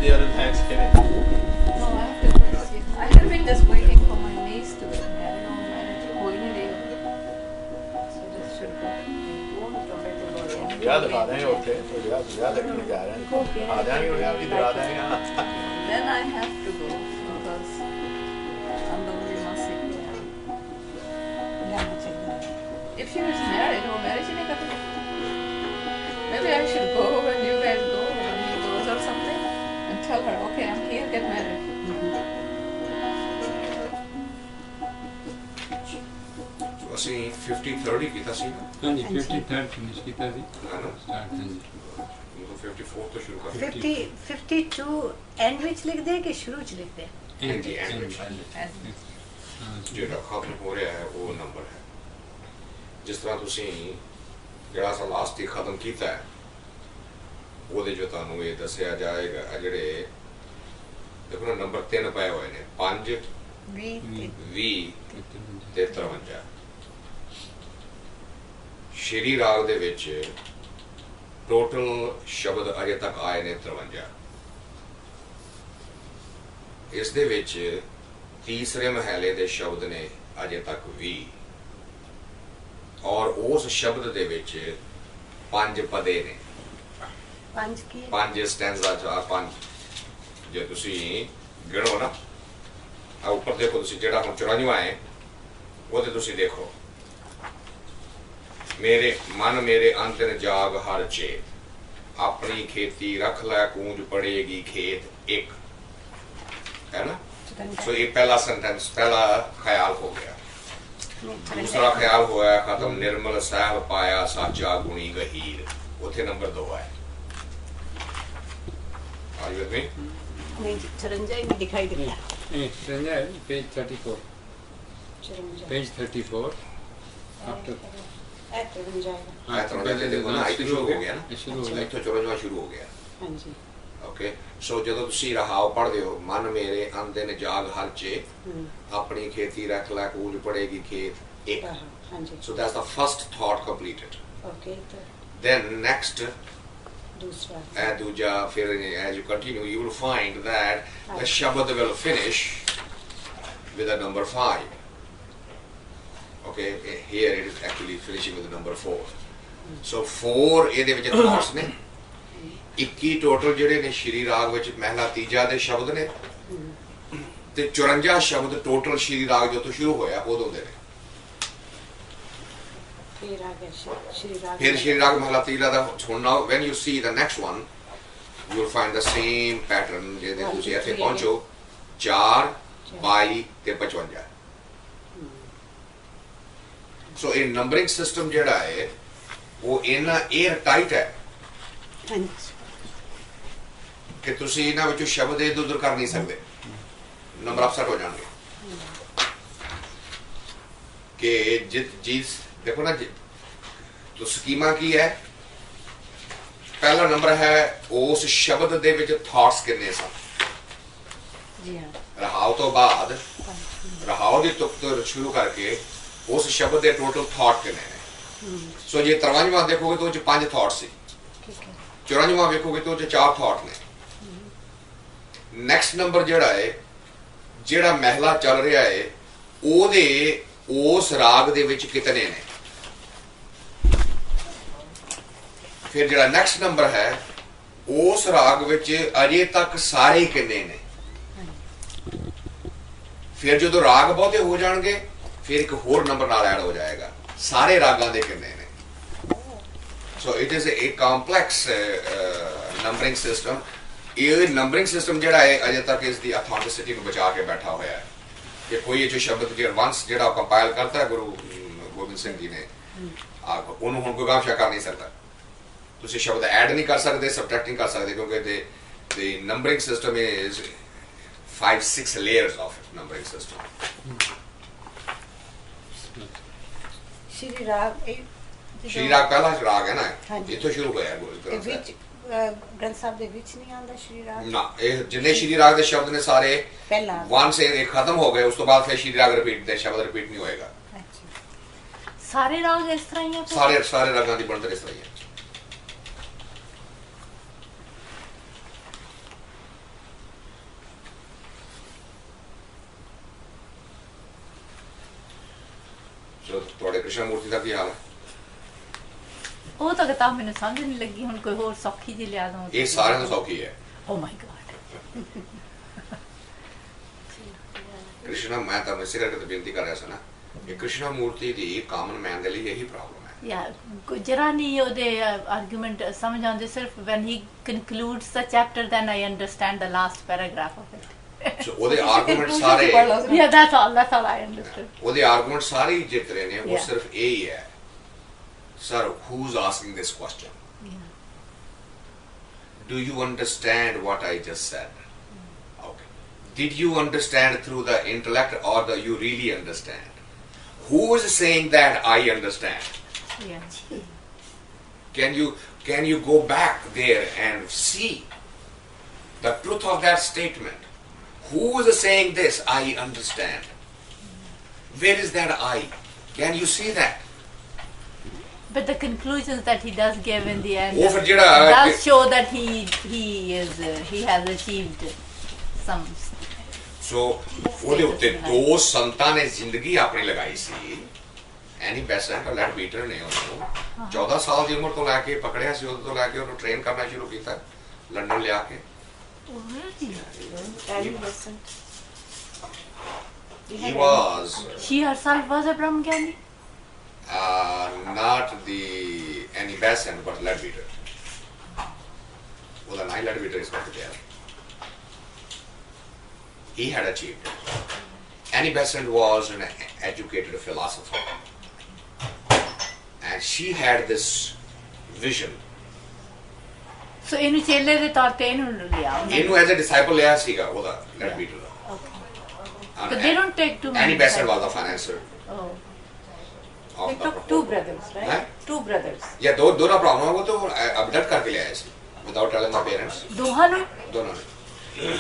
be there on Thanksgiving. No, I have to go this year. I have been just waiting for my niece to get married. No marriage हो ही नहीं रही. So just should go. ਵਿਆਹ ਦਿਖਾ ਦੇਂਗੇ ਉੱਥੇ ਵਿਆਹ ਦੇਖਣ ਜਾ ਰਹੇ ਹਾਂ ਆ ਜਾਣਗੇ ਵਿਆਹ ਵੀ ਦਿਖਾ ਦੇਂਗੇ. Then I have to go because I'm the only Masi. If she was married, वो marriage ही नहीं करती. Maybe I should go when you guys go, when he goes or something, and tell her, okay, I'm here, get married. ਅਸੀਂ 53rd ਹੀ ਕੀਤਾ ਸੀ ਨਾ ਹਾਂਜੀ 53rd finish ਕੀਤਾ ਸੀ ਹਾਂ start ਹਾਂਜੀ 54 ਤੋਂ ਸ਼ੁਰੂ ਕਰ 52 ਐਂਡ ਵਿੱਚ ਲਿਖਦੇ ਆ ਕਿ ਸ਼ੁਰੂ ਚ ਲਿਖਦੇ ਆ ਹਾਂਜੀ ਐਂਡ ਜਿਹੜਾ ਖਤਮ ਹੋ ਰਿਹਾ ਹੈ ਉਹ ਨੰਬਰ ਹੈ ਜਿਸ ਤਰ੍ਹਾਂ ਤੁਸੀਂ ਜਿਹੜਾ ਸਾ ਲਾਸਟ ਹੀ ਖਤਮ ਕੀਤਾ ਹੈ ਉਹਦੇ ਜੋ ਤੁਹਾਨੂੰ ਇਹ ਦੱਸਿਆ ਜਾਏਗਾ ਆ ਜਿਹੜੇ ਦੇਖੋ ਨਾ ਨੰਬਰ 3 ਪਏ ਹੋਏ ਨੇ 5 20 ਤੇ 53 ਸ਼੍ਰੀ ਰਾਗ ਦੇ ਵਿੱਚ ਟੋਟਲ ਸ਼ਬਦ ਅਜੇ ਤੱਕ ਆਏ ਨੇ 53 ਇਸ ਦੇ ਵਿੱਚ ਤੀਸਰੇ ਮਹੱਲੇ ਦੇ ਸ਼ਬਦ ਨੇ ਅਜੇ ਤੱਕ 20 ਔਰ ਉਸ ਸ਼ਬਦ ਦੇ ਵਿੱਚ 5 ਪਦੇ ਨੇ 5 ਸਟੈਂਜ਼ਾ ਚ 5 ਜੇ ਤੁਸੀਂ ਗਿਣੋ ਨਾ ਆ ਉੱਪਰ ਦੇਖੋ ਤੁਸੀਂ ਜਿਹੜਾ ਹੁਣ 54 ਹੈ ਉਹਦੇ ਤੁਸੀਂ ਦੇਖੋ मेरे मन मेरे अंतर जाग हर चे अपनी खेती रख लै कूंज पड़ेगी खेत एक है ना सो ये पहला सेंटेंस पहला ख्याल हो गया दूसरा ख्याल हुआ खत्म निर्मल साहब पाया साचा गुणी गहीर उथे नंबर 2 है Are you with me? नहीं 54 ही दिखाई दे रहा ਇਹ 53 पेज 34 पेज 34 आफ्टर देखो ना शुरू हो गया ना शुरू हो गया इत्थों 54 शुरू हो गया हाँ जी ओके सो ਜਦੋਂ ਤੁਸੀਂ ਰਹਾਉ ਪੜ੍ਹਦੇ ਹੋ ਮਨ ਮੇਰੇ ਅੰਦੇ ਨੇ ਜਾਗ ਹਰ ਚੇ ਆਪਣੀ ਖੇਤੀ ਰੱਖ ਲੈ ਕੂੰਜ ਪੜੇਗੀ ਖੇਤ ਇੱਕ हाँ जी so that's the first thought completed okay तो then next दूसरा ਦੂਜਾ ਫਿਰ as you continue you will find that the shabad will finish with a number 5 okay here it is actually finishing with the number 4 so 4 ਇਹਦੇ ਵਿੱਚ thoughts ਨੇ 21 total ਜਿਹੜੇ ਨੇ ਸ਼੍ਰੀ ਰਾਗ ਵਿੱਚ ਮਹਿਲਾ ਤੀਜਾ ਦੇ ਸ਼ਬਦ ਨੇ ਤੇ 54 ਸ਼ਬਦ ਟੋਟਲ ਸ਼੍ਰੀ ਰਾਗ ਜੋ ਤੋਂ ਸ਼ੁਰੂ ਹੋਇਆ ਉਦੋਂ ਦੇ ਨੇ ਫਿਰ ਸ਼੍ਰੀ ਰਾਗ ਮਹਿਲਾ ਤੀਜਾ ਦਾ ਹੁਣ now when you see the next one you will find the same pattern ਜਿਹਦੇ ਤੁਸੀਂ ਇੱਥੇ ਪਹੁੰਚੋ 4 22 ਤੇ 55 ਸੋ ਇਹ ਨੰਬਰਿੰਗ ਸਿਸਟਮ ਜਿਹੜਾ ਹੈ ਉਹ ਇੰਨਾ 에ਅਰ ਟਾਈਟ ਹੈ ਕਿ ਤੁਸੀਂ ਇਹਨਾਂ ਵਿੱਚੋਂ ਸ਼ਬਦ ਇੱਧਰ ਉੱਧਰ ਕਰ ਨਹੀਂ ਸਕਦੇ ਨੰਬਰ ਅਪਸੈਟ ਹੋ ਜਾਣਗੇ ਕਿ ਜਿਸ ਦੇਖੋ ਨਾ तो ਸਕੀਮਾ ਕੀ ਹੈ ਪਹਿਲਾ ਨੰਬਰ ਹੈ ਉਸ ਸ਼ਬਦ ਦੇ ਵਿੱਚ ਥਾਟਸ ਕਿੰਨੇ ਸਨ जी हाँ ਰਹਾਉ ਤੋਂ ਬਾਅਦ ਰਹਾਉ ਦੀ ਤੁਕ ਤੋਂ ਸ਼ੁਰੂ ਕਰਕੇ ਉਸ ਸ਼ਬਦ ਦੇ ਟੋਟਲ ਥਾਟ ਕਿੰਨੇ ਨੇ ਸੋ ਜੇ 53ਵਾਂ ਦੇਖੋਗੇ ਤਾਂ ਉਹ ਚ 5 ਥਾਟ ਸੀ 54ਵਾਂ ਵੇਖੋਗੇ ਤਾਂ ਉਹ ਚ 4 ਥਾਟ ਨੇ ਨੈਕਸਟ ਨੰਬਰ ਜਿਹੜਾ ਹੈ ਜਿਹੜਾ ਮਹਿਲਾ ਚੱਲ ਰਿਹਾ ਹੈ ਉਹਦੇ ਉਸ ਰਾਗ ਦੇ ਵਿੱਚ ਕਿਤਨੇ ਨੇ ਫਿਰ ਜਿਹੜਾ ਨੈਕਸਟ ਨੰਬਰ ਹੈ ਉਸ ਰਾਗ ਵਿੱਚ ਅਜੇ ਤੱਕ ਸਾਰੇ ਕਿੰਨੇ ਨੇ ਫਿਰ ਜਦੋਂ ਰਾਗ ਬਹੁਤੇ ਹੋ ਜਾਣਗੇ ਫਿਰ ਇੱਕ ਹੋਰ ਨੰਬਰ ਨਾਲ ਐਡ ਹੋ ਜਾਏਗਾ ਸਾਰੇ ਰਾਗਾਂ ਦੇ ਕਿੰਨੇ ਨੇ so it is a complex numbering system ਇਹ ਨੰਬਰਿੰਗ ਸਿਸਟਮ ਜਿਹੜਾ ਹੈ ਅਜੇ ਤੱਕ ਇਸ ਦੀ ਅਥੈਂਟਿਸਿਟੀ ਨੂੰ ਬਚਾ ਕੇ ਬੈਠਾ ਹੋਇਆ ਹੈ ਕਿ ਕੋਈ ਇਹ ਜੋ ਸ਼ਬਦ ਜਿਹੜਾ ਵਾਂਸ ਜਿਹੜਾ ਕੰਪਾਈਲ ਕਰਤਾ ਹੈ ਗੁਰੂ ਗੋਬਿੰਦ ਸਿੰਘ ਜੀ ਨੇ ਉਹਨੂੰ ਹੁਣ ਕੋਈ ਗਾਫਸ਼ਾ ਕਰ ਨਹੀਂ ਸਕਦਾ ਤੁਸੀਂ ਸ਼ਬਦ ਐਡ ਨਹੀਂ ਕਰ ਸਕਦੇ ਸਬਟ੍ਰੈਕਟ ਨਹੀਂ ਕਰ ਸਕਦੇ ਕਿਉਂਕਿ the numbering system is 5-6 layers of numbering system Shri राग ਸ਼੍ਰੀ ਰਾਗ ਪਹਿਲਾ ਰਾਗ ਹੈ ਨਾ ਇੱਥੋਂ ਸ਼ੁਰੂ ਹੋਇਆ ਗੁਰੂ ਵਿੱਚ ਗ੍ਰੰਥ ਸਾਹਿਬ ਦੇ ਵਿੱਚ ਨਹੀਂ ਆਉਂਦਾ ਸ਼੍ਰੀ ਰਾਗ ਨਾ ਇਹ ਜਿੰਨੇ ਸ਼੍ਰੀ ਰਾਗ ਦੇ ਸ਼ਬਦ ਨੇ ਸਾਰੇ ਪਹਿਲਾ ਵਨ ਸੇ ਇਹ ਖਤਮ ਹੋ ਗਏ ਉਸ ਤੋਂ ਬਾਅਦ ਫਿਰ ਸ਼੍ਰੀ ਰਾਗ ਰਿਪੀਟ ਦੇ ਸ਼ਬਦ ਰਿਪੀਟ ਨਹੀਂ ਹੋਏਗਾ ਸਾਰੇ ਰਾਗ ਇਸ ਤਰ੍ਹਾਂ ਹੀ ਆ ਸਾਰੇ ਰਾਗਾਂ ਦੀ ਬਣਤਰ ਇਸ ਤਰ੍ਹਾਂ ਹੀ ਹੈ तो थोड़े कृष्ण मूर्ति का की हाल है ਉਹ ਤਾਂ ਕਿਤਾਬ ਮੈਨੂੰ ਸਮਝ ਨਹੀਂ ਲੱਗੀ ਹੁਣ ਕੋਈ ਹੋਰ ਸੌਖੀ ਜਿਹੀ ਲਿਆ ਦੋ ये सारे तो सौखी है ਓ ਮਾਈ ਗॉड कृष्ण मैं तो इसी करके तो बेनती कर रहा था ना कि कृष्ण मूर्ति दी कॉमन मैन के लिए यही प्रॉब्लम है ਯਾ ਜਰਾ ਨਹੀਂ ਉਹਦੇ ਆਰਗੂਮੈਂਟ ਸਮਝ ਆਉਂਦੇ ਸਿਰਫ when he concludes the chapter then I understand the last paragraph of it So ਉਹਦੇ ਆਰਗੂਮੈਂਟ ਸਾਰੇ yeah that's all I understood ਉਹਦੇ ਆਰਗੂਮੈਂਟ ਸਾਰੇ ਹੀ ਜਿੱਤ ਰਹੇ ਨੇ ਉਹ Yeah. ਸਿਰਫ ਇਹ ਹੀ ਹੈ sir who's asking this question do you understand what I just said okay did you understand through the intellect or the you really understand who is saying that I understand yeah can you go back there and see the truth of that statement who is saying this I understand where is that I can you see that but the conclusions that he does give in the end ਉਹ ਫਿਰ ਜਿਹੜਾ does show that he has achieved some ਸੋ ਉਹਦੇ ਉੱਤੇ ਦੋ ਸੰਤਾਂ ਨੇ ਜ਼ਿੰਦਗੀ ਆਪਣੀ ਲਗਾਈ ਸੀ ਐਨੀ ਬੈਸੈਂਟ ਔਰ ਲੈਟ ਬੀਟਰ ਨੇ ਉਹਨੂੰ 14 ਸਾਲ ਦੀ ਉਮਰ ਤੋਂ ਲੈ ਕੇ ਪਕੜਿਆ ਸੀ ਉਦੋਂ ਤੋਂ ਲੈ ਕੇ ਉਹਨੂੰ ਟ੍ਰੇਨ ਕਰਨਾ ਸ਼ੁਰੂ ਕੀਤਾ ਲੰਡਨ ਲਿਆ ਕੇ he was she herself was a Brahmgyani not the Annie Besant but Leadbeater ਉਹਦਾ ਨਾਂ Leadbeater ਇਸ ਵਕਤ ਹੈ he had achieved Annie Besant was an educated philosopher and she had this vision so ਇਹਨੂੰ ਚੇਲੇ ਦੇ ਤੌਰ ਤੇ ਇਹਨੂੰ ਲਿਆ ਇਹਨੂੰ as a disciple ਲਿਆ ਸੀਗਾ ਉਹਦਾ Leadbeater the but they don't take too many Annie Besant was the financier oh of They the took two brothers, right? Huh? Two brothers. या दोनों प्रॉब्लम वो तो अपडेट करके ले आए थे without telling the parents ਦੋਹਾਂ ਨੂੰ दोनों ने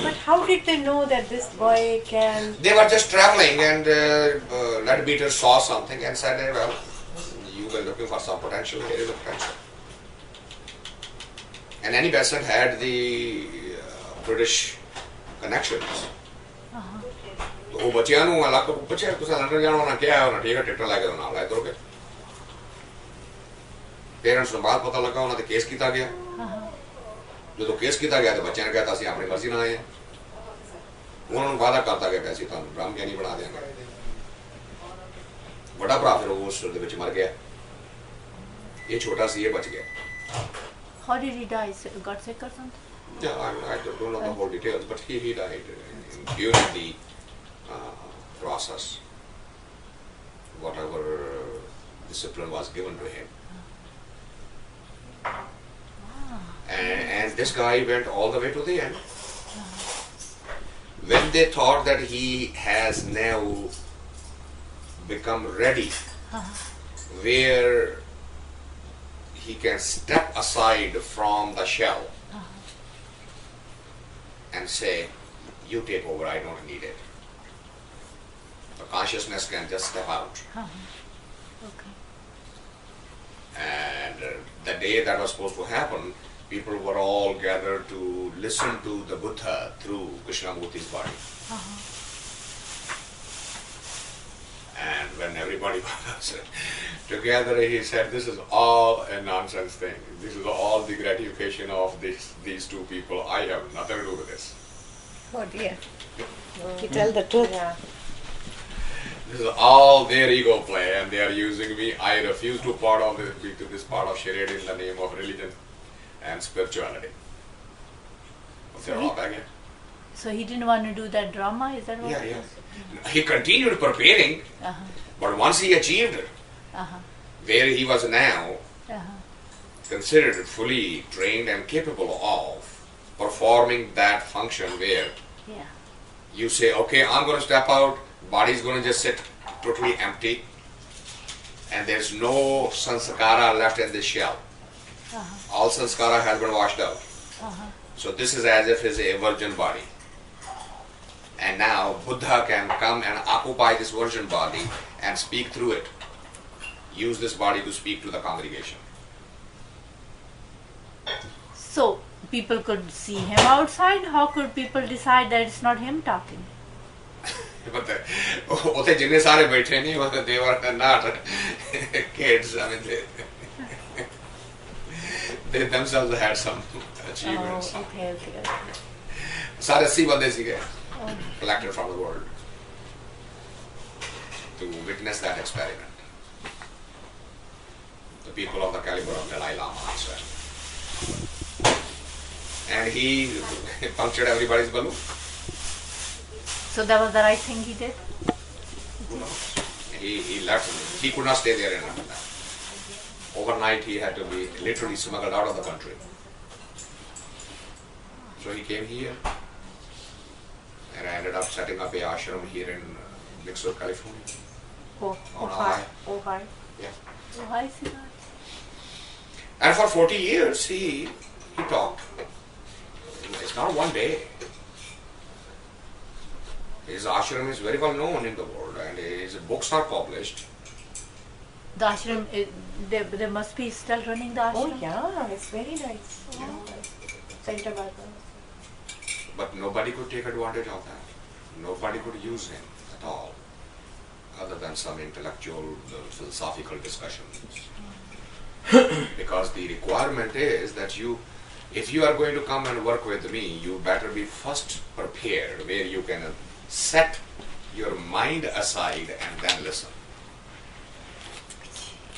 But how did they know that this boy can? they were just traveling and Leadbeater saw something and said hey, well you were looking for some potential here is a potential and Annie Besant had the British connections तो वो बच्चियां ਨੂੰ ਅਲੱਗ ਪੁੱਛਿਆ ਤੁਸੀਂ London ਜਾਣਾ ਉਹਨਾਂ ਕਿਹਾ ਉਹਨਾਂ ਠੀਕ ਹੈ ਟਿਕਟ ਲੈ ਕੇ ਨਾਲ ਆਏ ਤੁਰ ਕੇ ਪੇਰੈਂਟਸ ਨੂੰ ਬਾਅਦ ਪਤਾ ਲੱਗਾ ਉਹਨਾਂ ਤੇ ਕੇਸ ਕੀਤਾ ਗਿਆ ਜਦੋਂ ਕੇਸ ਕੀਤਾ ਗਿਆ ਤਾਂ ਬੱਚਿਆਂ ਨੇ ਕਹਿਤਾ ਅਸੀਂ ਆਪਣੀ ਮਰਜ਼ੀ ਨਾਲ ਆਏ ਹਾਂ ਉਹਨਾਂ ਨੂੰ ਵਾਅਦਾ ਕਰਤਾ ਗਿਆ ਕਿ ਅਸੀਂ ਤੁਹਾਨੂੰ ਬ੍ਰਹਮਗਿਆਨੀ ਬਣਾ ਦਿਆਂਗੇ ਵੱਡਾ ਭਰਾ ਫਿਰ ਉਸ ਦੇ ਵਿੱਚ ਮਰ ਗਿਆ ਇਹ ਛੋਟਾ ਸੀ ਇਹ ਬਚ ਗਿਆ how did he die got sick or something yeah I don't know the whole details but he died during the process whatever discipline was given to him and this guy went all the way to the end when they thought that he has now become ready where he can step aside from the shell and say you take over I don't need it the consciousness can just step out okay and the day that was supposed to happen people were all gathered to listen to the Buddha through Krishnamurti's body and when everybody was together he said this is all a nonsense thing this is all the gratification of these two people I have nothing to do with this Oh dear. You tell the truth. yeah this is all their ego play and they are using me I refuse to be to this part of charade in the name of religion and spirituality they're all back in so he didn't want to do that drama is that what yeah he continued preparing but once he achieved where he was now considered fully trained and capable of performing that function where yeah you say okay I'm going to step out body's going to just sit totally empty and there's no sanskara left in this shell all sanskara has been washed out so this is as if it's a virgin body and now Buddha can come and occupy this virgin body and speak through it use this body to speak to the congregation so people could see him outside how could people decide that it's not him talking but ਉੱਥੇ ਜਿੰਨੇ ਸਾਰੇ ਬੈਠੇ ਨਹੀਂ ਉਹ they were not kids. I mean they themselves had some achievements. Oh, okay. ਸਾਰੇ 80 ਬੰਦੇ ਸੀਗੇ collected from the world to witness that experiment. The people of the caliber of Dalai Lama as well. And he punctured everybody's balloon. So that was the right thing he did? Who knows? He left. He could not stay there in London. Overnight he had to be literally smuggled out of the country. So he came here and I ended up setting up a ashram here in Mixer, California. Ohio. Yeah. Ohio, Siddharth. And for 40 years he taught. It's not one day. His ashram is very well known in the world and his books are published. The ashram, they must be still running the ashram? Oh yeah, it's very nice. Center Barbara. But nobody could take advantage of that. Nobody could use him at all, other than some intellectual, philosophical discussions. Because the requirement is that if you are going to come and work with me, you better be first prepared, where you can set your mind aside and then listen.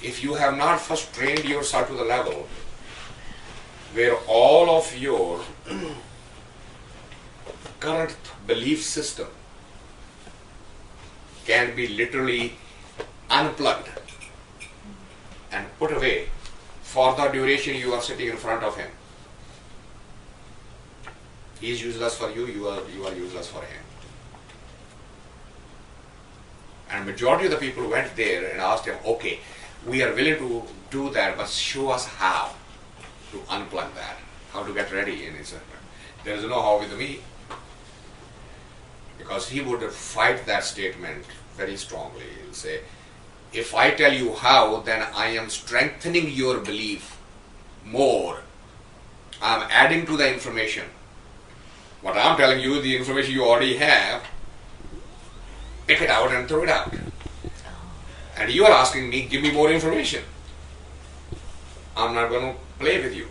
If you have not first trained yourself to the level where all of your current belief system can be literally unplugged and put away for the duration you are sitting in front of him. He is useless for you, you are useless for him. And majority of the people went there and asked him, okay, we are willing to do that, but show us how to unplug that, how to get ready. And he said, there is no how with me. Because he would fight that statement very strongly. He will say, if I tell you how, then I am strengthening your belief more. I am adding to the information. What I am telling you, the information you already have, pick it out and throw it out. And you are asking me, give me more information. I'm not going to play with you.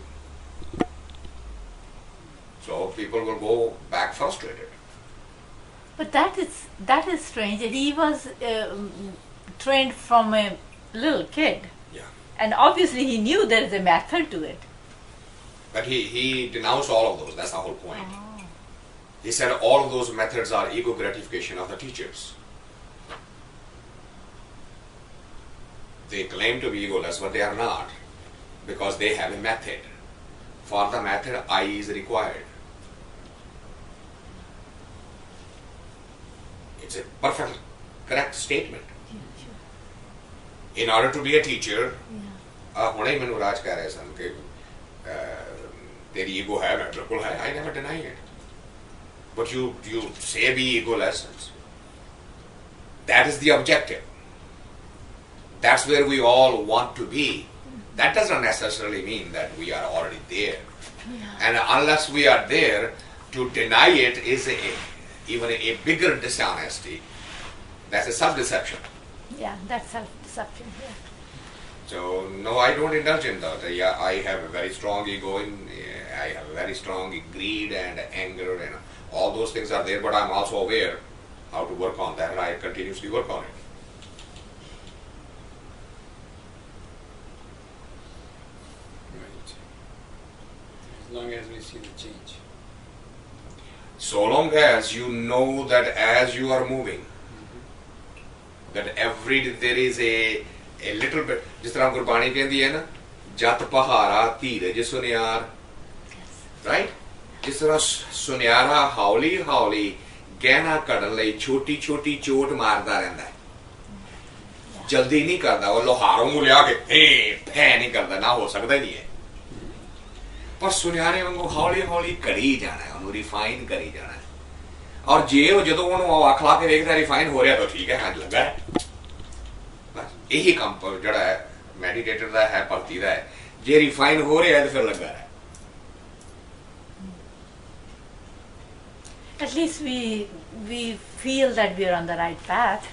So people will go back frustrated. But that is strange. He was trained from a little kid. Yeah. And obviously he knew there is a method to it. But he denounced all of those. That's the whole point. Oh. He said all of those methods are ego gratification of the teachers. They claim to be egoless, but they are not, because they have a method. For the method, I is required. It's a perfect, correct statement. Yeah, sure. In order to be a teacher, Yeah. ਹੁਣੇ ਹੀ ਮੈਨੂੰ ਰਾਜ ਕਹਿ ਰਹੇ ਸਨ ਕਿ ਤੇਰੀ ego ਹੈ, ਮੈਂ ਬਿਲਕੁਲ ਹੈ. I never deny it. But you say be egoless. That is the objective. That's where we all want to be. That doesn't necessarily mean that we are already there. Yeah. And unless we are there, to deny it is even a bigger dishonesty. That's a self-deception. Yeah, that's self-deception. Yeah. So, no, I don't indulge in that. Yeah, I have a very strong ego, I have a very strong greed and anger, and all those things are there, but I'm also aware how to work on that, and I continuously work on it. Right. As long as we see the change. So long as you know that as you are moving, that there is a little bit, जिस तरह गुरबाणी कहती है ना, जत पहारा धीरज सुनियार, right? जिस तरह सुनियारा हौली हौली गहना कढ़न लई छोटी छोटी चोट मारदा रहंदा है, जल्दी नहीं करदा, वो लोहारों को लिया के फे नहीं करदा, ना हो सकता ही नहीं है. पर सुनियारे वांगू हौली हौली करी जाना है, उन्होंने रिफाइन करी जाना है. और जे वो जदों उन्होंने अख ला के देखदा रिफाइन हो रहा तो ठीक है, हाँ लगा है. बस यही काम जड़ा है मैडिटेटर दा है, भगती दा है. जे रिफाइन हो रहा है तो फिर लगा है. At least we feel that we are on the right path.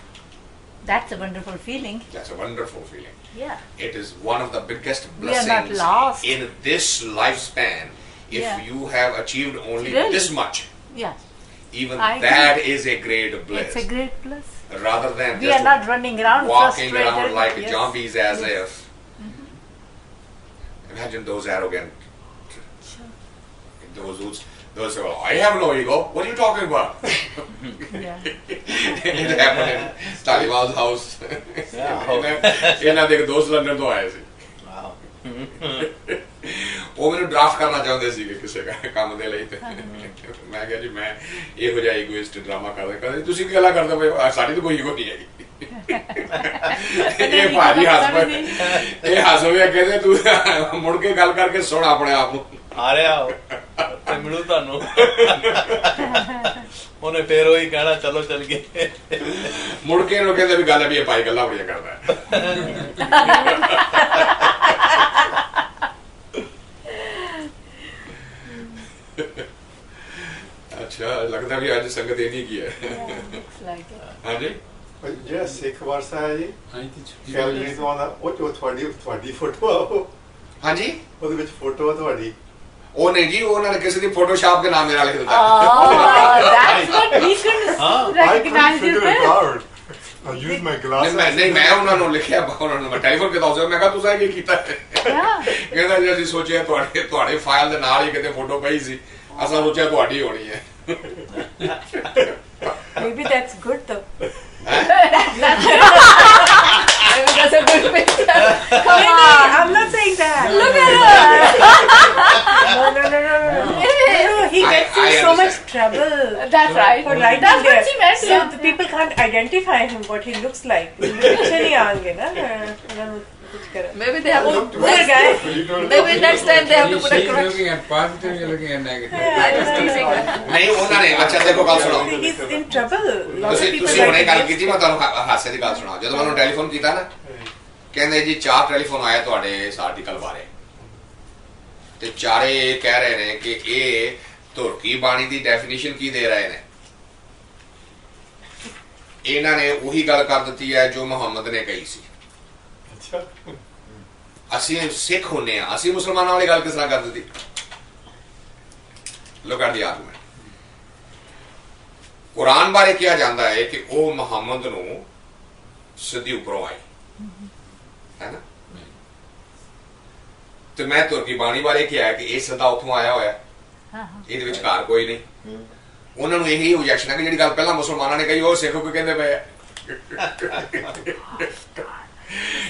That's a wonderful feeling. That's a wonderful feeling. Yeah. It is one of the biggest We are not blessings lost. in this lifespan. If Yeah. you have achieved only Really? this much, Yeah. even I that is a great bliss. It's a great bliss. Rather than We just are not running around walking frustrated. around like Yes. zombies as Yes. if. Imagine those arrogant, those who are, I have no ego. What are you talking about? Yeah. It happened in Taliban's house. ਇਹਨਾਂ ਦੇ ਇੱਕ ਦੋਸਤ London ਤੋਂ ਆਏ ਸੀ। ਉਹ ਮੈਨੂੰ draft ਕਰਨਾ ਚਾਹੁੰਦੇ ਸੀਗੇ ਕਿਸੇ ਕੰਮ ਦੇ ਲਈ ਤੇ ਮੈਂ ਕਿਹਾ ਜੀ ਮੈਂ ਇਹੋ ਜਿਹਾ ਈਗੋਇਸਟ ਡਰਾਮਾ ਕਰਦਾ ਕਹਿੰਦੇ ਤੁਸੀਂ ਕੀ ਗੱਲਾਂ ਕਰਦੇ ਪਏ ਹੋ? ਸਾਡੀ ਤਾਂ ਕੋਈ ਈਗੋ ਨਹੀਂ ਹੈਗੀ। ਇਹ ਭਾਜੀ ਹੱਸ ਪਏ, ਇਹ ਹੱਸ ਹੋਇਆ ਕਹਿੰਦੇ ਤੂੰ ਮੁੜ ਕੇ ਗੱਲ ਕਰਕੇ ਸੁਣ ਆਪਣੇ ਆਪ ਨੂੰ। ਆ ਰਿਹਾ ਤੇ ਮਿਲੂ ਤੁਹਾਨੂੰ ਉਹਨੇ ਫੇਰ ਉਹੀ ਕਹਿਣਾ ਚਲੋ ਚੱਲ ਗਏ। ਮੁੜ ਕੇ ਇਹਨੂੰ ਕਹਿੰਦੇ ਵੀ ਗੱਲ ਹੈ ਵੀ ਇਹ ਭਾਈ ਗੱਲਾਂ ਬੜੀਆਂ ਕਰਦਾ ਹੈ। ਅੱਛਾ ਲੱਗਦਾ ਵੀ ਅੱਜ ਸੰਗਤ ਇਹ ਨਹੀਂ ਕੀ ਹੈ। Looks like it. ਹਾਂਜੀ ਜਿਹੜਾ ਸਿੱਖ ਵਰਸਾ ਹੈ ਜੀ ਹਾਂਜੀ ਛੁੱਟੀ ਕੈਲਗਰੀ ਤੋਂ ਆਉਂਦਾ ਉਹ ਜੋ ਤੁਹਾਡੀ ਫੋਟੋ ਆ ਉਹ ਹਾਂਜੀ ਉਹਦੇ ਵਿੱਚ ਫੋਟੋ ਆ ਤੁਹਾਡੀ। ਉਹ ਨਹੀਂ ਜੀ ਉਹਨਾਂ ਨੇ ਕਿਸੇ ਦੀ ਫੋਟੋਸ਼ਾਪ ਕੇ ਨਾਮ ਮੇਰਾ ਲਿਖ ਦਿੱਤਾ। Oh, that's what we couldn't I recognize couldn't you figure it with. out. I used my glasses. ਨਹੀਂ ਮੈਂ ਉਹਨਾਂ ਨੂੰ ਲਿਖਿਆ ਉਹਨਾਂ ਨੂੰ ਮੈਂ ਟੈਲੀਫੋਨ ਕੀਤਾ ਉਸ ਮੈਂ ਕਿਹਾ ਤੁਸੀਂ ਇਹ ਕੀ ਕੀਤਾ ਹੈ? Yeah. ਕਹਿੰਦਾ ਜੀ ਅਸੀਂ ਸੋਚਿਆ ਤੁਹਾਡੇ ਫਾਈਲ ਦੇ ਨਾਲ ਹੀ ਕਿਤੇ ਫੋਟੋ ਪਈ ਸੀ ਅਸਾਂ ਸੋਚਿਆ ਤੁਹਾਡੀ ਹੋਣੀ ਹੈ। Maybe that's good though. Maybe that's a good picture. Come on. I'm not saying that. Look at her. No. He I gets in so much trouble. That's right. For writing That's there. what she meant. So Yeah. the people can't identify him what he looks like. Picture नहीं आएंगे ना कुछ करें. Maybe they have to. Poor guy. Maybe next time they have to put a She's correction. looking at positive, you're looking at negative. I just teasing her. ਨਹੀਂ ਉਹਨਾਂ ਨੇ ਅੱਛਾ ਦੇਖੋ ਗੱਲ ਸੁਣੋ He's in trouble. Lots of people ਤੁਸੀਂ ਹੁਣੇ write ਗੱਲ against ਕੀਤੀ ਮੈਂ ਤੁਹਾਨੂੰ ਹਾਸੇ ਦੀ ਗੱਲ ਸੁਣਾ ਜਦੋਂ ਮੈਨੂੰ ਟੈਲੀਫੋਨ ਕੀਤਾ ਨਾ ਕਹਿੰਦੇ ਜੀ 4 ਟੈਲੀਫੋਨ ਆਇਆ ਤੁਹਾਡੇ ਇਸ ਆਰਟੀਕਲ ਬਾਰੇ ਤੇ ਚਾਰੇ ਇਹ ਕਹਿ ਰਹੇ ਨੇ ਕਿ ਇਹ ਤੁਰਕੀ ਬਾਣੀ ਦੀ ਡੈਫੀਨੇਸ਼ਨ ਕੀ ਦੇ ਰਹੇ ਨੇ। ਇਹਨਾਂ ਨੇ ਉਹੀ ਗੱਲ ਕਰ ਦਿੱਤੀ ਹੈ ਜੋ ਮੁਹੰਮਦ ਨੇ ਕਹੀ ਸੀ। ਅੱਛਾ ਅਸੀਂ ਸਿੱਖ ਹੁੰਨੇ ਆ ਅਸੀਂ ਮੁਸਲਮਾਨਾਂ ਵਾਲੀ ਗੱਲ ਕਿਸ ਤਰ੍ਹਾਂ ਕਰ ਦਿੱਤੀ। Look at the argument. Quran ਬਾਰੇ ਕਿਹਾ ਜਾਂਦਾ ਹੈ ਕਿ ਉਹ ਮੁਹੰਮਦ ਨੂੰ ਸਿੱਧੀ ਉੱਪਰੋਂ ਆਈ ਹੈ ਨਾ ਤੇ ਮੈਂ ਤੁਰਕੀ ਬਾਣੀ ਬਾਰੇ ਕਿਹਾ ਕਿ ਇਹ ਸਿੱਧਾ ਉੱਥੋਂ ਆਇਆ ਹੋਇਆ ਇਹਦੇ ਵਿੱਚ ਘਰ ਕੋਈ ਨਹੀਂ। ਉਹਨਾਂ ਨੂੰ ਇਹੀ ਓਬਜੈਕਸ਼ਨ ਹੈ ਕਿ ਜਿਹੜੀ ਗੱਲ ਪਹਿਲਾਂ ਮੁਸਲਮਾਨਾਂ ਨੇ ਕਹੀ ਉਹ ਸਿੱਖ ਕੋਈ ਕਹਿੰਦੇ ਪਏ ਆ।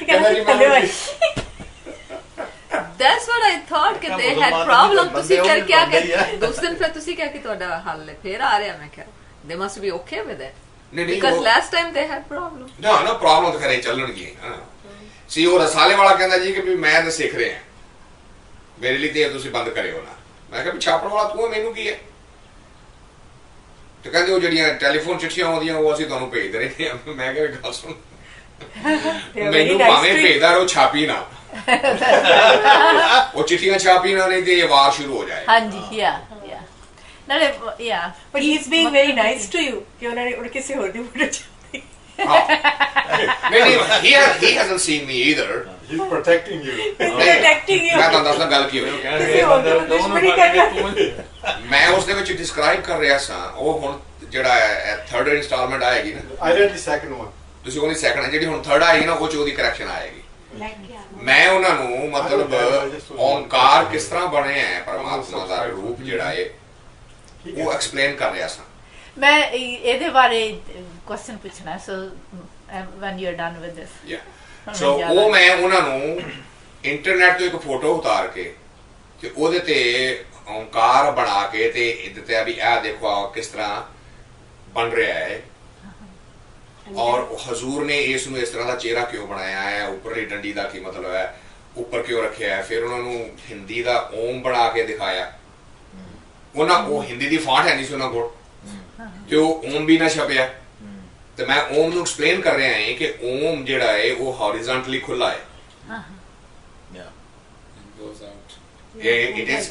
ਕਹਿੰਦਾ ਜੀ ਮੈਂ That's what I thought कि they had problem. ਤੁਸੀਂ ਫਿਰ ਕਿਆ ਕਿ ਉਸ ਦਿਨ ਫਿਰ ਤੁਸੀਂ ਕਿਹਾ ਕਿ ਤੁਹਾਡਾ ਹੱਲ ਹੈ ਫਿਰ ਆ ਰਿਹਾ ਮੈਂ ਕਿਹਾ they must be okay with it ਨਹੀਂ because last time they had problem. ਨਾ ਪ੍ਰੋਬਲਮ ਤਾਂ ਕਰੇ ਚੱਲਣਗੇ ਸੀ। ਉਹ ਰਸਾਲੇ ਵਾਲਾ ਕਹਿੰਦਾ ਜੀ ਕਿ ਵੀ ਮੈਂ ਤਾਂ ਸਿੱਖ ਰਿਹਾ ਮੇਰੇ ਲਈ ਤੇ ਤੁਸੀਂ ਬੰਦ ਕਰਿਓ ਨਾ। ਮੈਂ ਕਿਹਾ ਵੀ ਛਾਪਣ ਵਾਲਾ ਤੂੰ ਮੈਨੂੰ ਕੀ ਹੈ ਤੇ ਕਹਿੰਦੇ ਉਹ ਜਿਹੜੀਆਂ ਟੈਲੀਫੋਨ ਚਿੱਠੀਆਂ ਆਉਂਦੀਆਂ ਉਹ ਅਸੀਂ ਤੁਹਾਨੂੰ ਭੇਜ ਰਹੇ ਹਾਂ। ਮੈਂ ਕਿਹਾ ਗੱਲ ਸੁਣ ਮੈਨੂੰ ਭਾਵੇਂ ਭੇਜਦਾ ਉਹ ਛਾਪੀ ਨਾ ਉਹ ਚਿੱਠੀਆਂ ਛਾਪੀ ਨਾ ਨਹੀਂ ਤੇ ਇਹ ਵਾਰ ਸ਼ੁਰੂ ਹੋ ਜਾਏ। ਹਾਂਜੀ yeah. ਨਾਲੇ yeah. But he's being very nice to you. कि उन्होंने किसी और ने फोटो छापी. नहीं he hasn't seen me either. He's protecting you. He's protecting you. ਮੈਂ ਤੁਹਾਨੂੰ ਦੱਸਦਾ ਗੱਲ ਕੀ ਹੋਈ। किसी और ने दुश्मनी करना. ਮੈਂ ਉਸ ਦੇ ਵਿੱਚ ਡਿਸਕ੍ਰਾਈਬ ਕਰ ਰਿਹਾ ਸਾਂ ਉਹ ਹੁਣ ਜਿਹੜਾ ਥਰਡ ਇੰਸਟਾਲਮੈਂਟ ਆਏਗੀ ਨਾ I read the second one. ਤੁਸੀਂ ਉਹਦੀ ਸੈਕੰਡ ਜਿਹੜੀ ਹੁਣ ਥਰਡ ਆਏਗੀ ਨਾ ਉਹ ਚ ਉਹਦੀ ਕਰੈਕਸ਼ਨ ਆਏਗੀ। ਮੈਂ ਉਹਨਾਂ ਨੂੰ ਮਤਲਬ ਓਮਕਾਰ ਕਿਸ ਤਰ੍ਹਾਂ ਬਣਿਆ ਹੈ ਪਰਮਾਤਮਾ ਦਾ ਰੂਪ ਜਿਹੜਾ ਹੈ ਉਹ ਐਕਸਪਲੇਨ ਕਰ ਰਿਹਾ ਸਾਂ। ਮੈਂ ਇਹਦੇ ਬਾਰੇ ਕੁਐਸਚਨ ਪੁੱਛਣਾ ਸੋ when you're done with this. Yeah. ਸੋ ਉਹ ਮੈਂ ਉਹਨਾਂ ਨੂੰ ਇੰਟਰਨੈਟ ਤੋਂ ਇੱਕ ਫੋਟੋ ਉਤਾਰ ਕੇ ਤੇ ਉਹਦੇ ਤੇ ਓਮਕਾਰ ਬਣਾ ਕੇ ਤੇ ਇਹਦੇ ਤੇ ਵੀ ਆਹ ਦੇਖੋ ਕਿਸ ਤਰ੍ਹਾਂ ਬਣ ਰਿਹਾ ਹੈ ਔਰ ਹਜ਼ੂਰ ਨੇ ਇਸ ਨੂੰ ਇਸ ਤਰ੍ਹਾਂ ਦਾ ਚਿਹਰਾ ਕਿਉਂ ਬਣਾਇਆ ਹੈ ਉੱਪਰਲੀ ਡੰਡੀ ਦਾ ਕੀ ਮਤਲਬ ਹੈ ਉੱਪਰ ਕਿਉਂ ਰੱਖਿਆ ਹੈ ਫਿਰ ਉਹਨਾਂ ਨੂੰ ਹਿੰਦੀ ਦਾ ਓਮ ਬਣਾ ਕੇ ਦਿਖਾਇਆ। ਉਹਨਾਂ ਉਹ ਹਿੰਦੀ ਦੀ ਫਾਂਟ ਹੈ ਨਹੀਂ ਸੀ ਉਹਨਾਂ ਕੋਲ ਤੇ ਉਹ ਓਮ ਵੀ ਨਾ ਛਪਿਆ ਤੇ ਮੈਂ ਓਮ ਨੂੰ ਐਕਸਪਲੇਨ ਕਰ ਰਿਹਾ ਹਾਂ ਕਿ ਓਮ ਜਿਹੜਾ ਹੈ ਉਹ ਹੌਰੀਜ਼ੌਂਟਲੀ ਖੁੱਲਾ ਹੈ। It goes out.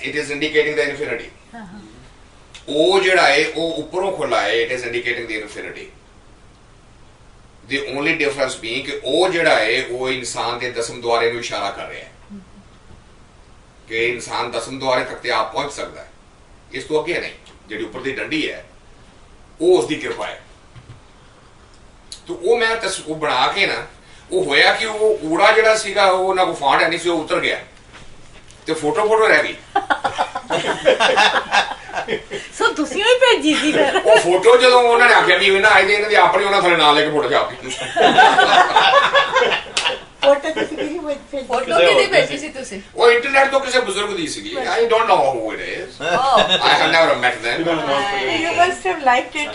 It is indicating the infinity. ਉਹ ਜਿਹੜਾ ਹੈ ਉਹ ਉੱਪਰੋਂ ਖੁੱਲਾ ਹੈ, it is ਇੰਡੀਕੇਟਿੰਗ the infinity. The only difference being ਕਿ ਉਹ ਜਿਹੜਾ ਹੈ ਉਹ ਇਨਸਾਨ ਦੇ ਦਸਮ ਦੁਆਰੇ ਨੂੰ ਇਸ਼ਾਰਾ ਕਰ ਰਿਹਾ ਹੈ ਕਿ ਇਨਸਾਨ ਦਸਮ ਦੁਆਰੇ ਤੱਕ ਤੇ ਆਪ ਪਹੁੰਚ ਸਕਦਾ ਹੈ, ਇਸ ਤੋਂ ਅੱਗੇ ਨਹੀਂ। ਜਿਹੜੀ ਉੱਪਰ ਦੀ ਡੰਡੀ ਹੈ ਉਹ ਉਸ ਦੀ ਕਿਰਪਾ ਹੈ। ਤੋ ਉਹ ਮੈਂ ਉਹ ਬਣਾ ਕੇ ਨਾ, ਉਹ ਹੋਇਆ ਕਿ ਉਹ ਊੜਾ ਜਿਹੜਾ ਸੀਗਾ ਉਹ ਨਾ ਕੋ ਫਾਂਟ ਹੈ ਨਹੀਂ ਸੀ, ਉਹ ਉਤਰ ਗਿਆ ਤੇ ਫੋਟੋ ਰਹਿ ਗਈ। ਸੋ ਤੁਸੀਂ ਵੀ ਭੇਜੀ ਸੀ ਫਿਰ? ਉਹ ਫੋਟੋ ਜਦੋਂ ਉਹਨਾਂ ਨੇ ਆਖਿਆ ਵੀ ਇਹਨਾਂ ਆਏ ਤੇ ਇਹਨਾਂ ਦੀ ਆਪਣੀ ਉਹਨਾਂ ਥਲੇ ਨਾਲ ਲੈ ਕੇ ਫੋਟੋ ਛਾਪੀ। ਫੋਟੋ ਕਿਹਦੀ ਭੇਜੀ ਸੀ ਤੁਸੀਂ? ਉਹ ਇੰਟਰਨੈਟ ਤੋਂ ਕਿਸੇ ਬਜ਼ੁਰਗ ਦੀ ਸੀਗੀ। I don't know who it is, I have never met them. You must have liked it.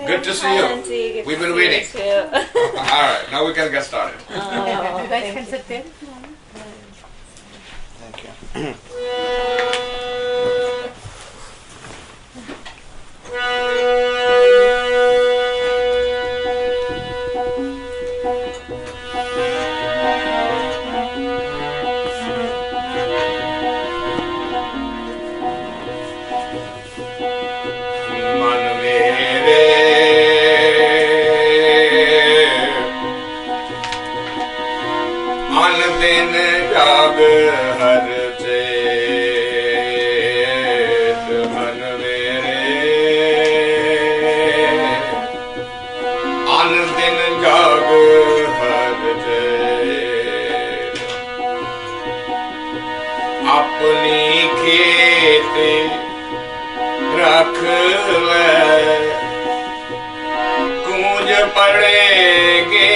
Good to see you. We've been waiting. All right, now we can get started. You guys can sit there. Thank you. अपनी खेत रख ले, गूंज पड़ेगे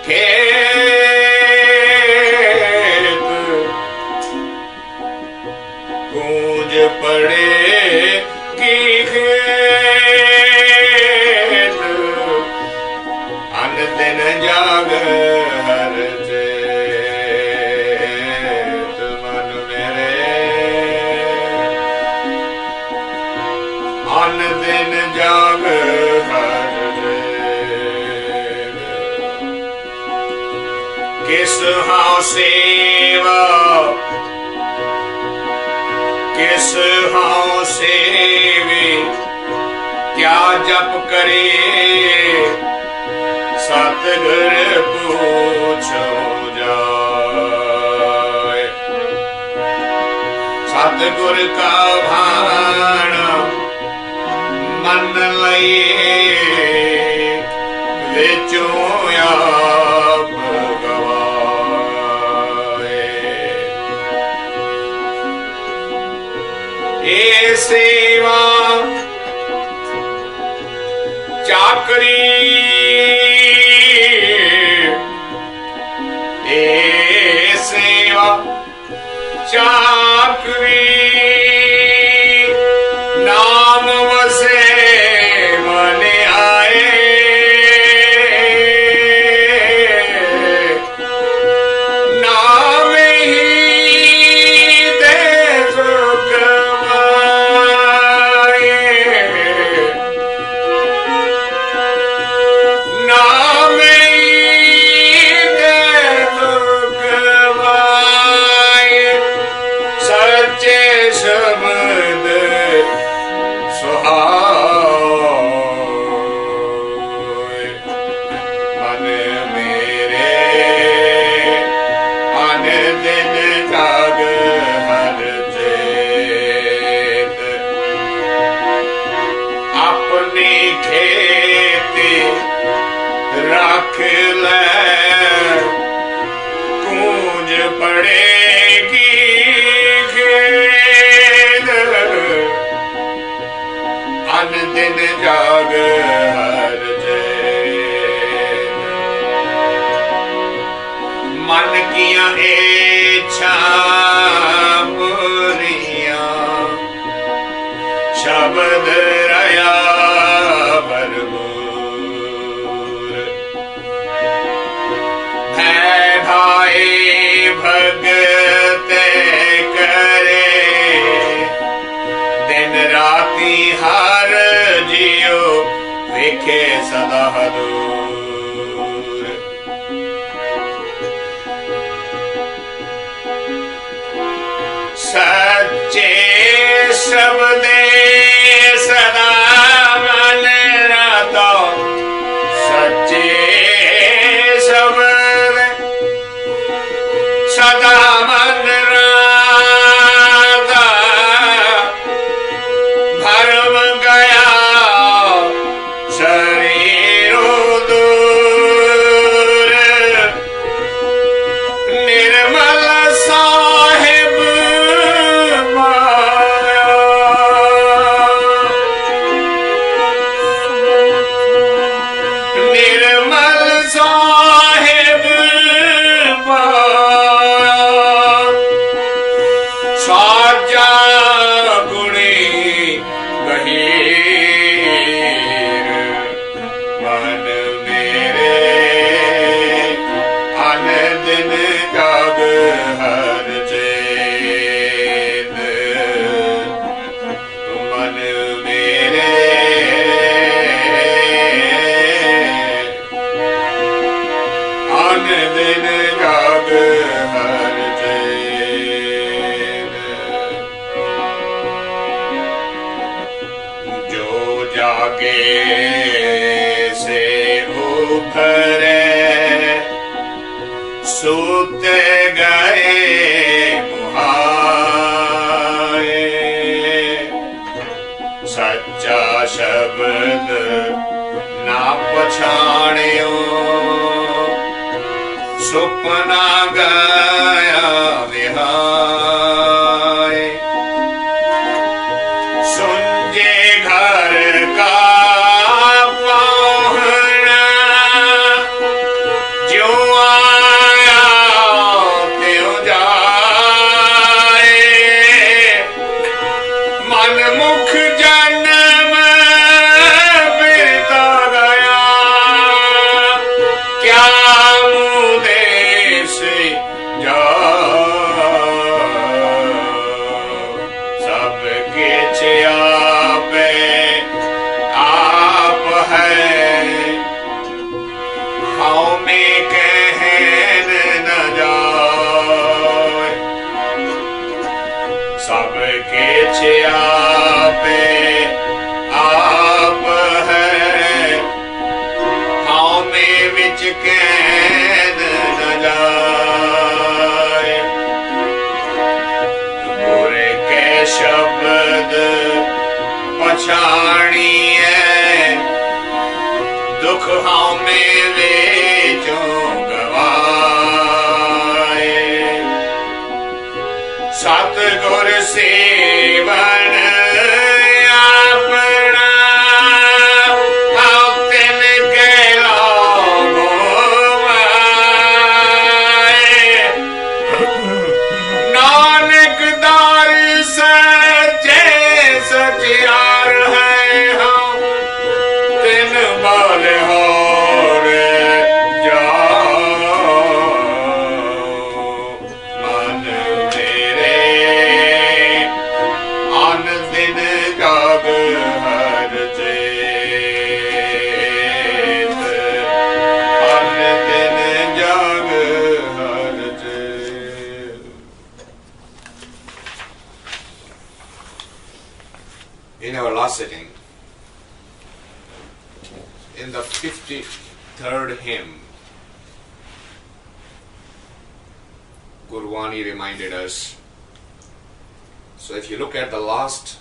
खेत, गूंज पड़ेगी खेत, अन दिन जाग हर दिन जाग हर किस हाउ सेवा, किस हाउ सेवी, क्या जप करे सतगुर पूछो जाए, सतगुर का भान मन लइए विचों आप गवाए, ए सेवा चाकरी, ए सेवा चाकरी, नाम वसे रख ले, गूंज पड़ेगी खेद, अन दिन जाग हर मन किया इच्छा बुरिया, शब्द रया भगत करे, दिन राती हर जियो विखे सदा दूर, सा सच्चे शब्दे सदा मन रतो सच्चे शब्द सदा मन राता भरम गया शरीरो दूर निर्मल साहिब माया निर्मल साहिब माया साजा गुणी गहीर मन मेरे अन दिन जग हर चेत मन मेरे अन दिन जग हर चेत जो जागे से उभरे सूते गए मुहाए सच्चा शब्द ना पछाणियो सुपना गया विहाय सुनजे घर का पाहुणा जो आया त्यों जाए मन मुख जन्म बिरता गया क्या मुँह देश जाओ सबके आपे आप है हाँ में कहन न जाए सबके आपे आप है हाँ में विच कहन न जाए बुरे के शब्द पछाणिए दुख हमें वेचों गवाए सतगुर सेवन अपना आप तिन के लोगों नानक दार सच्चे सचियार है हम तिन बाल होर जाओ मन मेरे अन दिन जग हर चेत अन दिन जग हर चेत। In our last sitting, in the 53rd hymn, Gurwani reminded us. So if you look at the last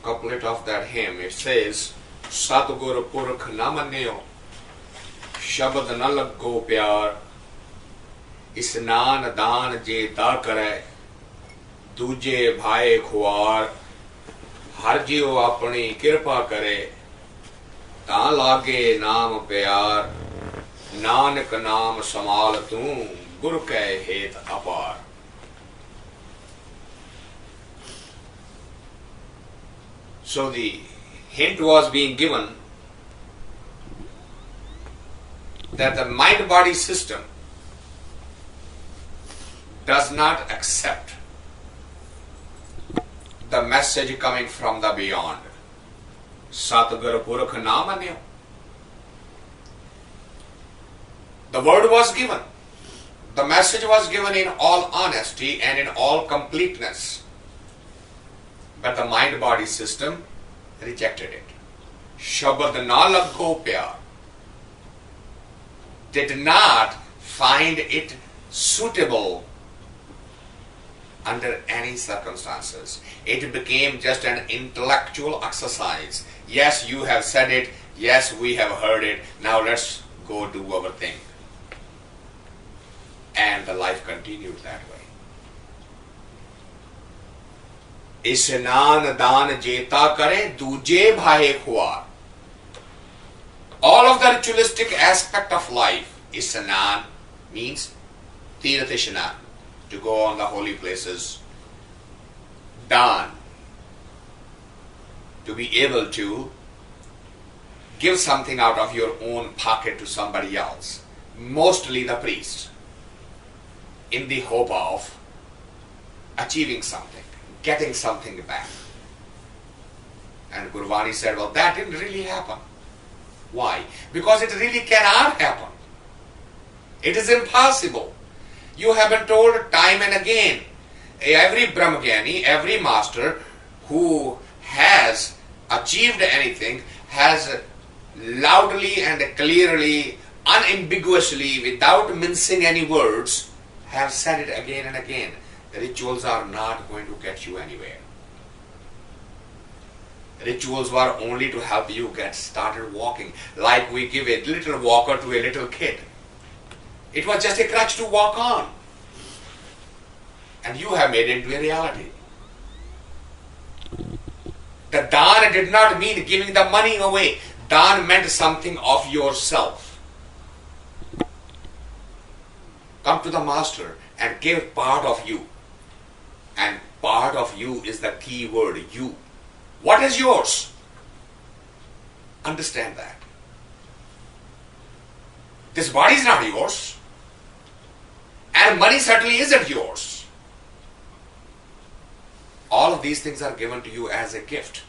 couplet of that hymn, it says, Satgur Purkh na manyo, Shabad na laggo pyar, Isnan daan je da kare, ਦੂਜੇ ਭਾਏ ਖੁਆਰ ਹਰ ਜਿਉ ਆਪਣੀ ਕਿਰਪਾ ਕਰੇ ਤਾਂ ਲਾਗੇ ਨਾਮ ਪਿਆਰ ਨਾਨਕ ਨਾਮ ਸਮਾਲ ਤੂੰ ਗੁਰ ਕੈ ਹੇਤ ਅਪਾਰ। So the hint was being given that the mind-body system does not accept the message coming from the beyond. Satgur Purkh na manyo. The word was given. The message was given in all honesty and in all completeness. But the mind-body system rejected it. Shabad na lagho pyar. Did not find it suitable under any circumstances. It became just an intellectual exercise. Yes, you have said it. Yes, we have heard it. Now let's go do our thing. And the life continued that way. Isnan dan jeta kare duje bhaye khuar. All of the ritualistic aspect of life, isnan means tirth ishnan, to go on the holy places. Dan, to be able to give something out of your own pocket to somebody else, mostly the priest, in the hope of achieving something, getting something back. And Gurvani said, well, that didn't really happen. Why? Because it really cannot happen. It is impossible. You have been told time and again, every Brahmajnani, every master who has achieved anything has loudly and clearly, unambiguously, without mincing any words, have said it again and again. The rituals are not going to get you anywhere. Rituals were only to help you get started walking, like we give a little walker to a little kid. It was just a crutch to walk on. And you have made it into a reality. The dhan did not mean giving the money away. Dhan meant something of yourself. Come to the master and give part of you. And part of you is the key word, you. What is yours? Understand that. This body is not yours. And money certainly isn't yours. All of these things are given to you as a gift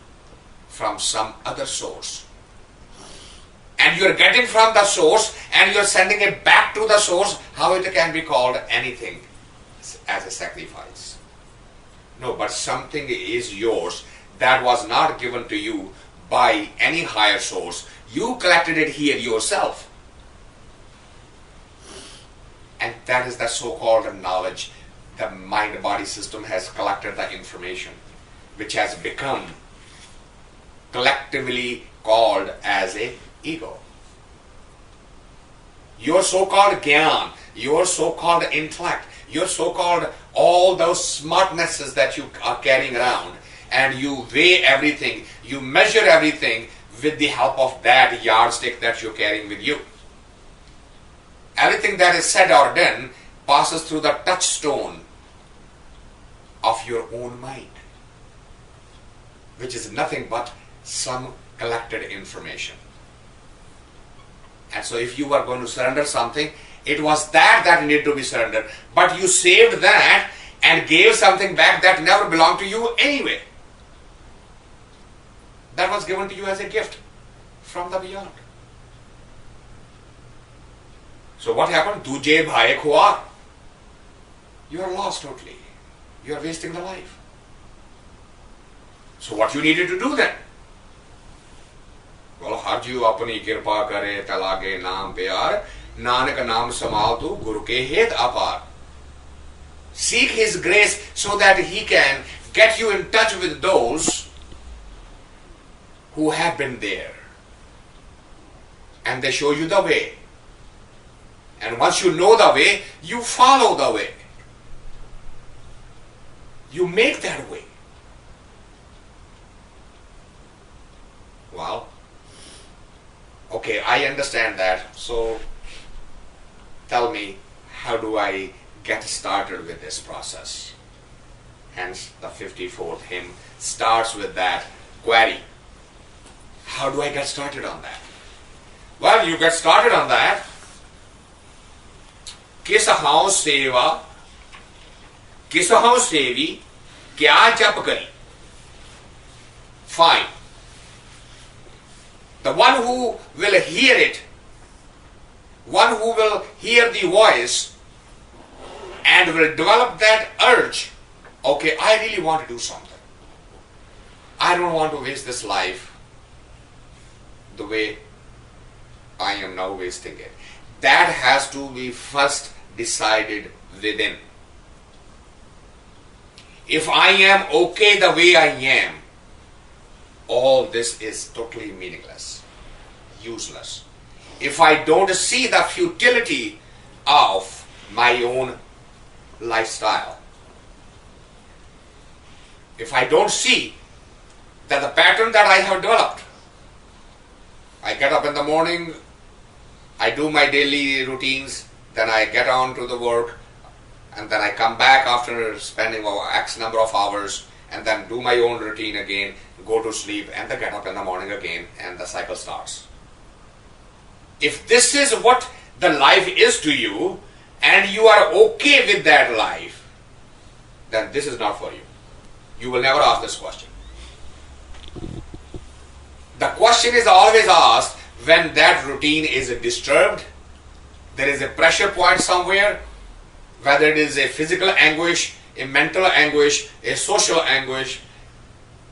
from some other source. And you're getting from the source and you're sending it back to the source. How it can be called anything as a sacrifice? No, but something is yours that was not given to you by any higher source. You collected it here yourself. And that is the so-called knowledge. The mind-body system has collected the information, which has become collectively called as a ego. Your so-called gyan, your so-called intellect, your so-called all those smartnesses that you are carrying around, and you weigh everything, you measure everything with the help of that yardstick that you're carrying with you. Everything that is said or done passes through the touchstone of your own mind, which is nothing but some collected information. And so if you were going to surrender something, it was that needed to be surrendered. But you saved that and gave something back that never belonged to you anyway. That was given to you as a gift from the beyond. So what happened? Duje bhaye khuar. You are lost totally. You are wasting the life. So what you needed to do then? Well, Harju apni kirpa kare talage naam pyar, Nanak naam samal tu Guru ke het apar. Seek His grace so that He can get you in touch with those who have been there. And they show you the way. And once you know the way, you follow the way. You make that way. Well, okay, I understand that. So tell me, how do I get started with this process? Hence, the 54th hymn starts with that query. How do I get started on that? Well, you get started on that. Kis Haun Sevi Pg. Fine. The one who will hear it, one who will hear the voice, and will develop that urge. Okay, I really want to do something. I don't want to waste this life the way I am now wasting it. That has to be first decided within. If I am okay the way I am, all this is totally meaningless, useless. If I don't see the futility of my own lifestyle, if I don't see that the pattern that I have developed, I get up in the morning, I do my daily routines, then I get on to the work, and then I come back after spending X number of hours, and then do my own routine again, go to sleep, and then get up in the morning again, and the cycle starts. If this is what the life is to you, and you are okay with that life, then this is not for you. You will never ask this question. The question is always asked when that routine is disturbed, there is a pressure point somewhere, whether it is a physical anguish, a mental anguish, a social anguish,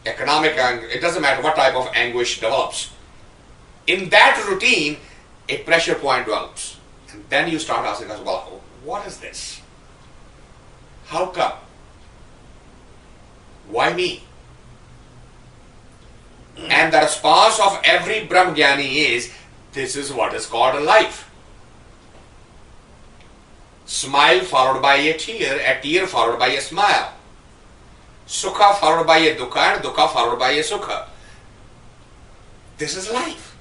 economic anguish, it doesn't matter what type of anguish develops. In that routine, a pressure point develops. And then you start asking us, well, what is this? How come? Why me? And the response of every Brahmgyani is, this is what is called a life. Smile followed by a tear followed by a smile. Sukha followed by a dukkha, and dukkha followed by a sukha. This is life.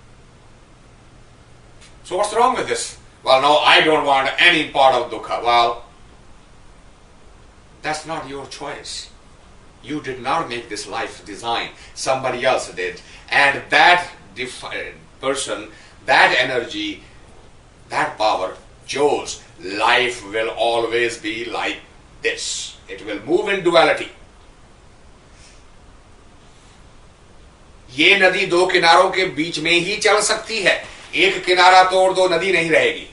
So what's wrong with this? Well, no, I don't want any part of dukkha. Well, that's not your choice. You did not make this life design. Somebody else did. And that person, that energy, that power chose life will always be like this. It will move in duality. ये नदी दो किनारों के बीच में ही चल सकती है. एक किनारा तोड़ दो, नदी नहीं रहेगी.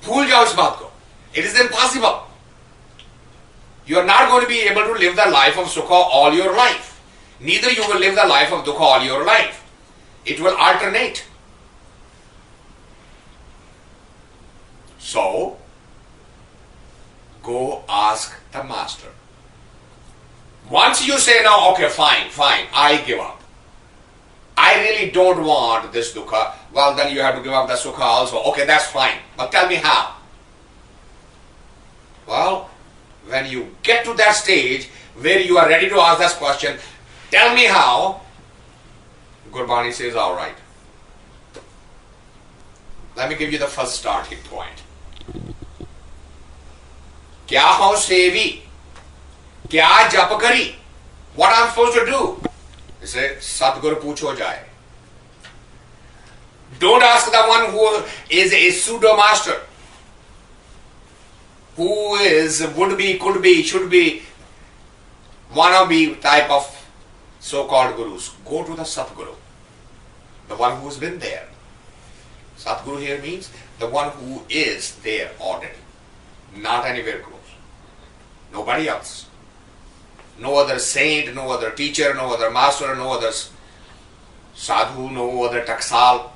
भूल जाओ इस बात को. It is impossible. You are not going to be able to live the life of Sukha all your life. Neither you will live the life of Dukha all your life. It will alternate. So, go ask the master. Once you say, no, okay, fine, I give up. I really don't want this Dukha. Well, then you have to give up the Sukha also. Okay, that's fine. But tell me how. Well, when you get to that stage where you are ready to ask this question, tell me how, Gurbani says, all right. Let me give you the first starting point. Kya haun sevi? Kya jap kari? What I'm supposed to do? He said, Satguru pucho jaye. Don't ask the one who is a pseudo master, who is, would be, could be, should be, wannabe type of so-called gurus. Go to the Satguru, the one who's been there. Satguru here means the one who is there already, not anywhere close. Nobody else. No other saint, no other teacher, no other master, no other sadhu, no other taksal,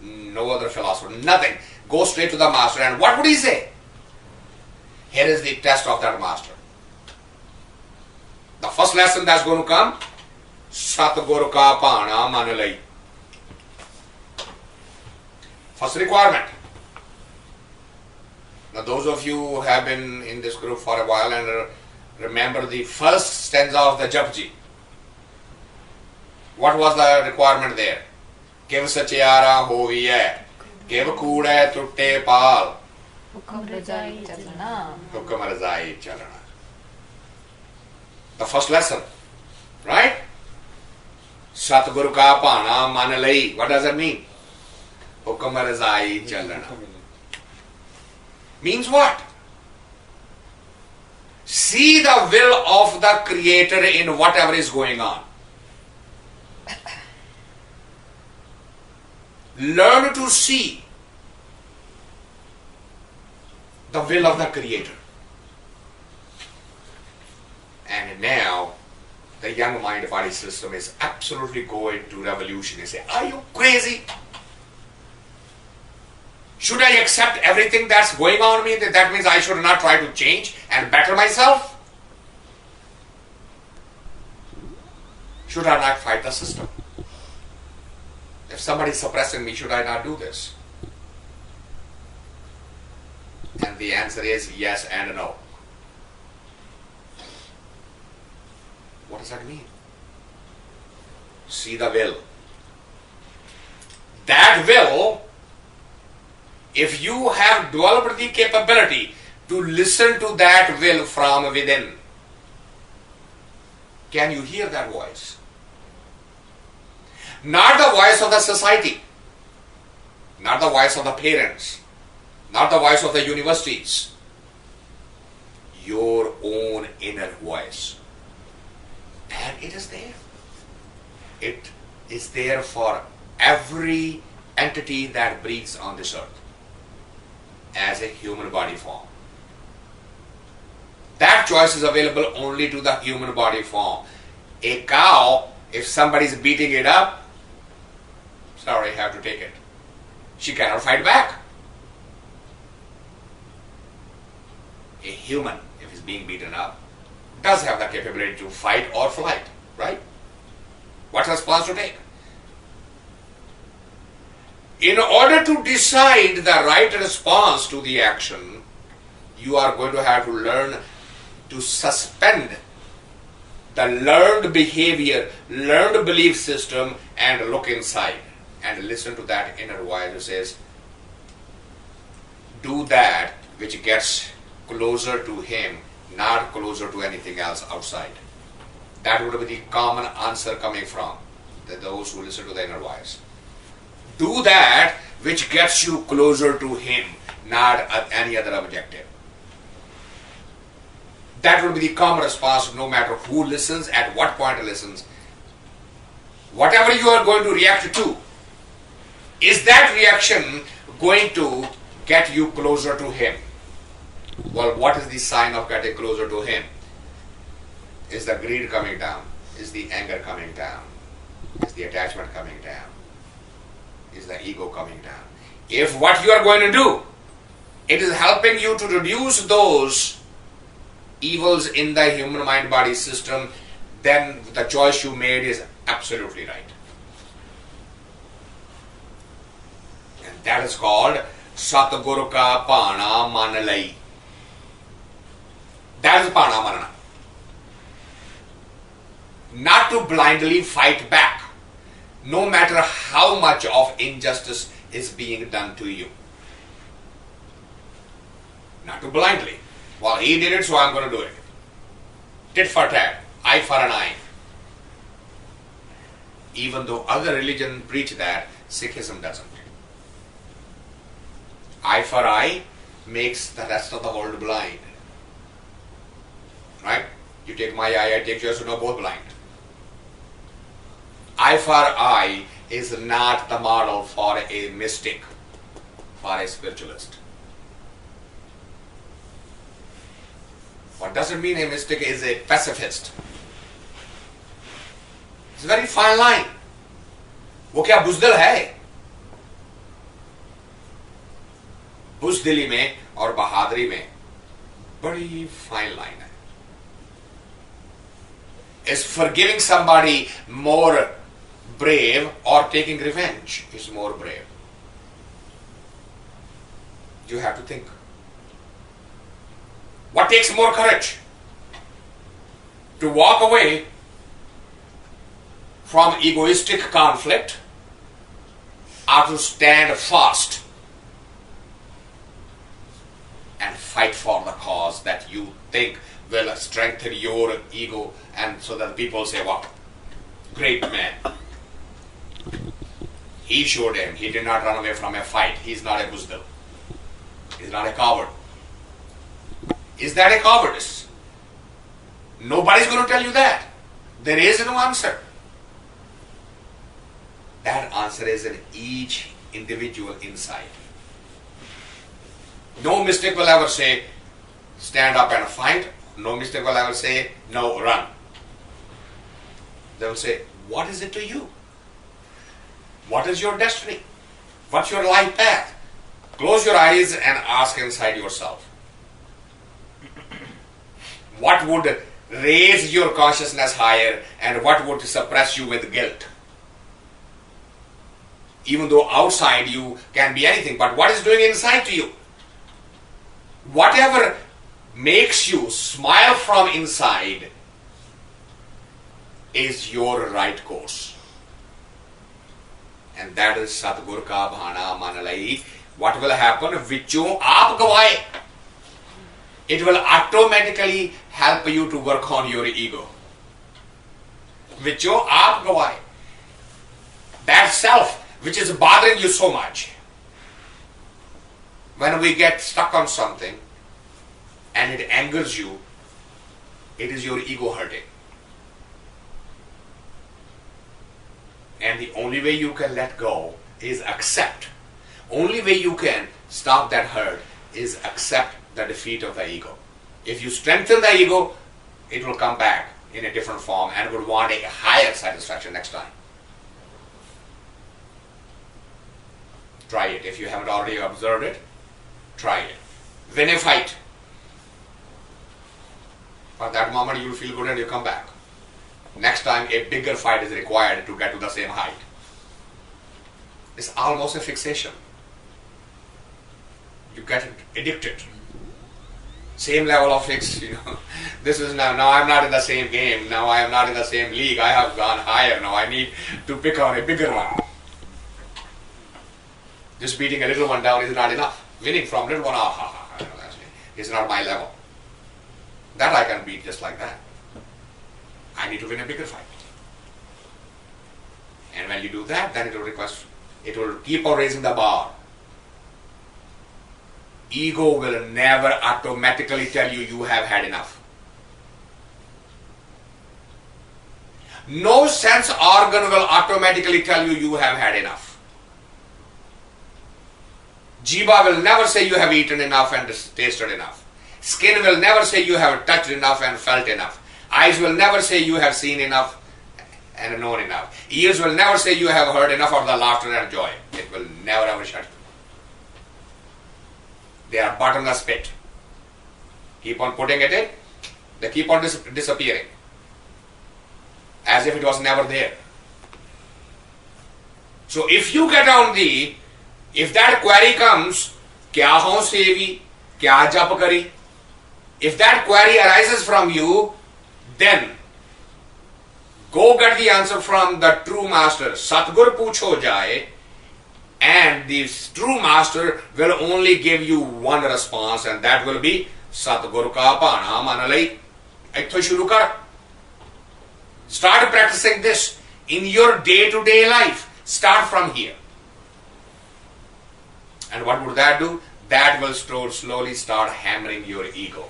no other philosopher, nothing. Go straight to the master, and what would he say? Here is the test of that master. The first lesson that's going to come, Satguru ka pana man lai. First requirement. Now those of you who have been in this group for a while and remember the first stanza of the Japji. What was the requirement there? Kiv sachiara hoviye, kiv kude tutte pal. Hukam rajai chalana. Hukam rajai chalana. The first lesson, right? Satguru ka pana man lai. What does that mean? Hukam rajai chalana. Means what? See the will of the Creator in whatever is going on. Learn to see the will of the Creator. And now, the young mind-body system is absolutely going to revolution. They say, are you crazy? Should I accept everything that's going on me? That means I should not try to change and better myself? Should I not fight the system? If somebody is suppressing me, should I not do this? And the answer is yes and no. What does that mean? See the will. That will, if you have developed the capability to listen to that will from within, can you hear that voice? Not the voice of the society, not the voice of the parents, not the voice of the universities, your own inner voice. And it is there. It is there for every entity that breathes on this earth as a human body form. That choice is available only to the human body form. A cow, if somebody is beating it up, sorry, I have to take it. She cannot fight back. A human, if he's being beaten up, does have the capability to fight or flight, right? What response to take? In order to decide the right response to the action, you are going to have to learn to suspend the learned behavior, learned belief system, and look inside and listen to that inner voice who says, do that which gets closer to him, not closer to anything else outside. That would be the common answer coming from those who listen to the inner voice. Do that which gets you closer to him, not any other objective. That would be the common response no matter who listens, at what point listens. Whatever you are going to react to, is that reaction going to get you closer to him? Well, what is the sign of getting closer to him? Is the greed coming down? Is the anger coming down? Is the attachment coming down? Is the ego coming down? If what you are going to do, it is helping you to reduce those evils in the human mind-body system, then the choice you made is absolutely right. And that is called Satguru ka Pana Man Lai. That is Pana Manana. Not to blindly fight back, no matter how much of injustice is being done to you. Not to blindly. Well, he did it, so I'm going to do it. Tit for tat, eye for an eye. Even though other religions preach that, Sikhism doesn't. Eye for eye makes the rest of the world blind. Right? You take my eye, I take yours, so we're both blind. Eye for eye is not the model for a mystic, for a spiritualist. What doesn't mean a mystic is a pacifist. It's a very fine line. वो क्या बुजदिल है? बुजदिली में और बहादुरी में बड़ी fine line है. Is forgiving somebody more brave or taking revenge is more brave? You have to think. What takes more courage? To walk away from egoistic conflict or to stand fast and fight for the cause that you think will strengthen your ego, and so that people say, wow, great man. He showed him. He did not run away from a fight. He's not a buzdil. He's not a coward. Is that a cowardice? Nobody's going to tell you that. There is no answer. That answer is in each individual inside. No mystic will ever say, stand up and fight. No mystic will ever say, no, run. They will say, what is it to you? What is your destiny? What's your life path? Close your eyes and ask inside yourself. What would raise your consciousness higher and what would suppress you with guilt? Even though outside you can be anything, but what is doing inside to you? Whatever makes you smile from inside is your right course. And that is Satgur ka bhana manalai. What will happen? Vichon aap gavaye. It will automatically help you to work on your ego. Vichon aap gavaye. That self which is bothering you so much. When we get stuck on something and it angers you, it is your ego hurting. And the only way you can let go is accept. Only way you can stop that hurt is accept the defeat of the ego. If you strengthen the ego, it will come back in a different form and will want a higher satisfaction next time. Try it. If you haven't already observed it, try it. Win a fight. For that moment you will feel good and you come back. Next time a bigger fight is required to get to the same height. It's almost a fixation. You get addicted. Same level of fix, This is now I'm not in the same game. Now I am not in the same league. I have gone higher. Now I need to pick on a bigger one. Just beating a little one down is not enough. Winning from little one, is not my level. That I can beat just like that. I need to win a bigger fight. And when you do that, then it will keep on raising the bar. Ego will never automatically tell you you have had enough. No sense organ will automatically tell you you have had enough. Jiva will never say you have eaten enough and tasted enough. Skin will never say you have touched enough and felt enough. Eyes will never say you have seen enough and known enough. Ears will never say you have heard enough of the laughter and joy. It will never ever shut. They are bottomless pit. Keep on putting it in, they keep on disappearing. As if it was never there. So if you get on if that query comes, Kis Haun Sevi Pg jap kari, if that query arises from you, then go get the answer from the true master. Satgur pucho jaye, and the true master will only give you one response, and that will be Satgur ka bhana manalai. Aitho shuru kar. Start practicing this in your day-to-day life. Start from here. And what would that do? That will slowly start hammering your ego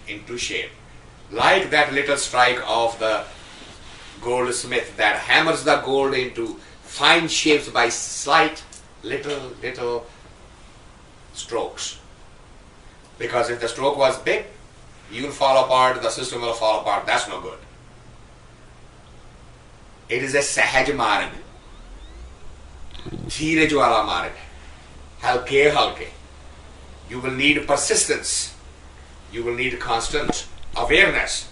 into shape. Like that little strike of the goldsmith that hammers the gold into fine shapes by slight little strokes. Because if the stroke was big, you will fall apart, the system will fall apart. That's no good. It is a sahaj marg. Dheeraj wala marg. Halke halke. You will need persistence. You will need constant awareness.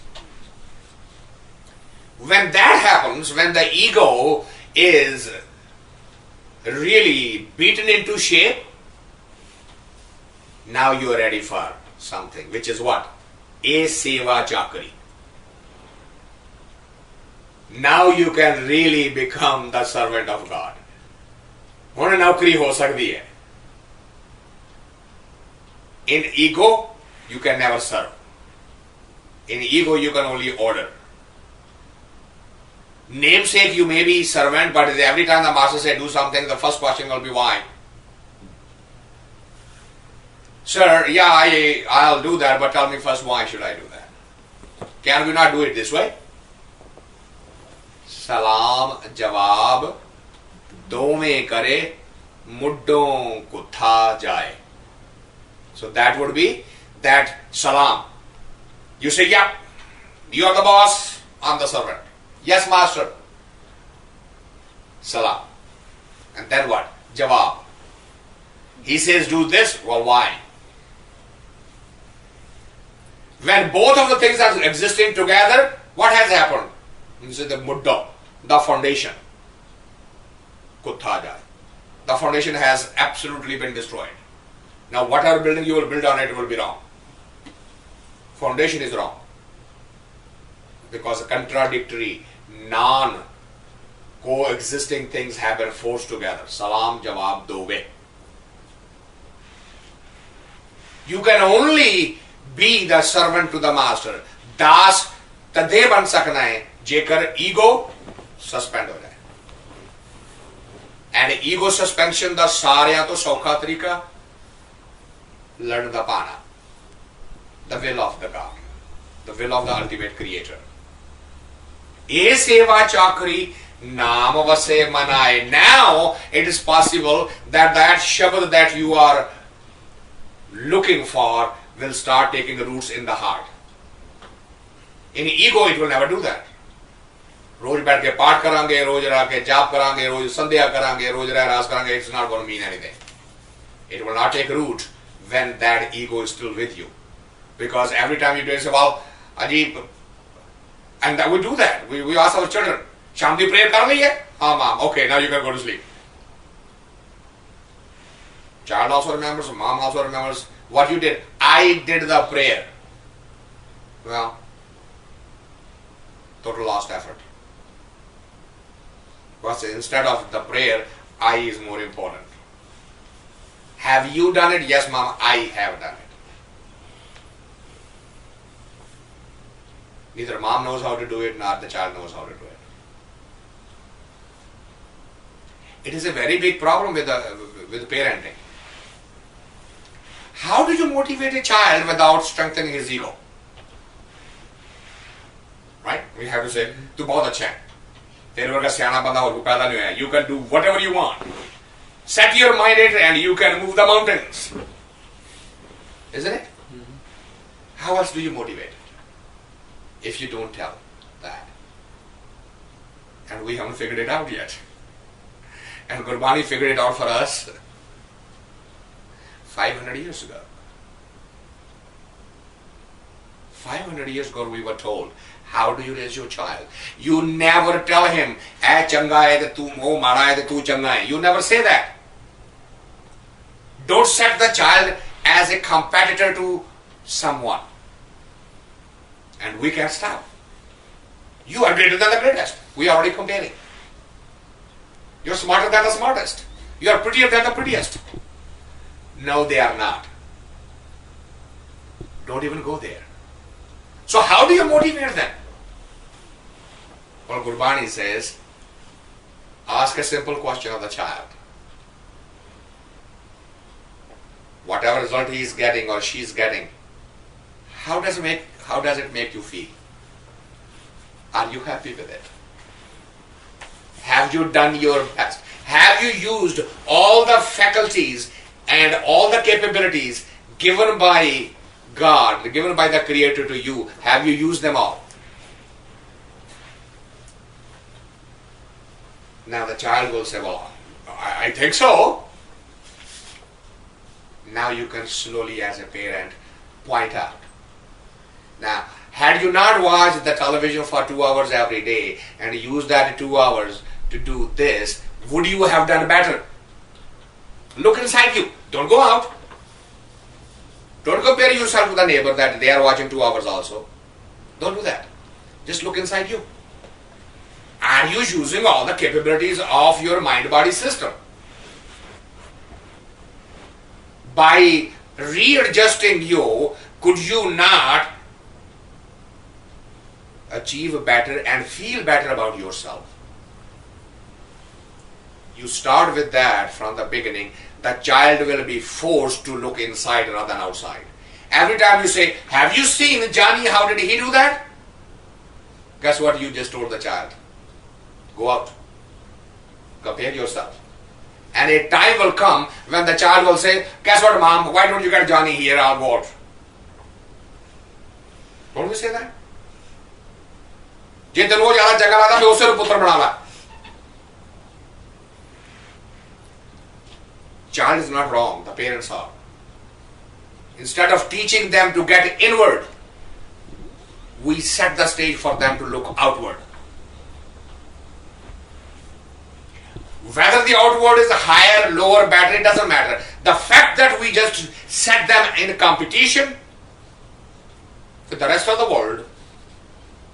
When that happens, when the ego is really beaten into shape, now you are ready for something, which is what? A seva chakri. Now you can really become the servant of God. Hun naukri ho sakdi hai. In ego, you can never serve. In ego, you can only order. Namesake, you may be servant, but every time the master says do something, the first question will be why. Sir, yeah, I'll do that, but tell me first why should I do that? Can we not do it this way? Salam jawab dome kare muddon ko tha jaye. So that would be that salam. You say, yeah, you are the boss, I'm the servant. Yes, master. Salam. And then what? Jawab. He says, do this. Well, why? When both of the things are existing together, what has happened? You say the mudda, the foundation. Kutta jai. The foundation has absolutely been destroyed. Now whatever building you will build on it will be wrong. Foundation is wrong. Because contradictory, non-coexisting things have been forced together. Salam, jawab, do way. You can only be the servant to the master. Das तदे बन सकना है जेकर ego suspend हो जाए. And ego suspension ਦਾ ਸਾਰਿਆਂ ਤੋਂ ਸੌਖਾ ਤਰੀਕਾ ਲੜਨ ਦਾ ਪਾਣਾ. The will of the God. The will of the ultimate creator. ਇਹ ਸੇਵਾ ਚਾਕਰੀ ਨਾਮ ਵਸੇ ਮਨਾਏ. Now it is possible that that shabad that you are looking for will start taking roots in the heart. In ego it will never do that. रोज बैठ के पाठ करांगे, रोज रह के जाप करांगे, रोज संध्या करांगे, रोज रहरास करांगे, it's not going to mean anything. It will not take root when that ego is still with you. Because every time you do it, say, well, Ajib, and that we do that. We ask our children, Shamdi prayer kar liye? Ah, mom, okay, now you can go to sleep. Child also remembers, mom also remembers what you did. I did the prayer. Well, total lost effort. Because instead of the prayer, I is more important. Have you done it? Yes, mom, I have done it. Neither mom knows how to do it, nor the child knows how to do it. It is a very big problem with parenting. How do you motivate a child without strengthening his ego? Right? We have to say, "Tu bahut acha hai. Tere varga siyana banda aur paida nahi hua hai. You can do whatever you want. Set your mind it and you can move the mountains." Isn't it? How else do you motivate it? If you don't tell that. And we haven't figured it out yet. And Gurbani figured it out for us 500 years ago. 500 years ago we were told, how do you raise your child? You never tell him, "Eh changa hai te tu oh mara hai te tu changa hai." You never say that. Don't set the child as a competitor to someone. And we can't stop. You are greater than the greatest. We are already comparing. You're smarter than the smartest. You are prettier than the prettiest. No, they are not. Don't even go there. So how do you motivate them? Well, Gurbani says, ask a simple question of the child. Whatever result he is getting or she is getting, how does it make you feel? Are you happy with it? Have you done your best? Have you used all the faculties and all the capabilities given by God, given by the Creator to you? Have you used them all? Now the child will say, well, I think so. Now you can slowly as a parent point out. Now, had you not watched the television for 2 hours every day and used that 2 hours to do this, would you have done better? Look inside you. Don't go out. Don't compare yourself to the neighbor that they are watching 2 hours also. Don't do that. Just look inside you. Are you using all the capabilities of your mind-body system? By readjusting you, could you not achieve better and feel better about yourself? You start with that from the beginning. The child will be forced to look inside rather than outside. Every time you say, have you seen Johnny, how did he do that? Guess what you just told the child? Go out. Compare yourself. And a time will come when the child will say, guess what, mom, why don't you get Johnny here? I'll go out. Don't we say that? जे तेन ज्यादा चंगा लगता मैं उसे पुत्र बना ला. Child is not wrong, the parents are. Instead of teaching them to get inward, we set the stage for them to look outward. Whether the outward is higher, lower, better, it doesn't matter. The fact that we just set them in competition with the rest of the world,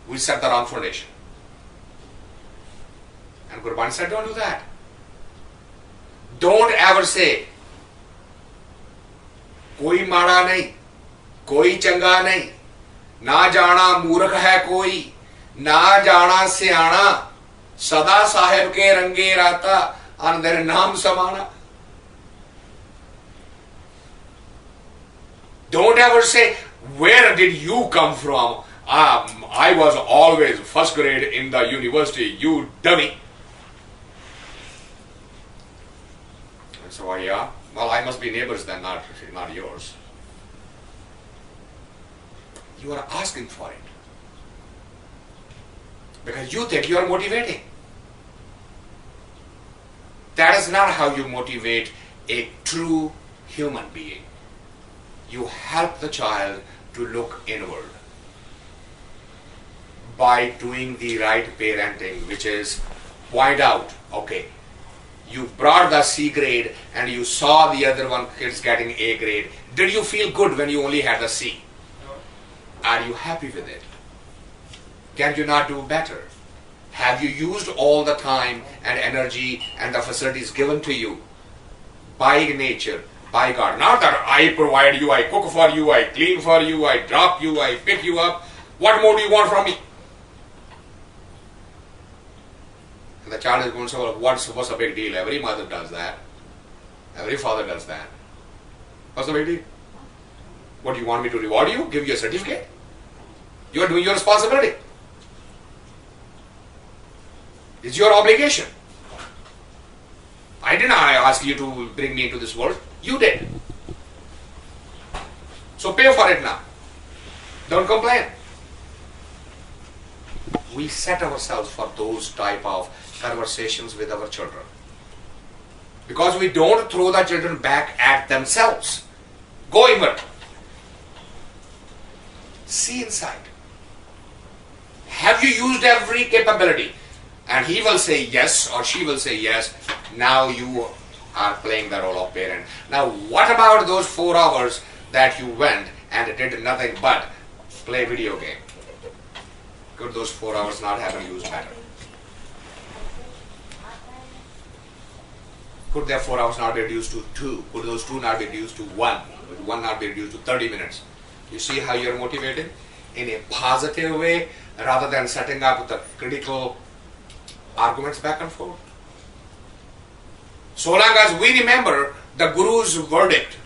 we set the wrong foundation. And Gurbani said, don't do that. Don't ever say, कोई माड़ा नहीं, कोई चंगा नहीं, ना जाना मूर्ख है कोई, ना जाना सियाना, सदा साहेब के रंगे राता अंदर नाम समाना. Don't ever say, where did you come from? I was always first grade in the university, you dummy. So yeah, well, I must be neighbors then, not yours. You are asking for it because you think you are motivating. That is not how you motivate a true human being. You help the child to look inward by doing the right parenting, which is point out, okay, you brought the C grade and you saw the other one kids getting A grade. Did you feel good when you only had the C? Are you happy with it? Can you not do better? Have you used all the time and energy and the facilities given to you by nature, by God? Not that I provide you, I cook for you, I clean for you, I drop you, I pick you up. What more do you want from me? And the child is going to say, well, what's a big deal? Every mother does that. Every father does that. What's the big deal? What, do you want me to reward you? Give you a certificate? You are doing your responsibility. It's your obligation. I didn't ask you to bring me into this world. You did. So pay for it now. Don't complain. We set ourselves for those type of conversations with our children. Because we don't throw the children back at themselves. Go inward. See inside. Have you used every capability? And he will say yes or she will say yes. Now you are playing the role of parent. Now what about those 4 hours that you went and did nothing but play video game? Could those 4 hours not have been used better? Could their 4 hours not be reduced to 2? Could those 2 not be reduced to 1? Could 1 not be reduced to 30 minutes? You see how you're motivated? In a positive way, rather than setting up the critical arguments back and forth. So long as we remember the Guru's verdict.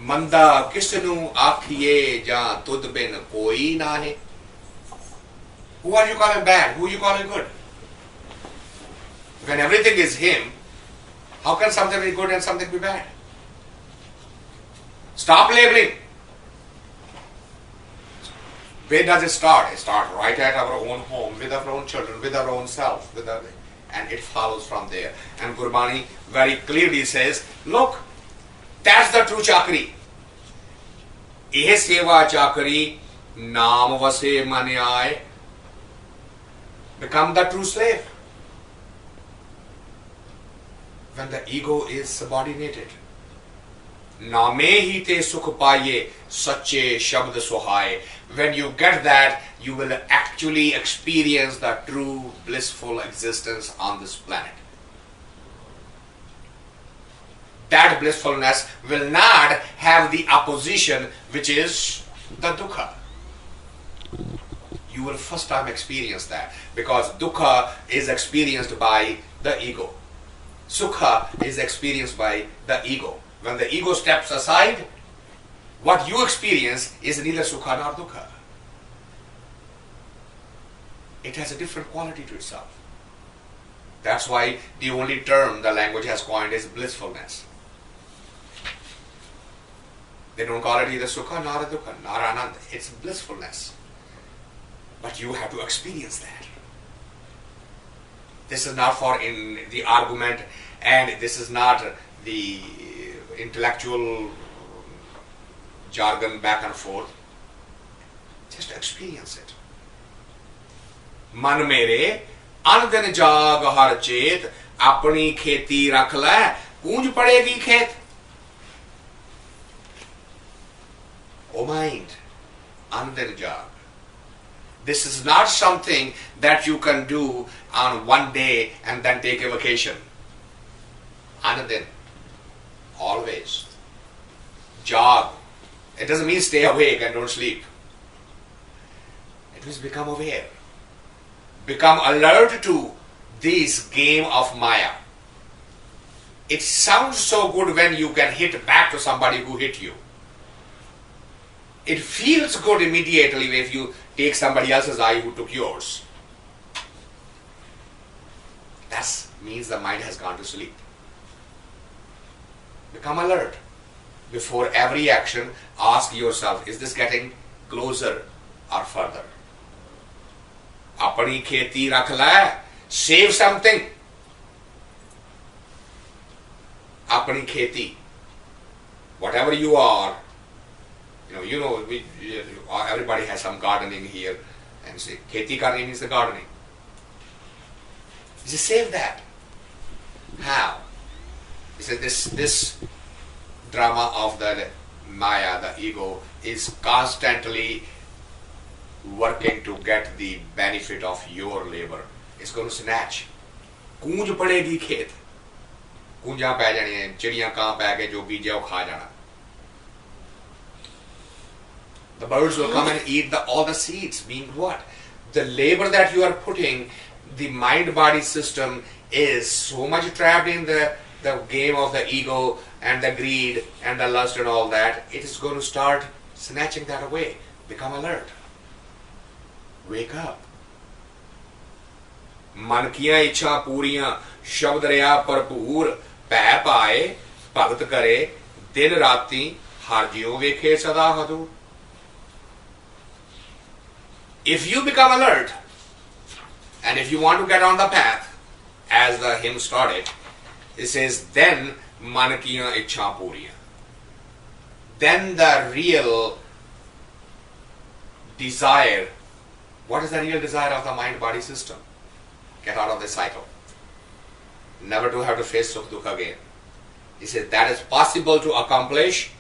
Manda kisnu akhiye ja tud bin koi nahe. Who are you calling bad? Who are you calling good? When everything is him, how can something be good and something be bad? Stop labeling. Where does it start? It starts right at our own home, with our own children, with our own self, and it follows from there. And Gurbani very clearly says, look, that's the true chakri. Ehe seva chakri, naam vase mane aaye. Become the true slave. When the ego is subordinated. Naame hi te sukh paaye, sache shabd suhaye. When you get that, you will actually experience the true blissful existence on this planet. That blissfulness will not have the opposition, which is the dukkha. You will first time experience that, because dukkha is experienced by the ego. Sukha is experienced by the ego. When the ego steps aside, what you experience is neither sukha nor dukkha. It has a different quality to itself. That's why the only term the language has coined is blissfulness. They don't call it either sukha nor dukkha nor ananda. It's blissfulness. But you have to experience that. This is not for in the argument, and this is not the intellectual jargon back and forth. Just experience it. Man mere an din jaag har chet apni kheti rakh le poonj padegi khet. O mind, an din jaag. This is not something that you can do on one day and then take a vacation. Anadin, always. Jog. It doesn't mean stay awake and don't sleep. It means become aware. Become alert to this game of Maya. It sounds so good when you can hit back to somebody who hit you. It feels good immediately if you take somebody else's eye who took yours. That means the mind has gone to sleep. Become alert. Before every action, ask yourself, is this getting closer or further? Apani kheti rakh la. Save something. Apani kheti. Whatever you are, everybody has some gardening here, and say kheti karni means the gardening. He says, save that. How? He said this drama of the Maya, the ego, is constantly working to get the benefit of your labor. It's going to snatch. Koonj padegi khet. Koonjaan pੈ ਜਾਣੀਆਂ, ਚਿੜੀਆਂ ਕਾਂ ਪੈ ਕੇ ਜੋ ਬੀਜਿਆ ਉਹ ਖਾ ਜਾਣਾ. The birds will come and eat all the seeds. Meaning what? The labor that you are putting, the mind-body system is so much trapped in the game of the ego and the greed and the lust and all that, it is going to start snatching that away. Become alert. Wake up. मन किया इच्छा पूरियां शब्द रहा भरपूर पै पाए भगत करे दिन राती हर जियो वेखे सदा हदूर. If you become alert, and if you want to get on the path, as the hymn started, it says, then man kiya ichha puriya. Then the real desire, what is the real desire of the mind-body system? Get out of this cycle. Never to have to face Sukh Dukh again. He says that is possible to accomplish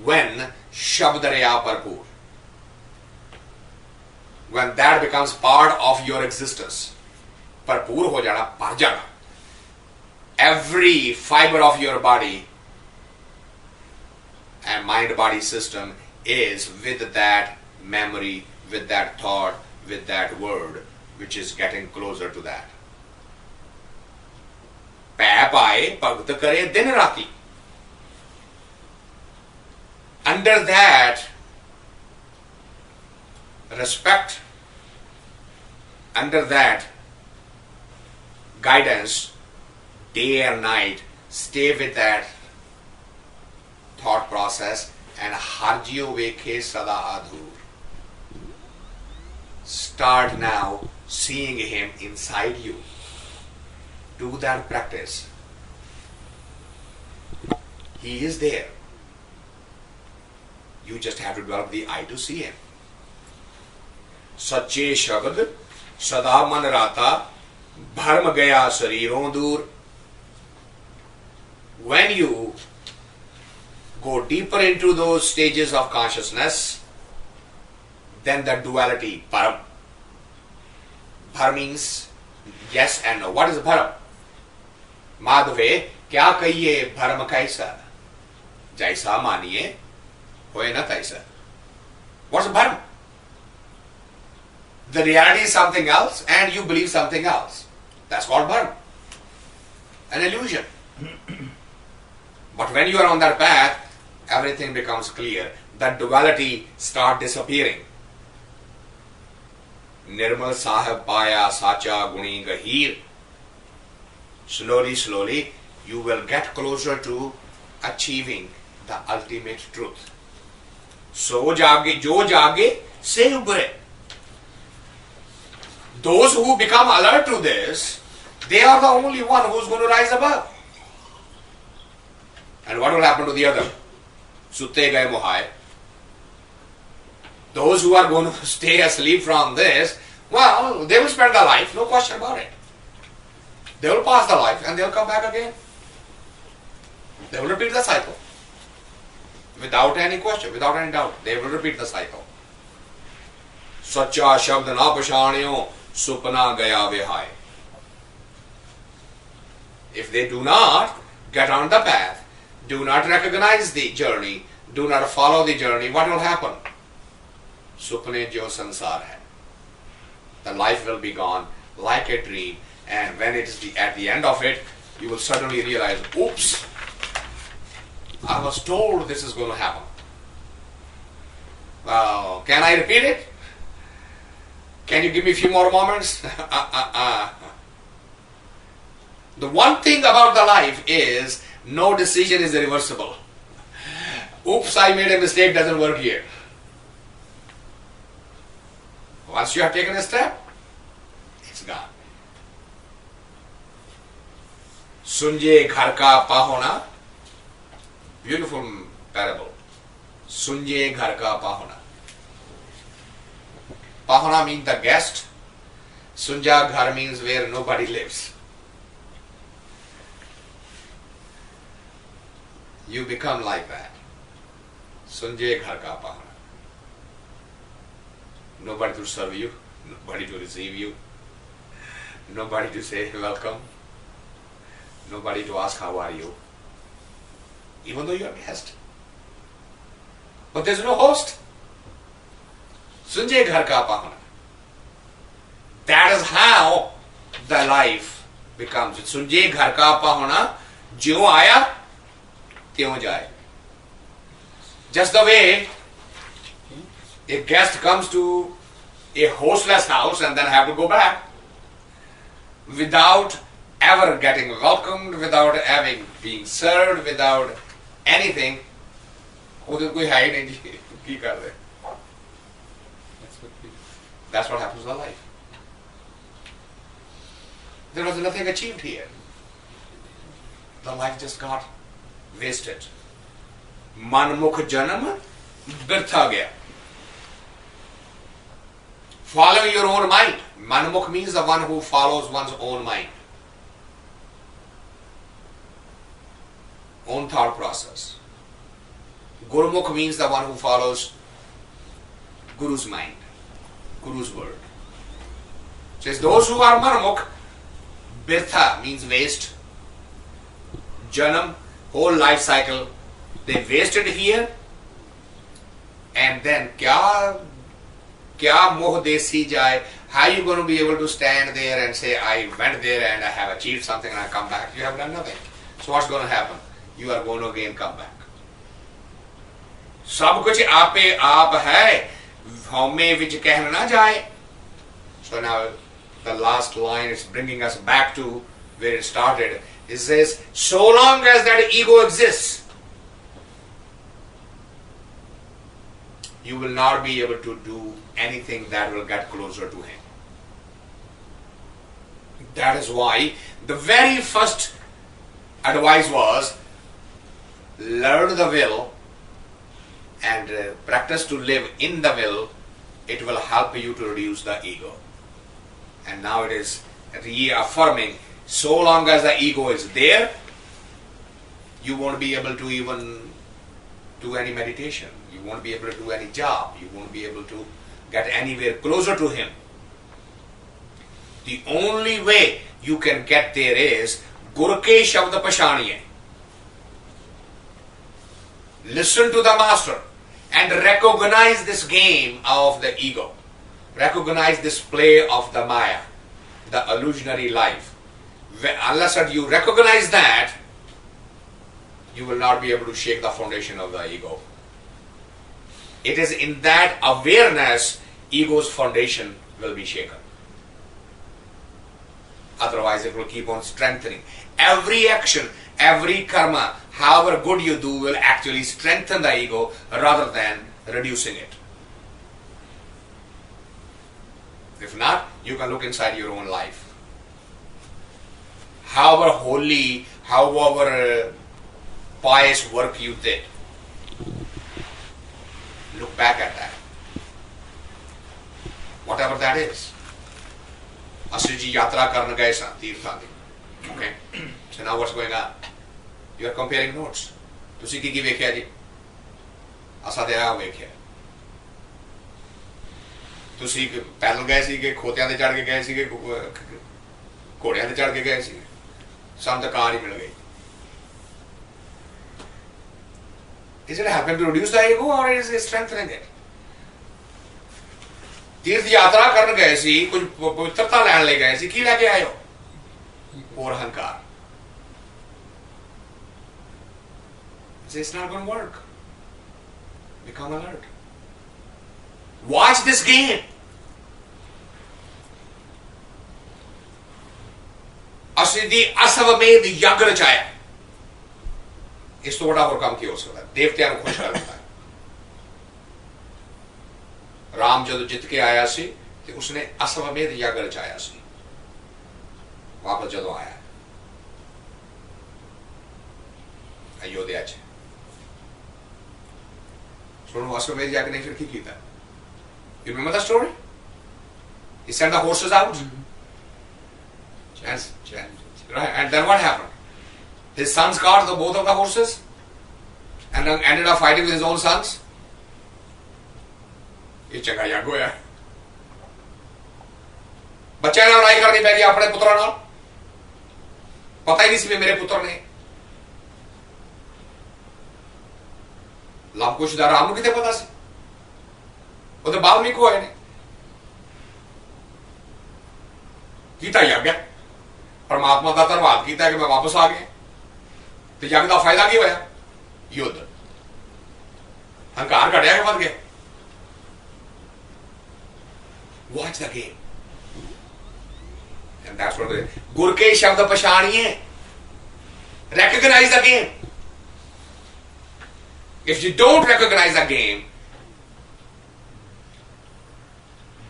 when Shabdaraya Parpur. When that becomes part of your existence. Parpur ho jana, par jana. Every fiber of your body and mind-body system is with that memory, with that thought, with that word, which is getting closer to that. Pੈ ਪਾਏ ਭਗਤ ਕਰੇ ਦਿਨ ਰਾਤੀ. Under that respect, under that guidance, day and night, stay with that thought process and harjiyo vekhe sada adhur. Start now seeing him inside you. Do that practice. He is there. You just have to develop the eye to see him. Sache shabad sada man rata bharm gaya shareeron dur. When you go deeper into those stages of consciousness, then the duality, bharam. Bhar means yes and no. What is bharam? माधवे क्या कहिए भरम कैसा जैसा मानिए होए न तैसा. What's bharam? The reality is something else and you believe something else. That's called bharam. An illusion. But when you are on that path, everything becomes clear. That duality starts disappearing. Nirmal Sahib Paya Sacha Guni Gahir. slowly, slowly, you will get closer to achieving the ultimate truth. So jage, se ubare. Those who become alert to this, they are the only one who's going to rise above. And what will happen to the other? Sutte gaye mohai. Those who are going to stay asleep from this, well, they will spend their life, no question about it. They will pass the life and they will come back again. They will repeat the cycle. Without any question, without any doubt, they will repeat the cycle. Sacha shabd na pashaniyo, supna gaya vihai. If they do not get on the path, do not recognize the journey, do not follow the journey, what will happen? Supne jo sansar hai. The life will be gone like a dream, and when it is at the end of it, you will suddenly realize, oops, I was told this is going to happen. Well, can I repeat it? Can you give me a few more moments? The one thing about the life is no decision is reversible. Oops, I made a mistake, doesn't work here. Once you have taken a step, it's gone. Sunje ghar ka pahona. Beautiful parable. Sunje ghar ka pahona. Pahona means the guest. Sunja ghar means where nobody lives. You become like that. Sunje ghar ka pahona. Nobody to serve you, nobody to receive you, nobody to say welcome, nobody to ask how are you, even though you are guest. But there's no host. Sunje ghar ka pahana. That is how the life becomes. Sunje ghar ka pahana, jyo aaya, त्यों जाए. Just the way a guest comes to a hostless house and then have to go back without ever getting welcomed, without having being served, without anything. उधर कोई है ही नहीं जी, की कर रहे? That's what happens in life. There was nothing achieved here. The life just got wasted. मनमुख जन्म व्यर्थ गया. Following your own mind. Manmukh means the one who follows one's own mind. Own thought process. Gurumukh means the one who follows Guru's mind, Guru's word. Says those who are Manmukh, Birtha means waste. Janam, whole life cycle, they wasted here, and then kya moh desi jai? How are you going to be able to stand there and say, I went there and I have achieved something and I come back? You have done nothing. So what's going to happen? You are going to again come back. सब कुछ आपे आप है, हमें विच कहना ना जाए. So now the last line is bringing us back to where it started. It says, so long as that ego exists, you will not be able to do anything that will get closer to him. That is why the very first advice was, learn the will and practice to live in the will. It will help you to reduce the ego. And now it is reaffirming, so long as the ego is there, you won't be able to even do any meditation. You won't be able to do any job. You won't be able to get anywhere closer to him. The only way you can get there is Gurke Shabda Pashaniye. Listen to the master and recognize this game of the ego. Recognize this play of the Maya, the illusionary life. Unless you recognize that, you will not be able to shake the foundation of the ego. It is in that awareness ego's foundation will be shaken. Otherwise, it will keep on strengthening. Every action, every karma, however good you do, will actually strengthen the ego rather than reducing it. If not, you can look inside your own life. However holy, however pious work you did, look back at that. Whatever that is. ਅਸੀਂ ਜੀ ਯਾਤਰਾ ਕਰਨ ਗਏ ਸਾਂ ਤੀਰਥਾਂ ਦੀ. Okay? So now what's going on? You are comparing notes. ਤੁਸੀਂ ਕੀ ਵੇਖਿਆ ਜੀ? ਅਸਾਂ ਤੇ ਆ ਵੇਖਿਆ. ਤੁਸੀਂ ਪੈਦਲ ਗਏ ਸੀਗੇ, ਖੋਤਿਆਂ ਤੇ ਚੜ ਕੇ ਗਏ ਸੀਗੇ, ਘੋੜਿਆਂ ਤੇ ਚੜ ਕੇ ਗਏ ਸੀਗੇ. ਸਾਨੂੰ ਤਾਂ ਕਾਰ ਹੀ ਮਿਲ ਗਈ. Is it happening to reduce the ego or is it strengthening it? तीर्थ यात्रा करने गए सी, कुछ पवित्रता लैन ले गए सी, की लेके आए हो? और अहंकार. It's not going to work. Become alert. Watch this game. ਅਸੀਂ ਦੀ ਅਸਵਮੇਧ ਯੱਗ ਰਚਾਇਆ. ਇਸ ਤੋਂ ਵੱਡਾ ਹੋਰ ਕੰਮ ਕੀ ਹੋ ਸਕਦਾ? ਦੇਵਤਿਆਂ ਨੂੰ ਖੁਸ਼ ਕਰ ਦਿੱਤਾ. ਰਾਮ ਜਦੋਂ ਜਿੱਤ ਕੇ ਆਇਆ ਸੀ ਤੇ ਉਸਨੇ ਅਸਵਮੇਧ ਯੱਗ ਰਚਾਇਆ ਸੀ. ਵਾਪਸ ਜਦੋਂ ਆਇਆ ਅਯੋਧਿਆ ਚ, ਸੁਣੋ ਅਸਵਮੇਧ ਯੱਗ ਨੇ ਫਿਰ ਕੀ ਕੀਤਾ? You remember the story? He sent the horses out. Right, and then what happened? His sons caught both of the horses and then ended up fighting with his own sons. ਇਹ ਚੰਗਾ ਯੱਗ ਹੋਇਆ. ਬੱਚਿਆਂ ਨਾਲ ਲੜਾਈ ਕਰਨੀ ਪੈ ਗਈ ਆਪਣੇ ਪੁੱਤਰਾਂ ਨਾਲ. ਪਤਾ ਹੀ ਨਹੀਂ ਸੀ ਵੀ ਮੇਰੇ ਪੁੱਤਰ ਨੇ. ਲਵ ਕੁਸ਼ ਦਾ ਰਾਮ ਨੂੰ ਕਿਤੇ ਪਤਾ ਸੀ? ਉਹਦੇ ਬਾਲਮੀਕ ਹੋਏ ਨੇ. ਕੀਤਾ ਯੱਗ ਹੈ. ਪਰਮਾਤਮਾ ਦਾ ਧੰਨਵਾਦ ਕੀਤਾ ਕਿ ਮੈਂ ਵਾਪਸ ਆ ਗਿਆ. ਤੇ ਯੱਗ ਦਾ ਫਾਇਦਾ ਕੀ ਹੋਇਆ? ਯੁੱਧ. ਹੰਕਾਰ ਘਟਿਆ ਕਿ ਵੱਧ ਗਿਆ? Watch the game. And that's what it is. Gur ke shabd pashaniye. Recognize the game. If you don't recognize the game,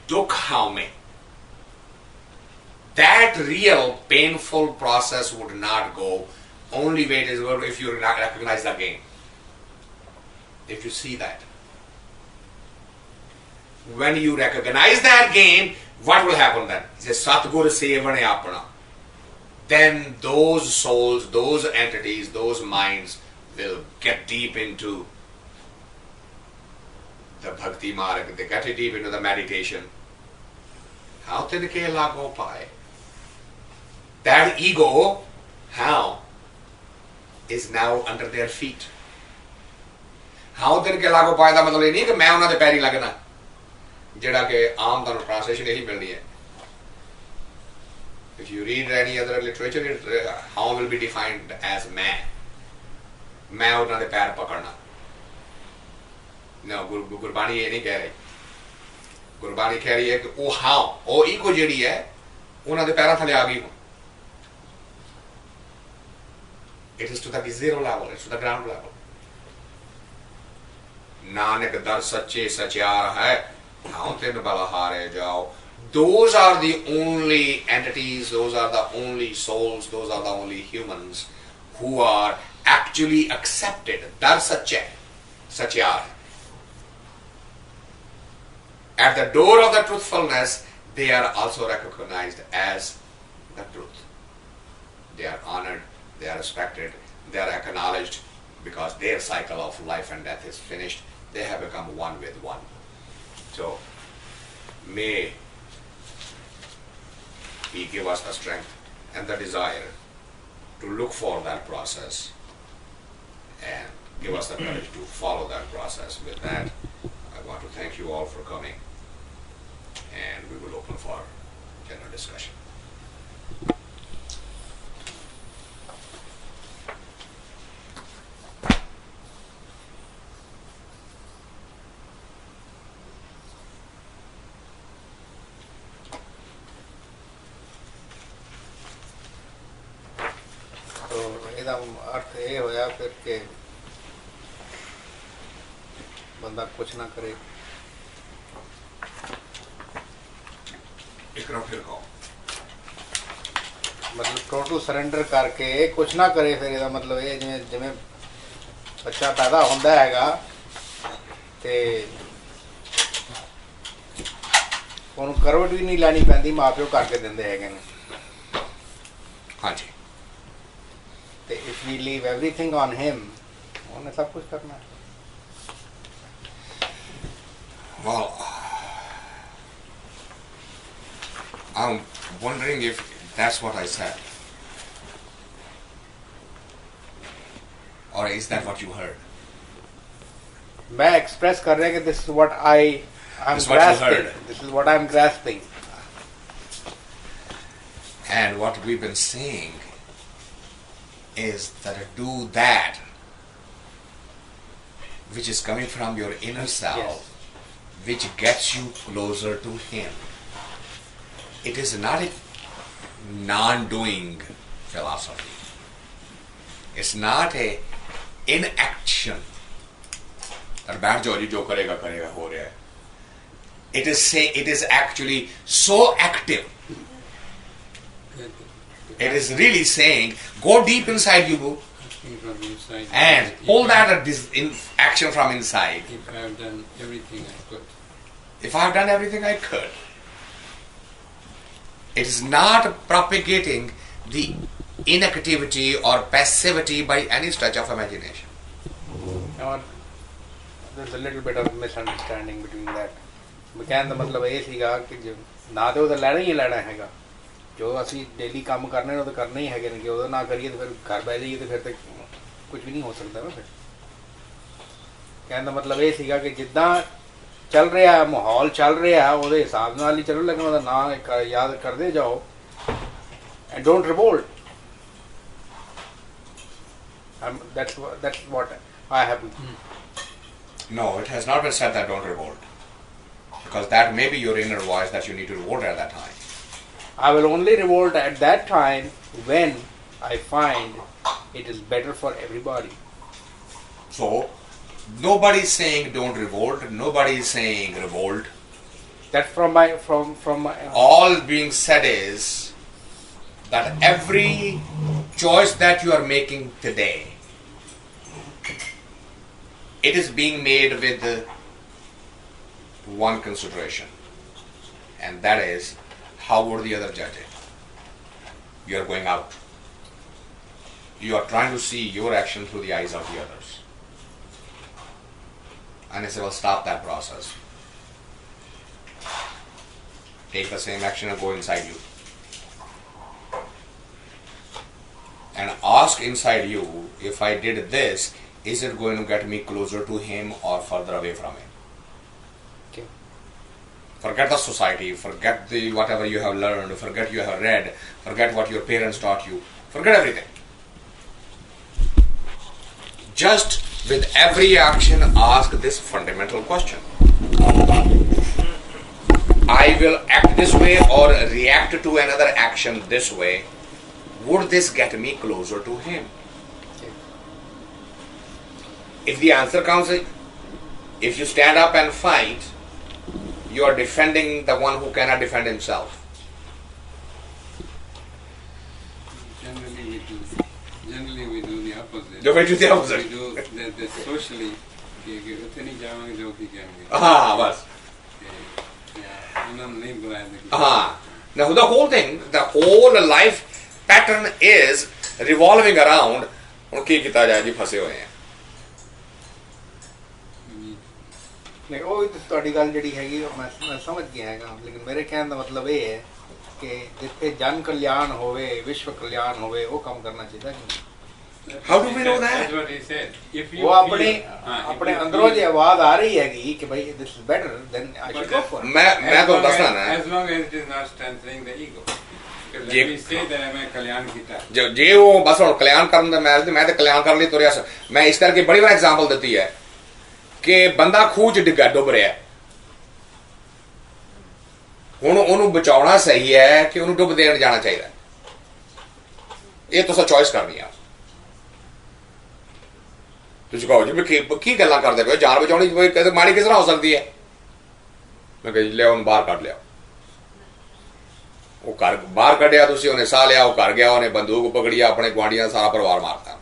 dukh haume. That real painful process would not go. Only way it is if you recognize the game. If you see that. When you recognize that game, what will happen then? He says, Satgur sevane apna. Then those souls, those entities, those minds will get deep into the bhakti marg. They get deep into the meditation. How tinke lago pai? That ego, how, is now under their feet. How tinke lago pai da matlab nahi कि मैं उन्हां दे पैरी लगना. ਜਿਹੜਾ ਕਿ ਆਮ ਤੁਹਾਨੂੰ translation ਇਹੀ ਮਿਲਣੀ ਹੈ. If you read any other literature, how will be defined as ਮੈਂ ਉਹਨਾਂ ਦੇ ਪੈਰ ਪਕੜਨਾ. ਨਾ ਗੁਰਬਾਣੀ ਇਹ ਨਹੀਂ ਕਹਿ ਰਹੀ. ਗੁਰਬਾਣੀ ਕਹਿ ਰਹੀ ਹੈ ਕਿ ਉਹ ਉਹ ਈਗੋ ਜਿਹੜੀ ਹੈ ਉਹਨਾਂ ਦੇ ਪੈਰਾਂ ਥੱਲੇ ਆ ਗਈ. It is to the zero level, it's to the ground level. Nanak ਦਰ ਸੱਚੇ ਸਚਿਆਰ ਹੈ. Those are the only entities, those are the only souls, those are the only humans who are actually accepted. Dar sache, satyar. At the door of the truthfulness, they are also recognized as the truth. They are honored, they are respected, they are acknowledged because their cycle of life and death is finished. They have become one with one. So, may He give us the strength and the desire to look for that process and give us the courage to follow that process. With that, I want to thank you all for coming, and we will open for general discussion. ਦਾ ਅਰਥ ਇਹ ਹੋਇਆ ਫਿਰ ਕਿ ਬੰਦਾ ਕੁਛ ਨਾ ਕਰੇ। ਇੱਕ ਵਾਰ ਫਿਰ ਕਹੋ। ਮਤਲਬ ਟੋਟਲ ਸਰੈਂਡਰ ਕਰਕੇ ਕੁਛ ਨਾ ਕਰੇ, ਫਿਰ ਇਹਦਾ ਮਤਲਬ ਇਹ ਜਿਵੇਂ ਜਿਵੇਂ ਬੱਚਾ ਪੈਦਾ ਹੁੰਦਾ ਹੈਗਾ ਤੇ ਉਹਨੂੰ ਕਰਵਟ ਵੀ ਨਹੀਂ ਲੈਣੀ ਪੈਂਦੀ, ਮਾਂ ਪਿਓ ਕਰਕੇ ਦਿੰਦੇ ਹੈਗੇ ਨੇ। ਹਾਂਜੀ। ਤੇ if we leave everything on him, ਉਹਨੇ ਸਭ ਕੁਝ ਕਰਨਾ ਹੈ। Well, I'm wondering if that's what I said. Or is that what you heard? मैं एक्सप्रेस कर रहे हैं कि this is what I'm This is what you grasping. heard. This is what I'm grasping. And what we've been saying is that do that which is coming from your inner self, Yes. which gets you closer to Him. It is not a non-doing philosophy. It's not a inaction. और बैठ जाओ जी, जो करेगा करेगा, हो रहा है. It is actually so active. It is really saying, go deep inside you, boo, From inside. and pull that action from inside. If I have done everything I could. If I have done everything I could. It is not propagating the inactivity or passivity by any stretch of imagination. और there's a little bit of misunderstanding between that. ਕਹਿਣ ਦਾ ਮਤਲਬ ਇਹ ਸੀਗਾ ਕਿ ਨਾ ਤੇ ਉਹਦਾ ਲੈਣਾ ਹੀ ਲੈਣਾ ਹੈਗਾ, ਜੋ ਅਸੀਂ ਡੇਲੀ ਕੰਮ ਕਰਨੇ ਨੇ ਉਹ ਤਾਂ ਕਰਨੇ ਹੀ ਹੈਗੇ ਨੇ, ਕਿ ਉਹਦਾ ਨਾ ਕਰੀਏ ਤਾਂ ਫਿਰ ਘਰ ਬਹਿ ਜਾਈਏ ਤਾਂ ਫਿਰ ਤਾਂ ਕੁਝ ਵੀ ਨਹੀਂ ਹੋ ਸਕਦਾ ਨਾ। ਫਿਰ ਕਹਿਣ ਦਾ ਮਤਲਬ ਇਹ ਸੀਗਾ ਕਿ ਜਿੱਦਾਂ ਚੱਲ ਰਿਹਾ ਮਾਹੌਲ ਚੱਲ ਰਿਹਾ ਉਹਦੇ ਹਿਸਾਬ ਨਾਲ ਹੀ ਚੱਲੋ, ਲੇਕਿਨ ਉਹਦਾ ਨਾਂ ਯਾਦ ਕਰਦੇ ਜਾਓ and don't revolt. That's what I have. No, it has not been said that don't revolt. Because that may be your inner voice that you need to revolt at that time. I will only revolt at that time when I find it is better for everybody. So, nobody is saying don't revolt, nobody is saying revolt. That's from my All being said is that every choice that you are making today, it is being made with one consideration, and that is how would the other judge it. You are going out. You are trying to see your action through the eyes of the others. And I say, well, stop that process. Take the same action and go inside you. And ask inside you, if I did this, is it going to get me closer to Him or further away from Him? Okay. Forget the society, forget the whatever you have learned, forget you have read, forget what your parents taught you, forget everything. Just with every action ask this fundamental question. I will act this way or react to another action this way. Would this get me closer to Him? If the answer comes, if you stand up and fight, you are defending the one who cannot defend himself. Generally we do the opposite. Do we do the opposite? We do the socially. कि उतने नहीं जाएंगे जो कि कहेंगे. Ah, बस. उन्होंने नहीं बुलाया था. Ah. Now the whole thing, the whole life pattern is revolving around उनकी किताब जी फंसे हुए हैं. नहीं वो ਤੁਹਾਡੀ ਗੱਲ ਜਿਹੜੀ ਹੈਗੀ ਉਹ ਮੈਂ ਸਮਝ ਗਿਆ ਹੈਗਾ, ਲੇਕਿਨ ਮੇਰੇ ਕਹਿਣ ਦਾ ਮਤਲਬ ਇਹ ਹੈ ਕਿ ਜਿੱਥੇ ਜਨ ਕਲਿਆਣ ਹੋਵੇ, ਵਿਸ਼ਵ ਕਲਿਆਣ ਹੋਵੇ, ਉਹ ਕੰਮ ਕਰਨਾ ਚਾਹੀਦਾ ਕਿ How do we know that? That's what he said. If you वो अपने अंदरों जी आवाज आ रही हैगी कि भाई this is better, then I should go for it. मैं तो दसना ना. As long as it is not strengthening the ego. Let me say that मैं कल्याण कीता. जे वो बस ਹੁਣ ਕਲਿਆਣ ਕਰਨ ਦਾ ਮੈਂ ਤੇ ਕਲਿਆਣ ਕਰਨ ਲਈ ਤੁਰਿਆ ਸੀ. ਮੈਂ ਇਸ ਕਰਕੇ ਬੜੀ ਵਾਰ ਐਗਜ਼ਾਮਪਲ ਦਿੱਤੀ ਹੈ ਕਿ ਬੰਦਾ ਖੂਹ 'ਚ ਡਿੱਗਾ ਡੁੱਬ ਰਿਹਾ, ਹੁਣ ਉਹਨੂੰ ਬਚਾਉਣਾ ਸਹੀ ਹੈ ਕਿ ਉਹਨੂੰ ਡੁੱਬ ਦੇਣ ਜਾਣਾ ਚਾਹੀਦਾ, ਇਹ ਤੁਸੀਂ ਚੋਇਸ ਕਰਨੀ ਆ. ਤੁਸੀਂ ਕਹੋ ਜੀ ਵੀ ਕੀ ਗੱਲਾਂ ਕਰਦੇ ਪਏ, ਜਾਨ ਬਚਾਉਣੀ ਕਦੇ ਮਾੜੀ ਕਿਸ ਤਰ੍ਹਾਂ ਹੋ ਸਕਦੀ ਹੈ? ਮੈਂ ਕਿਹਾ ਜੀ ਲਿਆਓ ਉਹਨੂੰ ਬਾਹਰ ਕੱਢ ਲਿਆ। ਉਹ ਘਰ ਬਾਹਰ ਕੱਢਿਆ ਤੁਸੀਂ, ਉਹਨੇ ਸਾਹ ਲਿਆ, ਉਹ ਘਰ ਗਿਆ, ਉਹਨੇ ਬੰਦੂਕ ਪਕੜੀ, ਆਪਣੇ ਗੁਆਂਢੀਆਂ ਦਾ ਸਾਰਾ ਪਰਿਵਾਰ ਮਾਰਤਾ,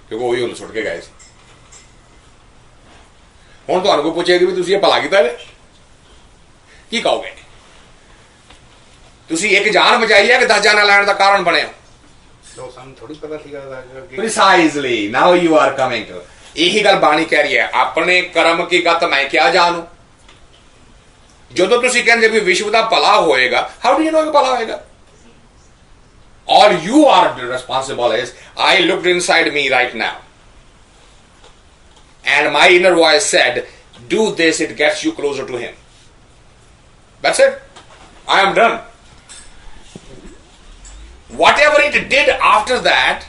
ਕਿਉਂਕਿ ਉਹੀ ਉਹਨੂੰ ਸੁੱਟ ਕੇ ਗਏ ਸੀ। ਹੁਣ ਤੁਹਾਨੂੰ ਕੋਈ ਪੁੱਛੇਗੀ ਵੀ ਤੁਸੀਂ ਇਹ ਭਲਾ ਕੀਤਾ ਜੇ, ਕੀ ਕਹੋਗੇ? ਤੁਸੀਂ ਇੱਕ ਜਾਨ ਬਚਾਈ ਹੈ ਕਿ 10 ਜਾਨਾਂ ਲੈਣ ਦਾ ਕਾਰਨ ਬਣੇ ਹੋ? ਸਾਨੂੰ ਥੋੜੀ ਪਤਾ ਸੀਗਾ precisely now you are coming to. ਇਹੀ ਗੱਲ ਬਾਣੀ ਕਹਿ ਰਹੀ ਹੈ, ਆਪਣੇ ਕਰਮ ਕੀ ਗਤ ਮੈਂ ਕਿਆ ਜਾਣੂ। ਜਦੋਂ ਤੁਸੀਂ ਕਹਿੰਦੇ ਵੀ ਵਿਸ਼ਵ ਦਾ ਭਲਾ ਹੋਏਗਾ, ਹਾਊ ਡੂ ਯੂ ਨੋ ਕਿ ਭਲਾ ਹੋਏਗਾ? All you are responsible is, I looked inside me right now and my inner voice said, do this, it gets you closer to him. That's it. I am done. Whatever it did after that,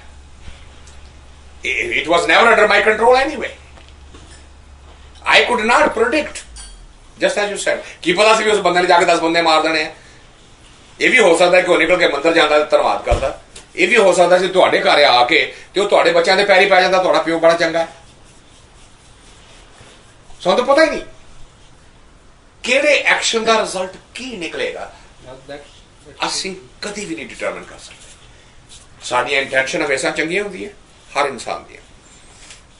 it was never under my control anyway. I could not predict. Just as you said, ਕੀ ਪਤਾ ਸੀ ਵੀ ਉਸ ਬੰਦੇ ਨੇ ਜਾ ਕੇ 10 ਬੰਦੇ ਮਾਰ ਦੇਣੇ ਆ। ਇਹ ਵੀ ਹੋ ਸਕਦਾ ਕਿ ਉਹ ਨਿਕਲ ਕੇ ਮੰਦਰ ਜਾਂਦਾ ਤੇ ਧੰਨਵਾਦ ਕਰਦਾ। ਇਹ ਵੀ ਹੋ ਸਕਦਾ ਸੀ ਤੁਹਾਡੇ ਘਰ ਆ ਕੇ ਤੇ ਉਹ ਤੁਹਾਡੇ ਬੱਚਿਆਂ ਦੇ ਪੈਰੀ ਪੈ ਜਾਂਦਾ, ਤੁਹਾਡਾ ਪਿਓ ਬੜਾ ਚੰਗਾ ਹੈ। ਸਾਨੂੰ ਤਾਂ ਪਤਾ ਹੀ ਨਹੀਂ ਕਿਹੜੇ ਐਕਸ਼ਨ ਦਾ ਰਿਜ਼ਲਟ ਕੀ ਨਿਕਲੇਗਾ, ਅਸੀਂ ਕਦੀ ਵੀ ਨਹੀਂ ਡਿਟਰਮਿਨ ਕਰ ਸਕਦੇ। ਸਾਡੀਆਂ ਇੰਟੈਂਸ਼ਨ ਹਮੇਸ਼ਾ ਚੰਗੀਆਂ ਹੁੰਦੀਆਂ ਹਰ ਇਨਸਾਨ ਦੀਆਂ।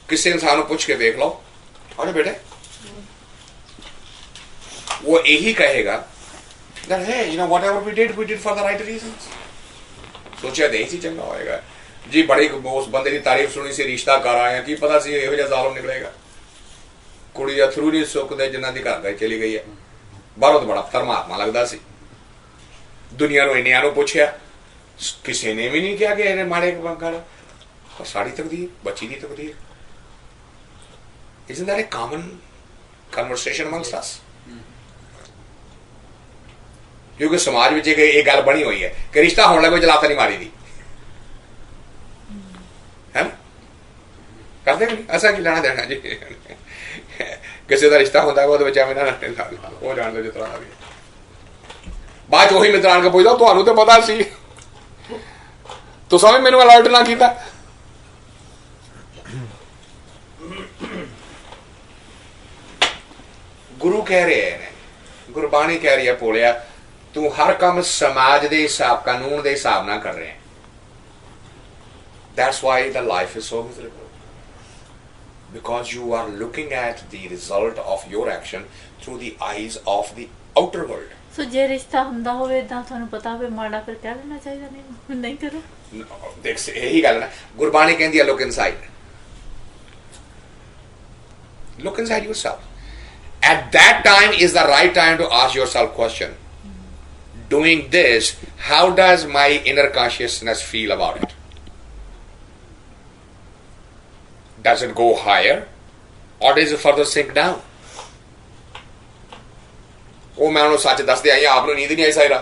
ਕਿਸੇ ਇਨਸਾਨ ਨੂੰ ਪੁੱਛ ਕੇ ਦੇਖ ਲਓ, ਅਰੇ ਬੇਟੇ वो यही कहेगा that hey, you know, whatever we did for the right reasons. सोचा दे ही चंगा होएगा जी। बड़ी उस बंदे की तारीफ सुनी सी, रिश्ता कर आए हैं, की पता सी इहो जिहा ज़ालिम निकलेगा। कुड़ी अथरू नहीं सुकदे जिन्हां दी घर गई चली गई है। बाहरों तो बड़ा परमात्मा लगदा सी। दुनिया नूं इन्नियां नूं पुछया, किसी ने भी नहीं कहा कि इन्हें माड़े कर, और साड़ी तकदीर, बच्ची की तकदीर। Isn't that a common conversation amongst us? क्योंकि समाज में एक गल बनी हुई है कि रिश्ता होने लगे जलाता नहीं मारी दी है ना, करते नहीं ऐसा की लेना देना जी। किसी का रिश्ता होता है वो जान दो जितना भी। बाद वही मित्रान के पूछता थानू तो पता सी, तुसां भी मैनू अलर्ट ना किया। गुरु कह रहे हैं, गुरबाणी कह रही है, भोलिया तू हर काम समाज के हिसाब कानून के हिसाब ना कर रहे हैं। That's why the life is so miserable, because you are looking at the result of your action through the eyes of the outer world. So ਜੇ ਰਿਸ਼ਤਾ ਹੁੰਦਾ ਹੋਵੇ ਤਾਂ ਤੁਹਾਨੂੰ ਪਤਾ ਹੋਵੇ ਮਾੜਾ, ਫਿਰ ਕਹਿ ਲੈਣਾ ਚਾਹੀਦਾ ਨਹੀਂ ਕਰੋ। देख यही गल ना, गुरबाणी कहती है look inside, look inside yourself. At that time is the right time to ask yourself question, doing this, how does my inner consciousness feel about it? Does it go higher or does it further sink down? ਉਹ ਮੈਂ ਉਹਨੂੰ ਸੱਚ ਦੱਸਦੇ ਆਈ, ਆਪ ਨੂੰ ਨੀਂਦ ਨਹੀਂ ਆਈ Saira,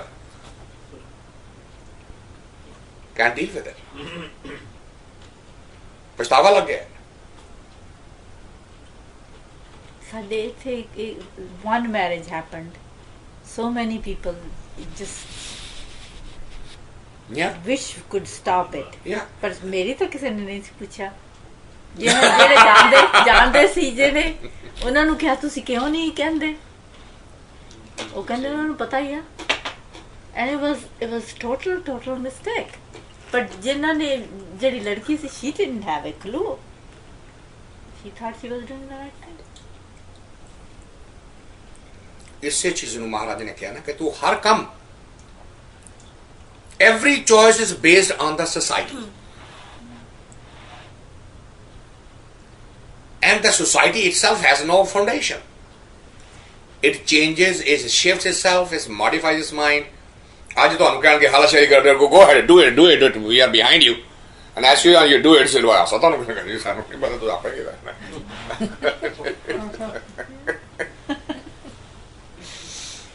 can't deal with it, ਪਛਤਾਵਾ ਲੱਗ ਗਿਆ। ਸਾਡੇ ਇੱਥੇ one marriage happened, so many people just wish could stop it, ਪਰ ਮੇਰੀ ਤਾਂ ਕਿਸੇ ਨੇ ਨਹੀਂ ਪੁੱਛਿਆ। ਜਿਹੜੇ ਜਾਣਦੇ ਸੀ, ਜਿਹੜੇ ਉਹਨਾਂ ਨੂੰ ਕਿਹਾ ਤੁਸੀਂ ਕਿਉਂ ਨਹੀਂ ਕਹਿੰਦੇ, ਉਹ ਕਹਿੰਦੇ ਉਹਨਾਂ ਨੂੰ ਪਤਾ ਹੀ ਆ। and it was total mistake, but ਜਿਨ੍ਹਾਂ ਨੇ, ਜਿਹੜੀ ਲੜਕੀ ਸੀ, she didn't have a clue, she thought she was doing the right thing. ਇਸੇ ਚੀਜ਼ ਨੂੰ ਮਹਾਰਾਜ ਨੇ ਕਿਹਾ ਨਾ ਕਿ ਤੂੰ ਹਰ ਕੰਮ, every choice is based on the society, and the society itself has no foundation. It changes, it shifts itself, it modifies its mind. ਅੱਜ ਤੁਹਾਨੂੰ ਕਹਿਣਗੇ ਹਲਾਸ਼ੇਰੀ ਕਰਦੇ ਹੋ, go ahead, do it, we are behind you, and as you do it, ਸਿਲਵਾ ਆਸਾ ਤੁਹਾਨੂੰ ਕਹਿੰਦੇ ਸਾਨੂੰ ਕੀ ਪਤਾ, ਤੂੰ ਆਪੇ ਕਿਹਦਾ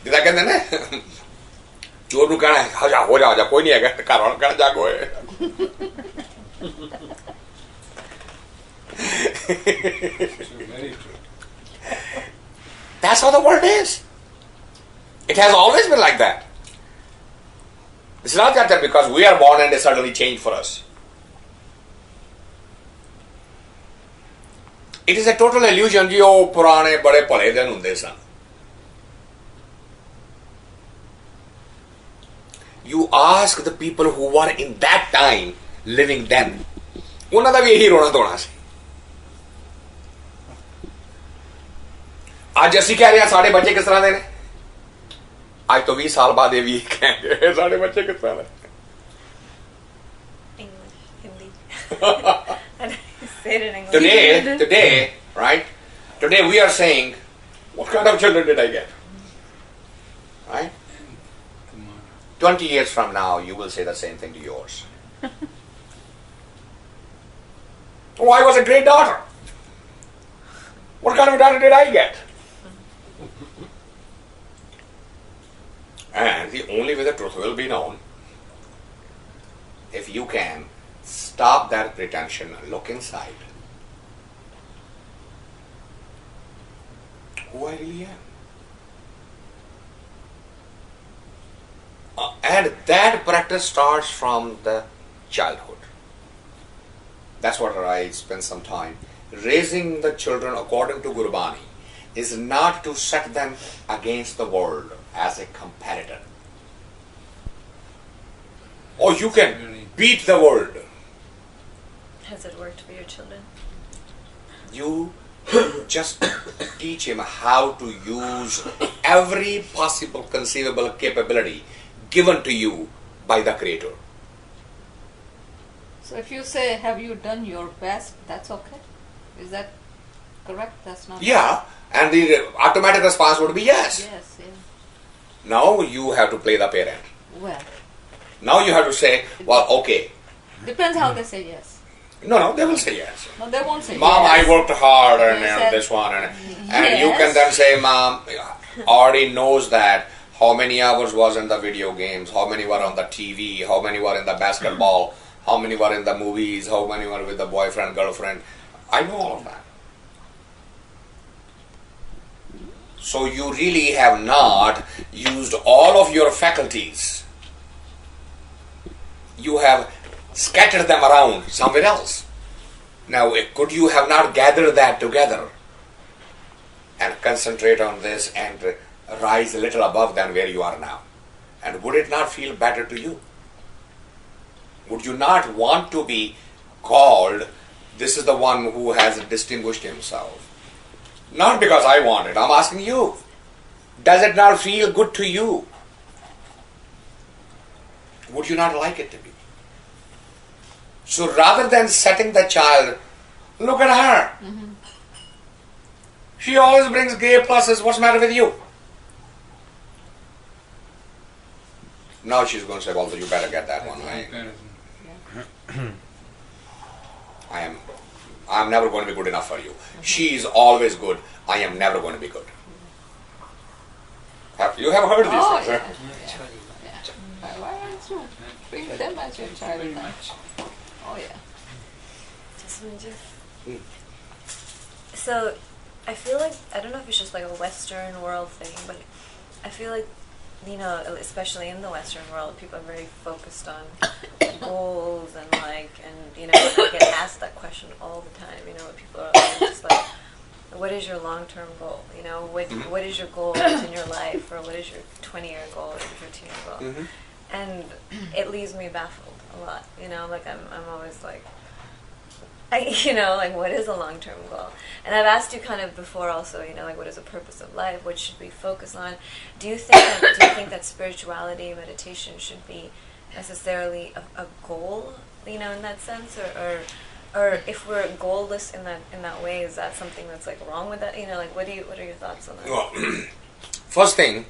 ਜਿੱਦਾਂ ਕਹਿੰਦੇ ਨੇ ਚੋਰ ਨੂੰ ਕਹਿਣਾ ਹੋ ਜਾ ਕੋਈ ਨਹੀਂ ਹੈਗਾ, ਘਰ ਵਾਲਾ ਕਹਿਣਾ ਜਾਗੋ ਹੋਏ। That's how the world is. It has always been like that. It's not that because we are born and it suddenly changed for us. It is a total illusion ji ਉਹ ਪੁਰਾਣੇ ਬੜੇ ਭਲੇ ਦਿਨ ਹੁੰਦੇ ਸਨ. You ask the people who were in that time living then. ਉਹਨਾਂ ਦਾ ਵੀ ਇਹੀ ਰੋਣਾ ਧੋਣਾ ਸੀ. ਅੱਜ ਅਸੀਂ ਕਹਿ ਰਹੇ ਹਾਂ ਸਾਡੇ ਬੱਚੇ ਕਿਸ ਤਰ੍ਹਾਂ ਦੇ ਨੇ. ਅੱਜ ਤੋਂ 20 ਸਾਲ ਬਾਅਦ ਇਹ ਵੀ ਕਹਿੰਦੇ ਸਾਡੇ ਬੱਚੇ ਕਿਸ ਤਰ੍ਹਾਂ ਦੇ. English, Hindi. I don't say it in English. Today, right? Today we are saying, what kind of children did I get? Right? 20 years from now, you will say the same thing to yours. Oh, I was a great daughter. What kind of daughter did I get? And the only way the truth will be known, if you can stop that pretension, look inside. Who I really am. And that practice starts from the childhood. That's what I spent some time. Raising the children according to Gurbani is not to set them against the world as a competitor. Or you can beat the world. Has it worked for your children? You just teach him how to use every possible conceivable capability given to you by the Creator. So if you say, have you done your best, that's okay? Is that correct? That's not Yeah, and the automatic response would be yes. Yes, yeah. Now you have to play the parent. Well, Now you have to say, well, okay. depends how they say yes. No, they will say yes. No, they won't say Mom, yes. I worked hard and They said this one. And you yes. can then say, Mom, already knows that how many hours was in the video games, how many were on the TV, how many were in the basketball, how many were in the movies, how many were with the boyfriend, girlfriend. I know all of that. So you really have not used all of your faculties. You have scattered them around somewhere else. Now, could you have not gathered that together and concentrate on this and rise a little above than where you are now? And would it not feel better to you? Would you not want to be called, this is the one who has distinguished himself? Not because I want it, I'm asking you. Does it not feel good to you? Would you not like it to be? So rather than setting the child, look at her. Mm-hmm. She always brings gay pluses. What's the matter with you? Now she's going to say, well, you better get that one. I'm never going to be good enough for you. She is always good. I am never going to be good. You have heard these Oh, things, yeah. huh? Yeah. Why aren't you bring them as your child? Very then? much. Oh, yeah. So, I feel like, I don't know if it's just like a Western world thing, but I feel like, you know, especially in the Western world, people are very focused on goals and like, and you know, I get asked that question all the time, you know, when people are like, just like, what is your long-term goal? You know, what is your goal in your life, or what is your 20-year goal, or 15-year goal? Mm-hmm. And it leaves me baffled a lot, you know, like I'm always like, you know, like what is a long-term goal? And I've asked you kind of before also, you know, like what is the purpose of life? What should we focus on? Do you think that spirituality, meditation should be necessarily a goal, you know, in that sense, or if we're goalless in that way, is that something that's like wrong with that? You know, like what are your thoughts on that? Well, first thing,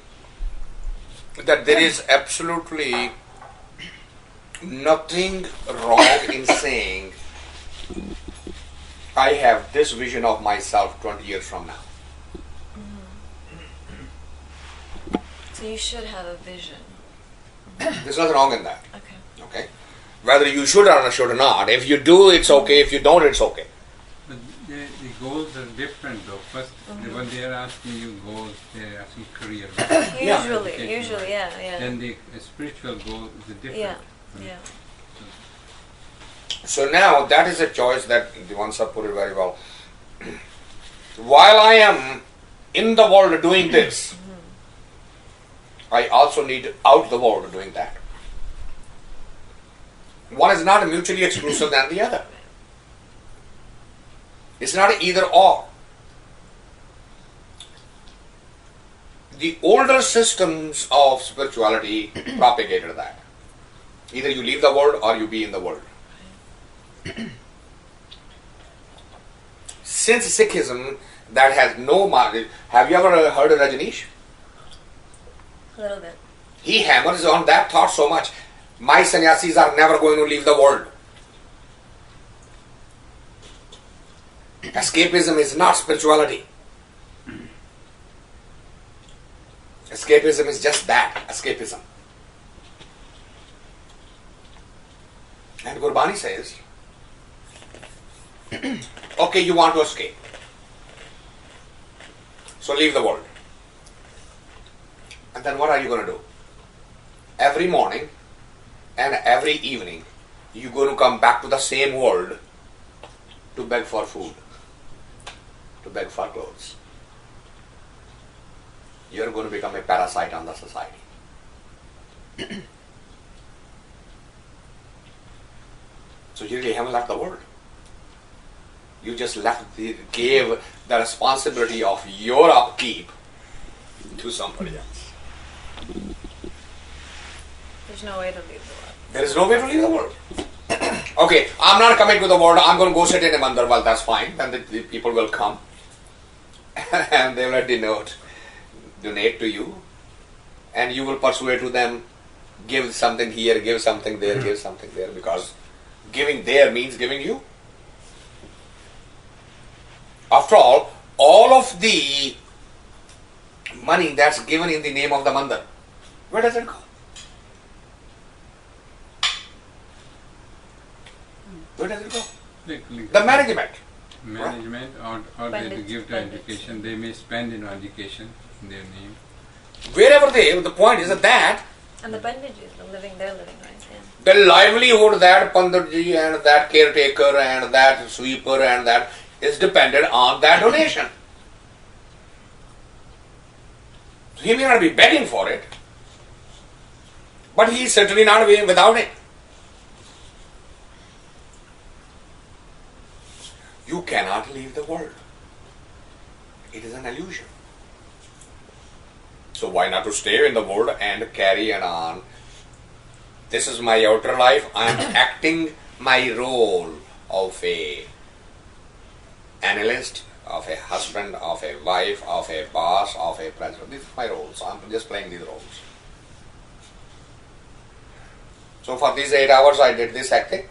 that there is absolutely nothing wrong in saying I have this vision of myself 20 years from now. So you should have a vision. There's nothing wrong in that. Okay. Okay? Whether you should or should not. If you do, it's okay. If you don't, it's okay. But the goals are different though. First, when they are asking you goals, they are asking career. Usually, yeah. Then the spiritual goal is a different. Yeah. So now that is a choice that the ones have put it very well. while I am in the world doing this, I also need out the world doing that. One is not mutually exclusive than the other. It's not either or. The older systems of spirituality propagated that. Either you leave the world or you be in the world. Since Sikhism, that has no market. Have you ever heard of Rajneesh? A little bit. He hammers on that thought so much. My sannyasis are never going to leave the world. Escapism is not spirituality. Escapism is just that, escapism. And Gurbani says, okay, you want to escape. So leave the world. And then what are you going to do? Every morning and every evening, you're going to come back to the same world to beg for food, to beg for clothes. You're going to become a parasite on the society. So you really haven't left the world. You just gave the responsibility of your upkeep to somebody else. There's no way to leave the world. There is no way to leave the world. Okay, I'm not coming to the world. I'm going to go sit in a mandir. Well, that's fine. Then the people will come and they will donate to you, and you will persuade to them, give something here, give something there, give something there, because giving there means giving you. After all of the money that's given in the name of the mandir, where does it go? Where does it go? The management. Management or they give to education. They may spend in education in their name. Wherever the point is that And the bandages, they're living, right? Yeah. the livelihood that Panditji and that caretaker and that sweeper and that is dependent on that donation. So he may not be begging for it, but he is certainly not without it. You cannot leave the world. It is an illusion. So why not to stay in the world and carry it on? This is my outer life. I am acting my role of a analyst, of a husband, of a wife, of a boss, of a president. These are my roles. I'm just playing these roles. So for these 8 hours I did this acting.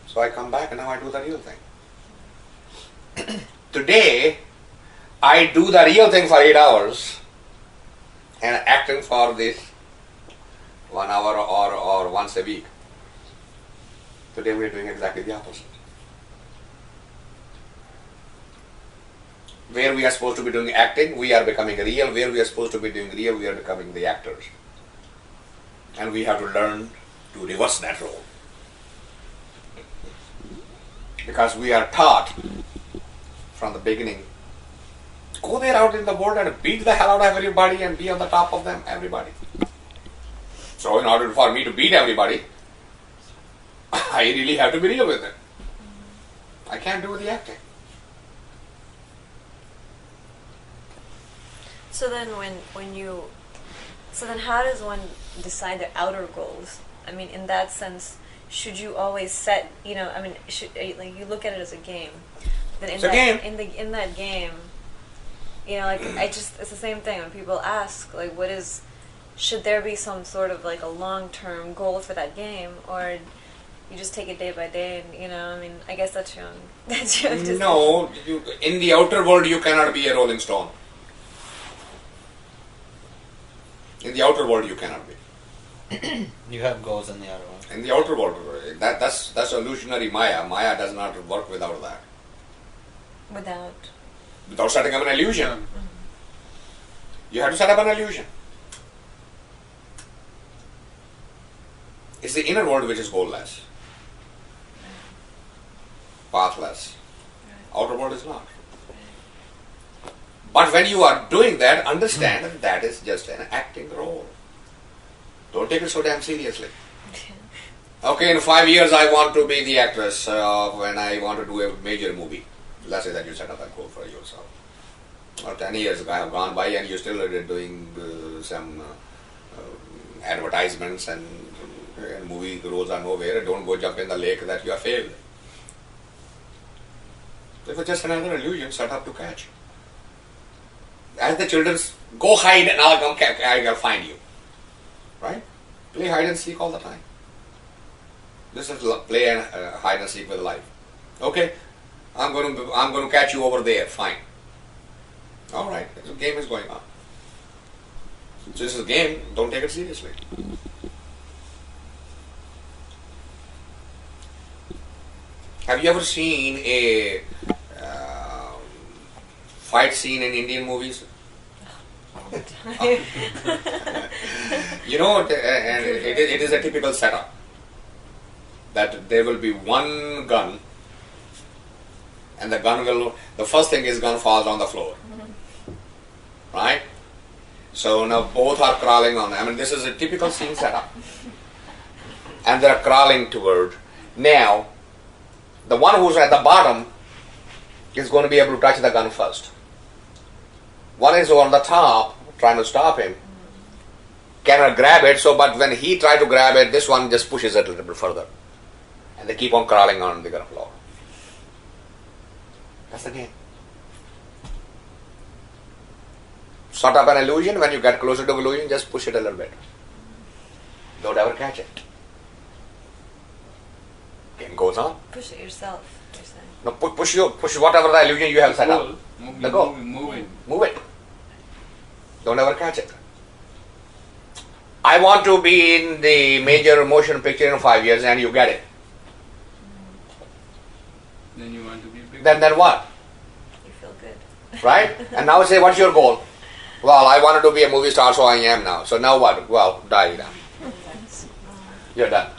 So I come back and now I do the real thing. Today I do the real thing for 8 hours and acting for this 1 hour or once a week. Today we are doing exactly the opposite. Where we are supposed to be doing acting, we are becoming real. Where we are supposed to be doing real, we are becoming the actors. And we have to learn to reverse that role. Because we are taught from the beginning, go there out in the world and beat the hell out of everybody and be on the top of them, everybody. So in order for me to beat everybody, I really have to be real with it. I can't do the acting. So then how does one decide their outer goals? I mean, in that sense, should you always set, you look at it as a game. Then in that game, it's the same thing when people ask, should there be some sort of a long-term goal for that game, or you just take it day by day, and I guess that's your decision. No, in the outer world you cannot be a rolling stone. In the outer world you cannot be. You have goals in the outer world. In the outer world, that's illusionary Maya. Maya does not work without that. Without setting up an illusion. Mm-hmm. You have to set up an illusion. It's the inner world which is goalless, pathless. Right. Outer world is not. But when you are doing that, understand that that is just an acting role. Don't take it so damn seriously. Okay, in 5 years I want to be the actress when I want to do a major movie. Let's say that you set up a goal for yourself. Or 10 years have gone by and you're still doing some advertisements and movie roles are nowhere. Don't go jump in the lake that you have failed. It was just another illusion set up to catch. As the children go hide and I'll come, I'll find you. Right? Play hide and seek all the time. This is play and hide and seek with life. Okay, I'm going to catch you over there. Fine. All right, the game is going on. So this is a game. Don't take it seriously. Have you ever seen a fight scene in Indian movies? You know, and it is a typical setup. That there will be one gun, and the first thing is gun falls on the floor. Right? So now both are crawling on. I mean, this is a typical scene setup. And they're crawling toward. Now, the one who's at the bottom is going to be able to touch the gun first. One is on the top, trying to stop him. Cannot grab it, but when he tried to grab it, this one just pushes it a little bit further. And they keep on crawling on the gun floor. That's the game. Sort up an illusion. When you get closer to the illusion, just push it a little bit. Don't ever catch it. Game goes on. Push it yourself, you're saying. No, push whatever the illusion you have set up. The goal. Move it. Don't ever catch it. I want to be in the major motion picture in 5 years, and you get it. Then you want to be big. Then what? You feel good. Right? And now say, what's your goal? Well, I wanted to be a movie star, so I am now. So now what? Well, die now. You're done.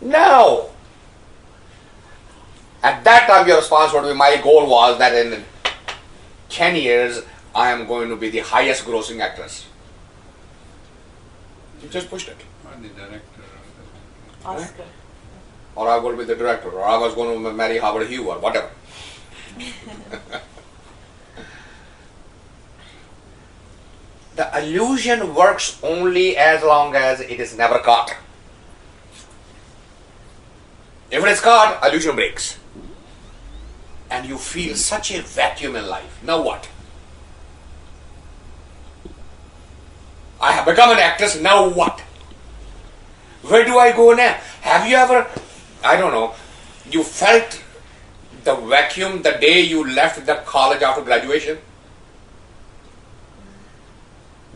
No! At that time, your response would be, my goal was that in 10 years, I am going to be the highest grossing actress. You just pushed it. Or the director. Oscar. Or I will be the director, or I was going to marry Howard Hughes, or whatever. The illusion works only as long as it is never caught. If it is caught, illusion breaks. And you feel such a vacuum in life. Now what? I have become an actress, now what? Where do I go now? Have you ever, I don't know, you felt the vacuum the day you left the college after graduation?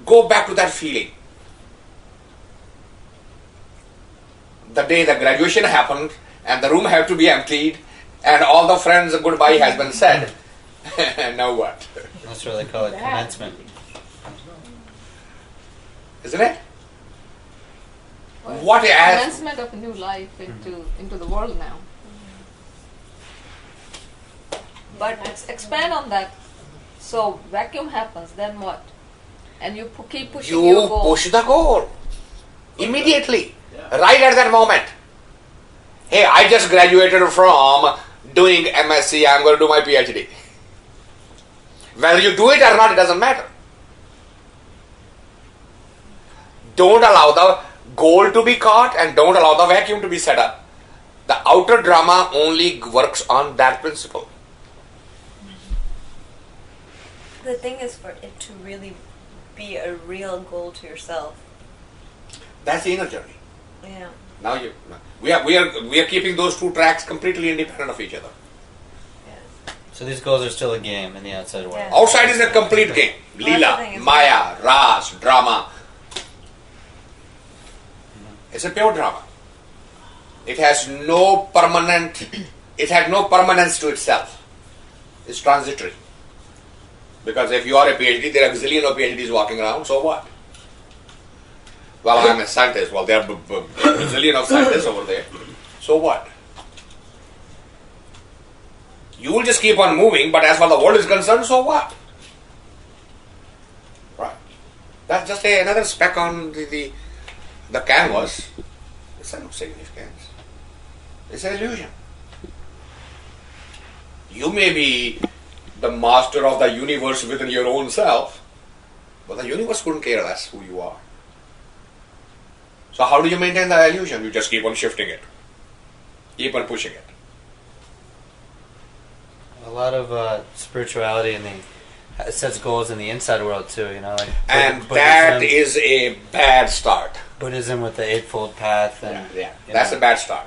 Go back to that feeling. The day the graduation happened and the room had to be emptied and all the friends' goodbye has been said. Now what? That's what they call it, commencement. Isn't it? Well, What it's as- commencement of a new life into the world now. But expand on that. So vacuum happens, then what? And you keep pushing your You goal. push the goal. Immediately. Right at that moment. Hey, I just graduated from doing MSc, I'm going to do my PhD. Whether you do it or not, it doesn't matter. Don't allow the goal to be caught and don't allow the vacuum to be set up. The outer drama only works on that principle. The thing is for it to really be a real goal to yourself. That's the inner journey. Yeah. Now we are keeping those two tracks completely independent of each other. So these goals are still a game in the outside world. Yeah. Outside is a complete game. Well, that's the Leela, thing, Maya, Ras, drama. It's a pure drama. It has no permanent, it has no permanence to itself. It's transitory. Because if you are a PhD, there are a zillion of PhDs walking around, so what? Well, I'm a scientist. Well, there are a zillion of scientists over there. So what? You will just keep on moving, but as far as the world is concerned, so what? Right. That's just another speck on the canvas. It's no significance. It's an illusion. You may be the master of the universe within your own self, but the universe couldn't care less who you are. So how do you maintain the illusion? You just keep on shifting it. Keep on pushing it. A lot of spirituality in the sets goals in the inside world too. You know, like And Buddhism, that is a bad start. Buddhism with the Eightfold Path. And, Yeah, you that's know. a bad start.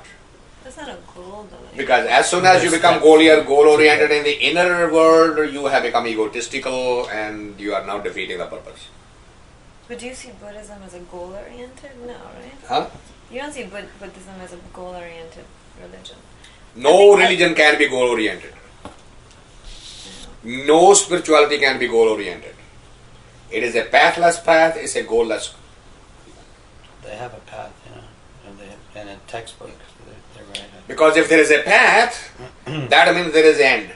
That's not a goal, though. Because as soon as you become goal-oriented in the inner world, you have become egotistical and you are now defeating the purpose. But do you see Buddhism as a goal-oriented? No, right? Huh? You don't see Buddhism as a goal-oriented religion. No religion can be goal-oriented. No spirituality can be goal-oriented. It is a pathless path, it's a goalless. They have a path, you know, and a textbook. They're right. Because if there is a path, that means there is end.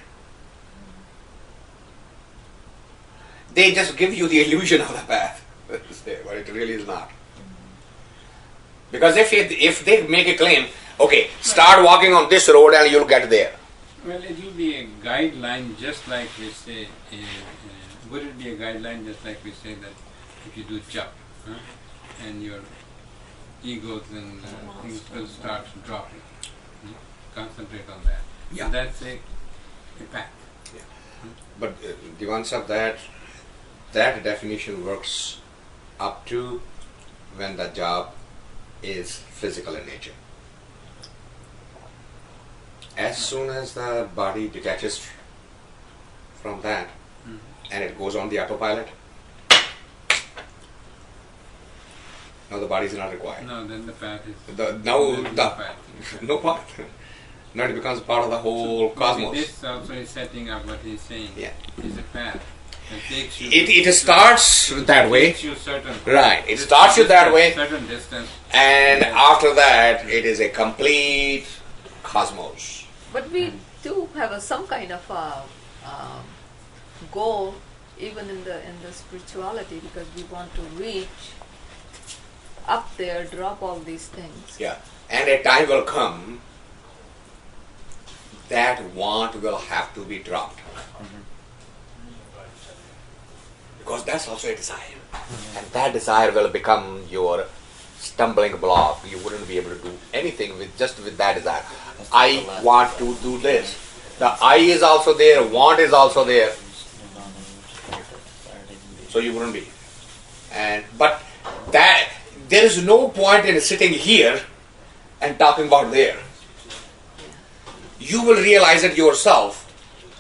They just give you the illusion of the path, but it really is not. Because if they make a claim, okay, start walking on this road and you'll get there. Well, it will be a guideline, just like we say. Would it be a guideline, just like we say that if you do jump, and your egos and things will start dropping. Concentrate on that. Yeah. So that's a path. Yeah. But the answer of that definition works up to when the job is physical in nature. As soon as the body detaches from that and it goes on the autopilot, now the body is not required. No, then the path is No path. no path. Now it becomes part of the whole cosmos. This also is setting up what he's saying. Yeah. Is a path that takes you. It starts that way. Takes you certain. Right. It starts you that way, Certain distance. and after that, it is a complete cosmos. But we do have some kind of goal, even in the spirituality, because we want to reach up there, drop all these things. Yeah. And a time will come that want will have to be dropped. Because that's also a desire. And that desire will become your stumbling block. You wouldn't be able to do anything with that desire. I want to do this. The I is also there, want is also there. So you wouldn't be. But that there is no point in sitting here and talking about there. You will realize it yourself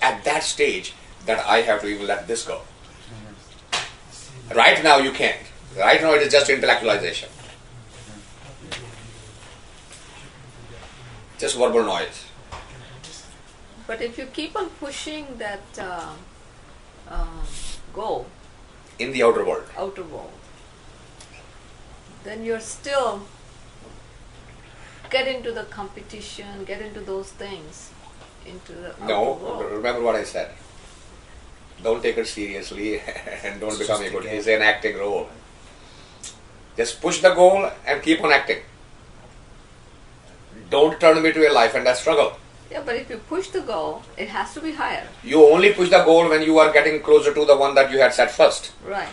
at that stage that I have to even let this go. Right now you can't. Right now it is just intellectualization. Just verbal noise. But if you keep on pushing that goal, In the outer world. outer world, then you're still get into the competition, get into those things, into the outer No, world. remember what I said. Don't take it seriously and don't It's become just a good. game. It's an acting role. Just push the goal and keep on acting. Don't turn me to a life and death struggle. Yeah, but if you push the goal, it has to be higher. You only push the goal when you are getting closer to the one that you had set first. Right.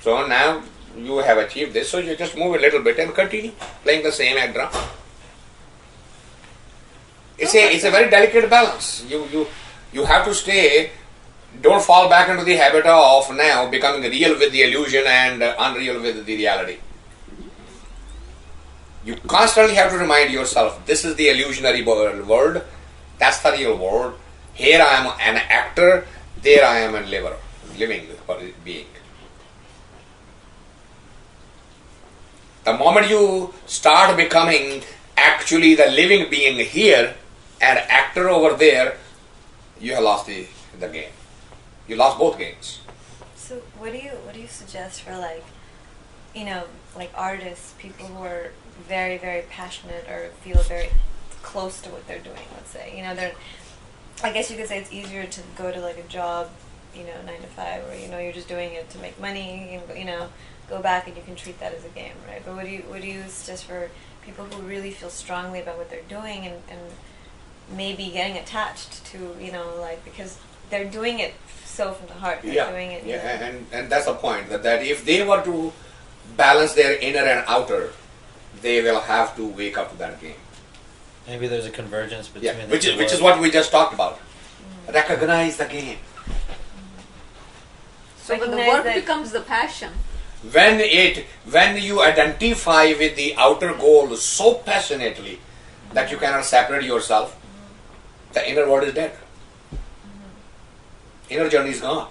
So now you have achieved this, so you just move a little bit and continue playing the same act drum. It's a very delicate balance. You have to stay. Don't fall back into the habit of now becoming real with the illusion and unreal with the reality. You constantly have to remind yourself, this is the illusionary world, that's the real world. Here I am an actor, there I am a living being. The moment you start becoming actually the living being here and actor over there, you have lost the game. You lost both games. So what do you suggest for like artists, people who are very, very passionate or feel very close to what they're doing, let's say. I guess you could say it's easier to go to like a job, 9 to 5, where you're just doing it to make money. Go back and you can treat that as a game, right? But what do you suggest for people who really feel strongly about what they're doing and maybe getting attached to, because they're doing it so from the heart. They're doing it. And that's the point, that if they were to balance their inner and outer, they will have to wake up to that game. Maybe there's a convergence between the which two is what we just talked about. Recognize the game. So when the Recognize work that- becomes the passion, When you identify with the outer goal so passionately that you cannot separate yourself, the inner world is dead. Inner journey is gone.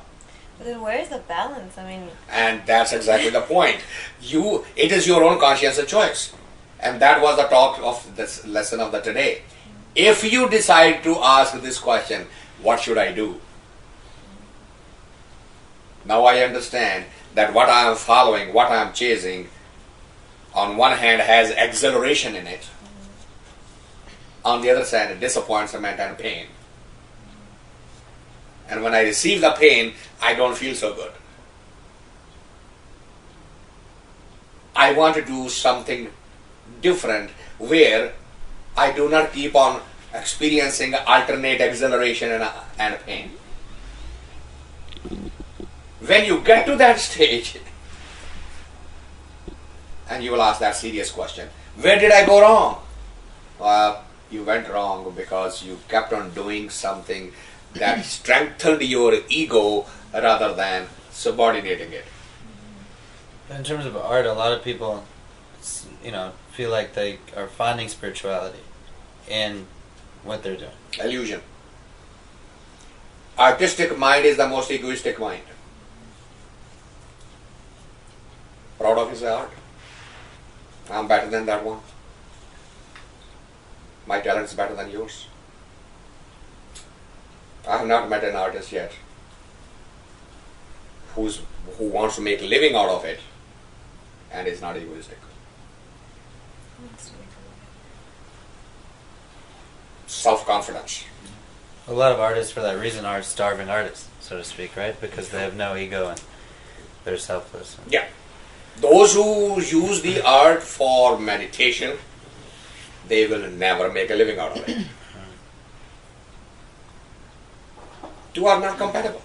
But then where's the balance? And that's exactly the point. It is your own conscious choice. And that was the talk of this lesson of the today. If you decide to ask this question, what should I do? Now I understand that what I am following, what I am chasing, on one hand has exhilaration in it. On the other side, disappointment and pain. And when I receive the pain, I don't feel so good. I want to do something different where I do not keep on experiencing alternate exhilaration and pain. When you get to that stage, and you will ask that serious question, where did I go wrong? Well, you went wrong because you kept on doing something that strengthened your ego rather than subordinating it. In terms of art, a lot of people, feel like they are finding spirituality in what they're doing. Illusion. Artistic mind is the most egoistic mind. Proud of his art. I'm better than that one. My talent is better than yours. I have not met an artist yet who wants to make a living out of it and is not egoistic. Self-confidence. A lot of artists, for that reason, are starving artists, so to speak, right? Because they have no ego and they're selfless. Yeah. Those who use the art for meditation, they will never make a living out of it. Two are not compatible.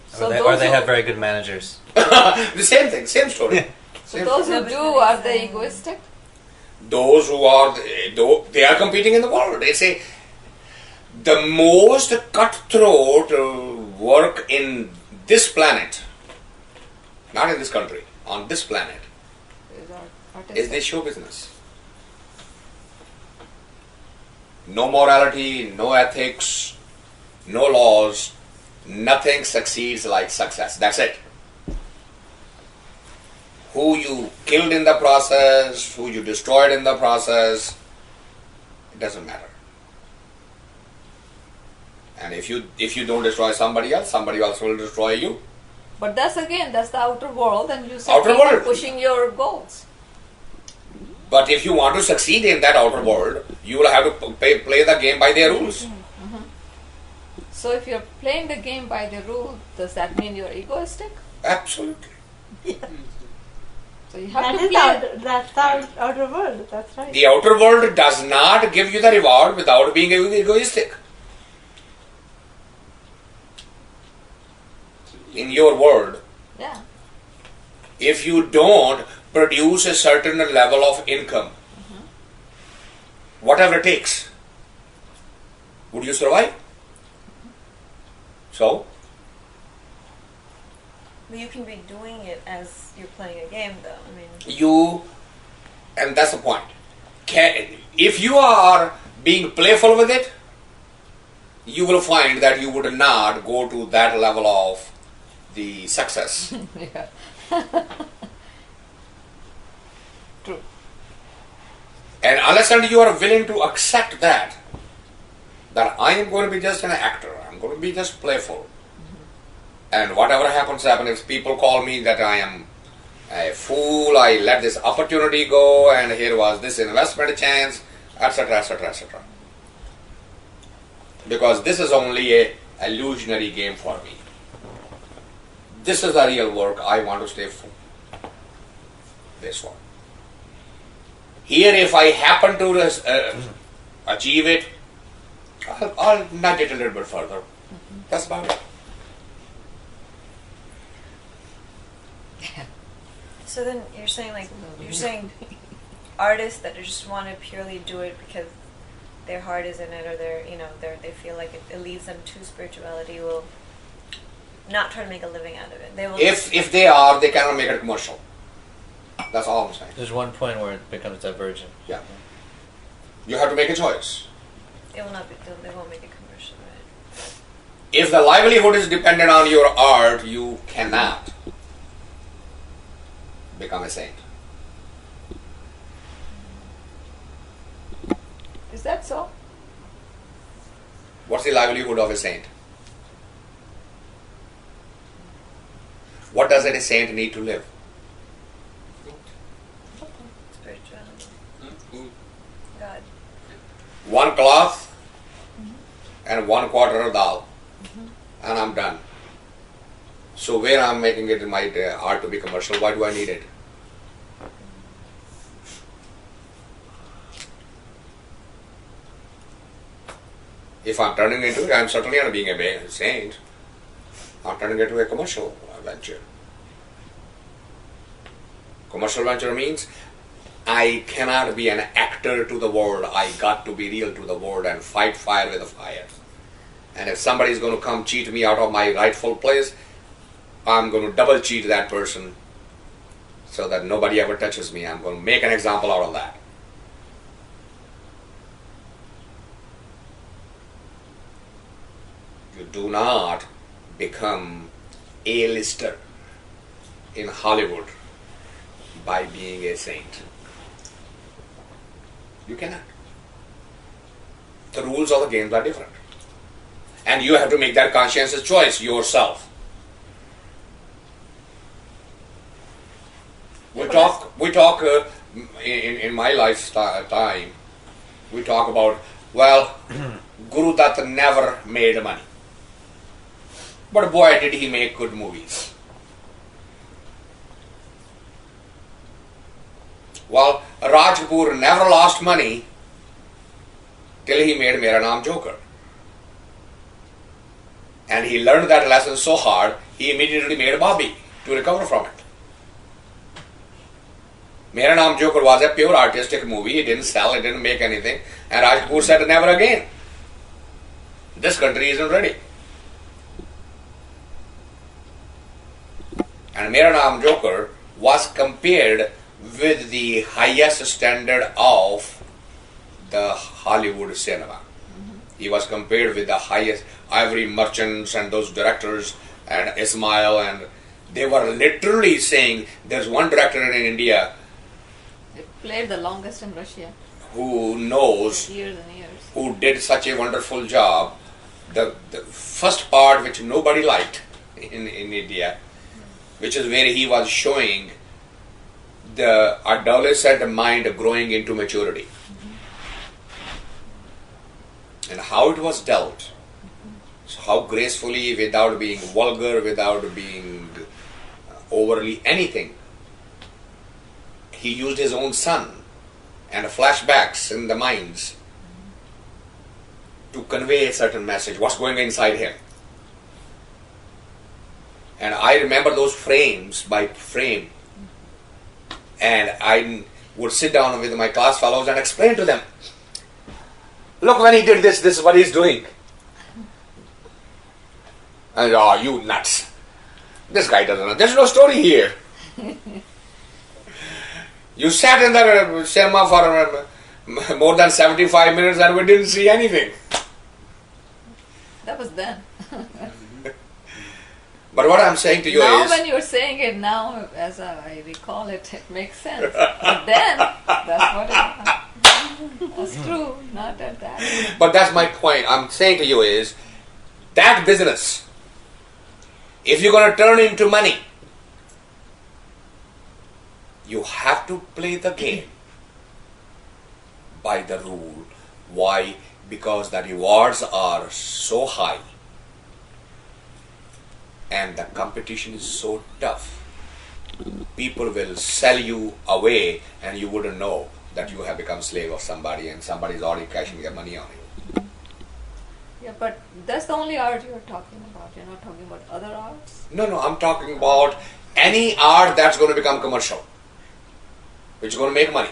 So Or those they who- have very good managers. The same thing, same story. so those who do, are they egoistic? Those who are, they are competing in the world. They say the most cutthroat work in this planet, not in this country, on this planet, is the show business. No morality, no ethics, no laws, nothing succeeds like success. That's it. Who you killed in the process, who you destroyed in the process, it doesn't matter. And if you don't destroy somebody else will destroy you. But that's the outer world, and you said Outer keep on world. pushing your goals. But if you want to succeed in that outer world, you will have to play the game by their rules. So if you're playing the game by the rule, does that mean you're egoistic? Absolutely. So you have to play. That's the outer world. That's right. The outer world does not give you the reward without being egoistic. In your world, Yeah. if you don't produce a certain level of income, whatever it takes, would you survive? So, But you can be doing it as you're playing a game, though. and that's the point. If you are being playful with it, you will find that you would not go to that level of the success. Yeah. True. And unless and you are willing to accept that I am going to be just an actor, I'm going to be just playful. And whatever happens, if people call me that I am a fool, I let this opportunity go, and here was this investment chance, etc., etc., etc. because this is only a illusionary game for me. This is the real work. I want to stay full. This one. Here, if I happen to achieve it, I'll nudge it a little bit further. That's about it. So then you're saying artists that just want to purely do it because their heart is in it, or they feel like it leads them to spirituality, will not try to make a living out of it. They will. If they are, they cannot make it commercial. That's all I'm saying. There's one point where it becomes divergent. Yeah. You have to make a choice. It will not be. They won't make it commercial, right? If the livelihood is dependent on your art, you cannot become a saint. Is that so? What's the livelihood of a saint? What does a saint need to live? Spirituality. God. One cloth and 1/4 dal, and I'm done. So where I'm making it my art to be commercial, why do I need it? If I'm turning into it, I'm certainly not being a saint. I'm turning it into a commercial venture. Commercial venture means I cannot be an actor to the world. I got to be real to the world and fight fire with a fire. And if somebody is going to come cheat me out of my rightful place, I'm going to double cheat that person so that nobody ever touches me. I'm going to make an example out of that. You do not become A-lister in Hollywood by being a saint. You cannot. The rules of the game are different. And you have to make that conscientious choice yourself. We talk in my lifetime, we talk about, well, Guru Dutt never made money. But boy, did he make good movies. Well, Raj Kapoor never lost money till he made Mera Naam Joker. And he learned that lesson so hard, he immediately made Bobby to recover from it. Mera Naam Joker was a pure artistic movie. It didn't sell, it didn't make anything. And Raj Kapoor said, never again. This country isn't ready. And Mera Naam Joker was compared with the highest standard of the Hollywood cinema. He was compared with the highest, Ivory Merchants and those directors and Ismail, and they were literally saying, there's one director in India It played the longest in Russia. who knows, Years and years. who did such a wonderful job. The first part which nobody liked in India, which is where he was showing the adolescent mind growing into maturity. And how it was dealt. So how gracefully, without being vulgar, without being overly anything. He used his own son and flashbacks in the minds to convey a certain message, what's going inside him. And I remember those frames by frame. And I would sit down with my class fellows and explain to them, look, when he did this, this is what he's doing. And oh, you nuts. This guy doesn't know. There's no story here. You sat in the cinema for more than 75 minutes and we didn't see anything. That was then. But what I'm saying to you Now is, when you're saying it now, as I recall it, it makes sense. But then, that's what it was. That's true, not at that. but that's my point. I'm saying to you is, that business, if you're going to turn into money, you have to play the game by the rule. Why? because the rewards are so high and the competition is so tough. People will sell you away and you wouldn't know that you have become slave of somebody and somebody is already cashing their money on it. Yeah, but that's the only art you're talking about. You're not talking about other arts. No, I'm talking about any art that's going to become commercial, which is going to make money.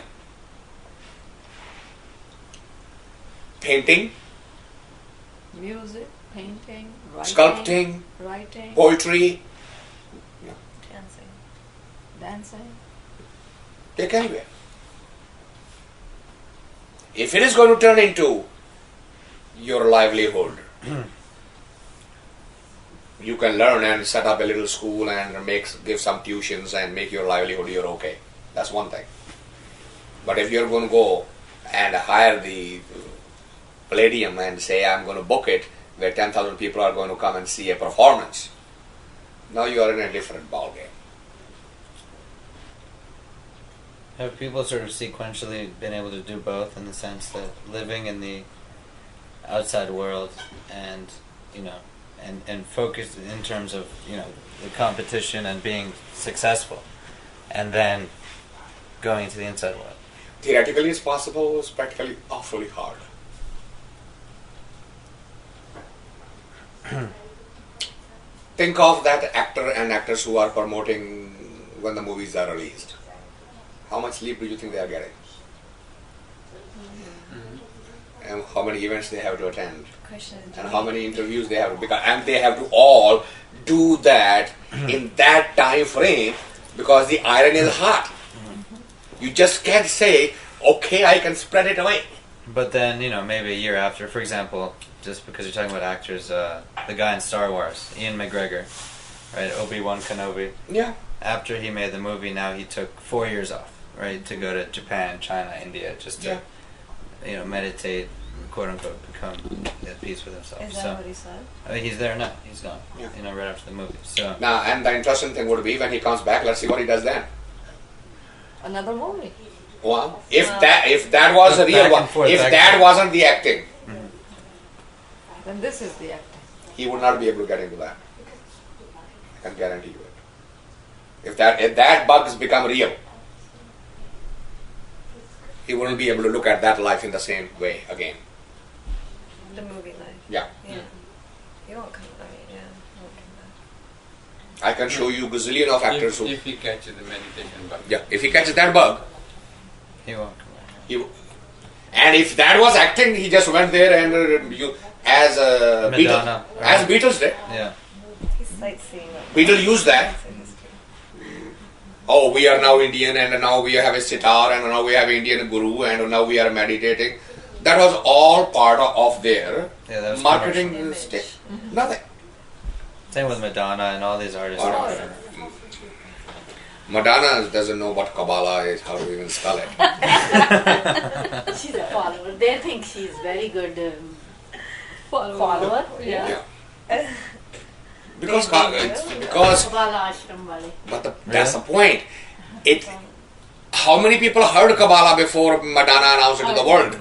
Painting, Music, painting, writing, sculpting, writing, poetry, Dancing. dancing. take anywhere. If it is going to turn into your livelihood, you can learn and set up a little school and give some tuitions and make your livelihood, you're okay. That's one thing. But if you're going to go and hire the Palladium and say, I'm going to book it, where 10,000 people are going to come and see a performance, now you are in a different ballgame. Have people sort of sequentially been able to do both, in the sense that living in the outside world and, you know, and focus in terms of, you know, the competition and being successful, and then going into the inside world? Theoretically it's possible, it's practically awfully hard. Think of that actor and actress who are promoting when the movies are released. How much sleep do you think they are getting? And how many events they have to attend? And how many interviews they have to, and they have to all do that in that time frame, because the iron is hot. You just can't say, okay, I can spread it away. But then, you know, maybe a year after, for example, just because you're talking about actors, the guy in Star Wars, Ian McGregor, right, Obi-Wan Kenobi. Yeah. After he made the movie, now he took 4 years off, right, to go to Japan, China, India, just to, you know, meditate, quote unquote, become at peace with himself. Is that what he said? I mean, he's there now. He's gone. Yeah. You know, right after the movie. So Now, and the interesting thing would be when he comes back, let's see what he does then. Another movie. Wow. If that was a Back real and one, forth, if back that and wasn't the acting, Then this is the acting. he would not be able to get into that. I can guarantee you it. If that bugs become real, he wouldn't be able to look at that life in the same way again. The movie life. Yeah. Yeah. You won't come. I mean, yeah. You won't come back. I can show you gazillion of actors who. If he catches the meditation bug. Yeah. If he catches that bug, he won't come back. and if that was acting, he just went there and as Madonna, Beatles, right. as Beatles did. Yeah. He's sightseeing. Beatles used that. Oh, we are now Indian and now we have a sitar and now we have Indian guru and now we are meditating. That was all part of their Yeah, that was marketing commercial. stick. Nothing. Same with Madonna and all these artists. Madonna doesn't know what Kabbalah is, how to even spell it. She's a follower. They think she's very good Follower. follower. Yeah. Yeah. Because Kabbalah ashram wale. but that's the point. How many people heard Kabbalah before Madonna announced it to the world?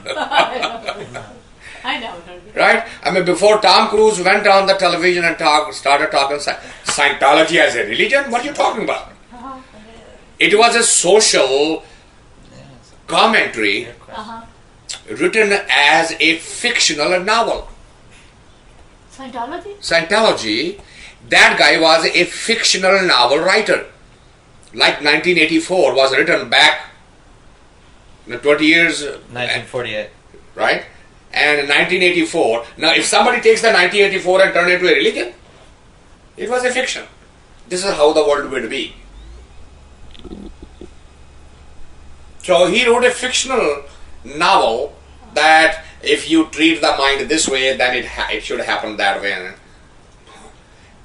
I never heard it. Right? I mean, before Tom Cruise went on the television and started talking Scientology as a religion, what are you talking about? It was a social commentary written as a fictional novel. Scientology? Scientology, that guy was a fictional novel writer. Like 1984 was written back 20 years, 1948. right? And in 1984, now if somebody takes the 1984 and turn it into a religion, it was a fiction. This is how the world would be. So he wrote a fictional novel that if you treat the mind this way, then it should happen that way.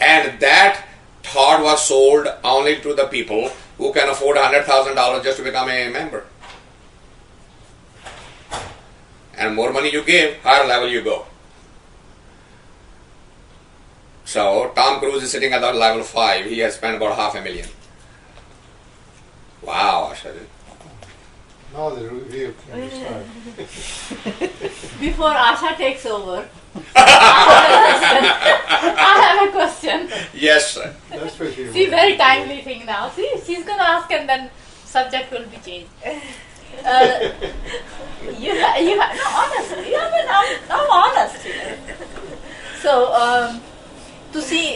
And that thought was sold only to the people who can afford $100,000 just to become a member. And more money you give, higher level you go. So Tom Cruise is sitting at that level 5. He has spent about $500,000. Wow, Asha. No, the real thing is fine. Before Asha takes over, I have a question. Yes, sir. That's pretty See, very timely thing now. See, she's gonna ask and then subject will be changed. No, honestly, I'm honest here. So, to see,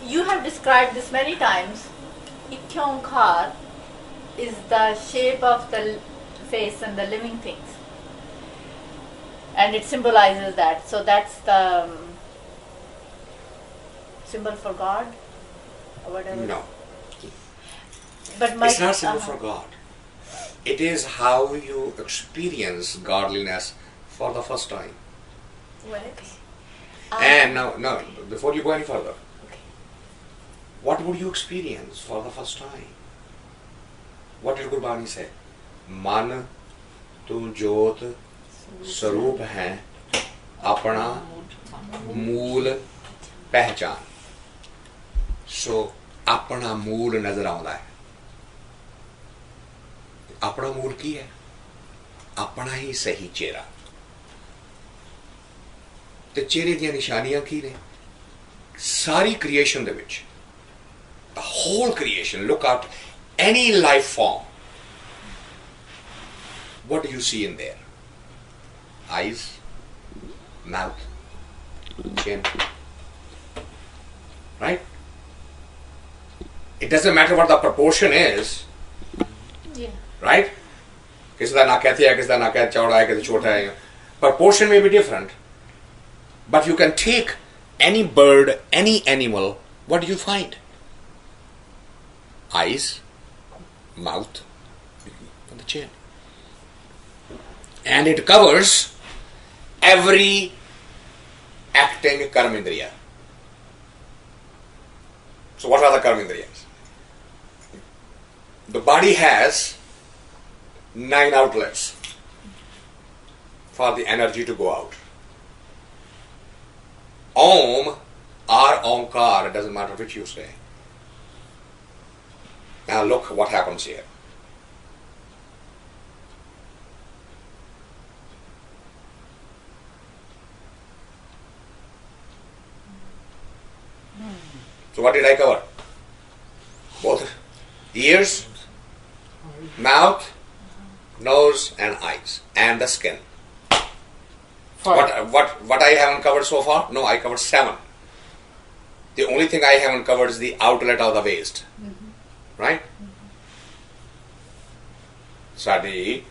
you have described this many times. Ikyongkar is the shape of the face and the living things. And it symbolizes that. So that's the symbol for God? Or whatever. No. But my, It's not symbol for God. It is how you experience godliness for the first time. And now, before you go any further, what would you experience for the first time? What did Gurbani say? Man tu jyot saroop hai apna mool pehchan. So, apna mool nazar aunda hai. अपना मूल की है अपना ही सही चेहरा ते चेहरे ਦੀਆਂ ਨਿਸ਼ਾਨੀਆਂ ਕੀ ਨੇ ਸਾਰੀ ਕ੍ਰੀਏਸ਼ਨ ਦੇ ਵਿੱਚ the whole creation look at any life form what do you see in there eyes mouth chin right it doesn't matter what the proportion is right? किसी का नाक कैसे है किसी का नाक चौड़ा है किसी छोटा है proportion may be different but you can take any bird any animal what do you find eyes mouth and the chin and it covers every acting karmendriya so what are the karmendriyas the body has 9 outlets for the energy to go out. Om or Omkar, it doesn't matter which you say. Now look what happens here. So what did I cover? Both ears, mouth, nose and eyes and the skin. What I haven't covered so far? No, I covered 7. The only thing I haven't covered is the outlet of the waist. Right? Sadi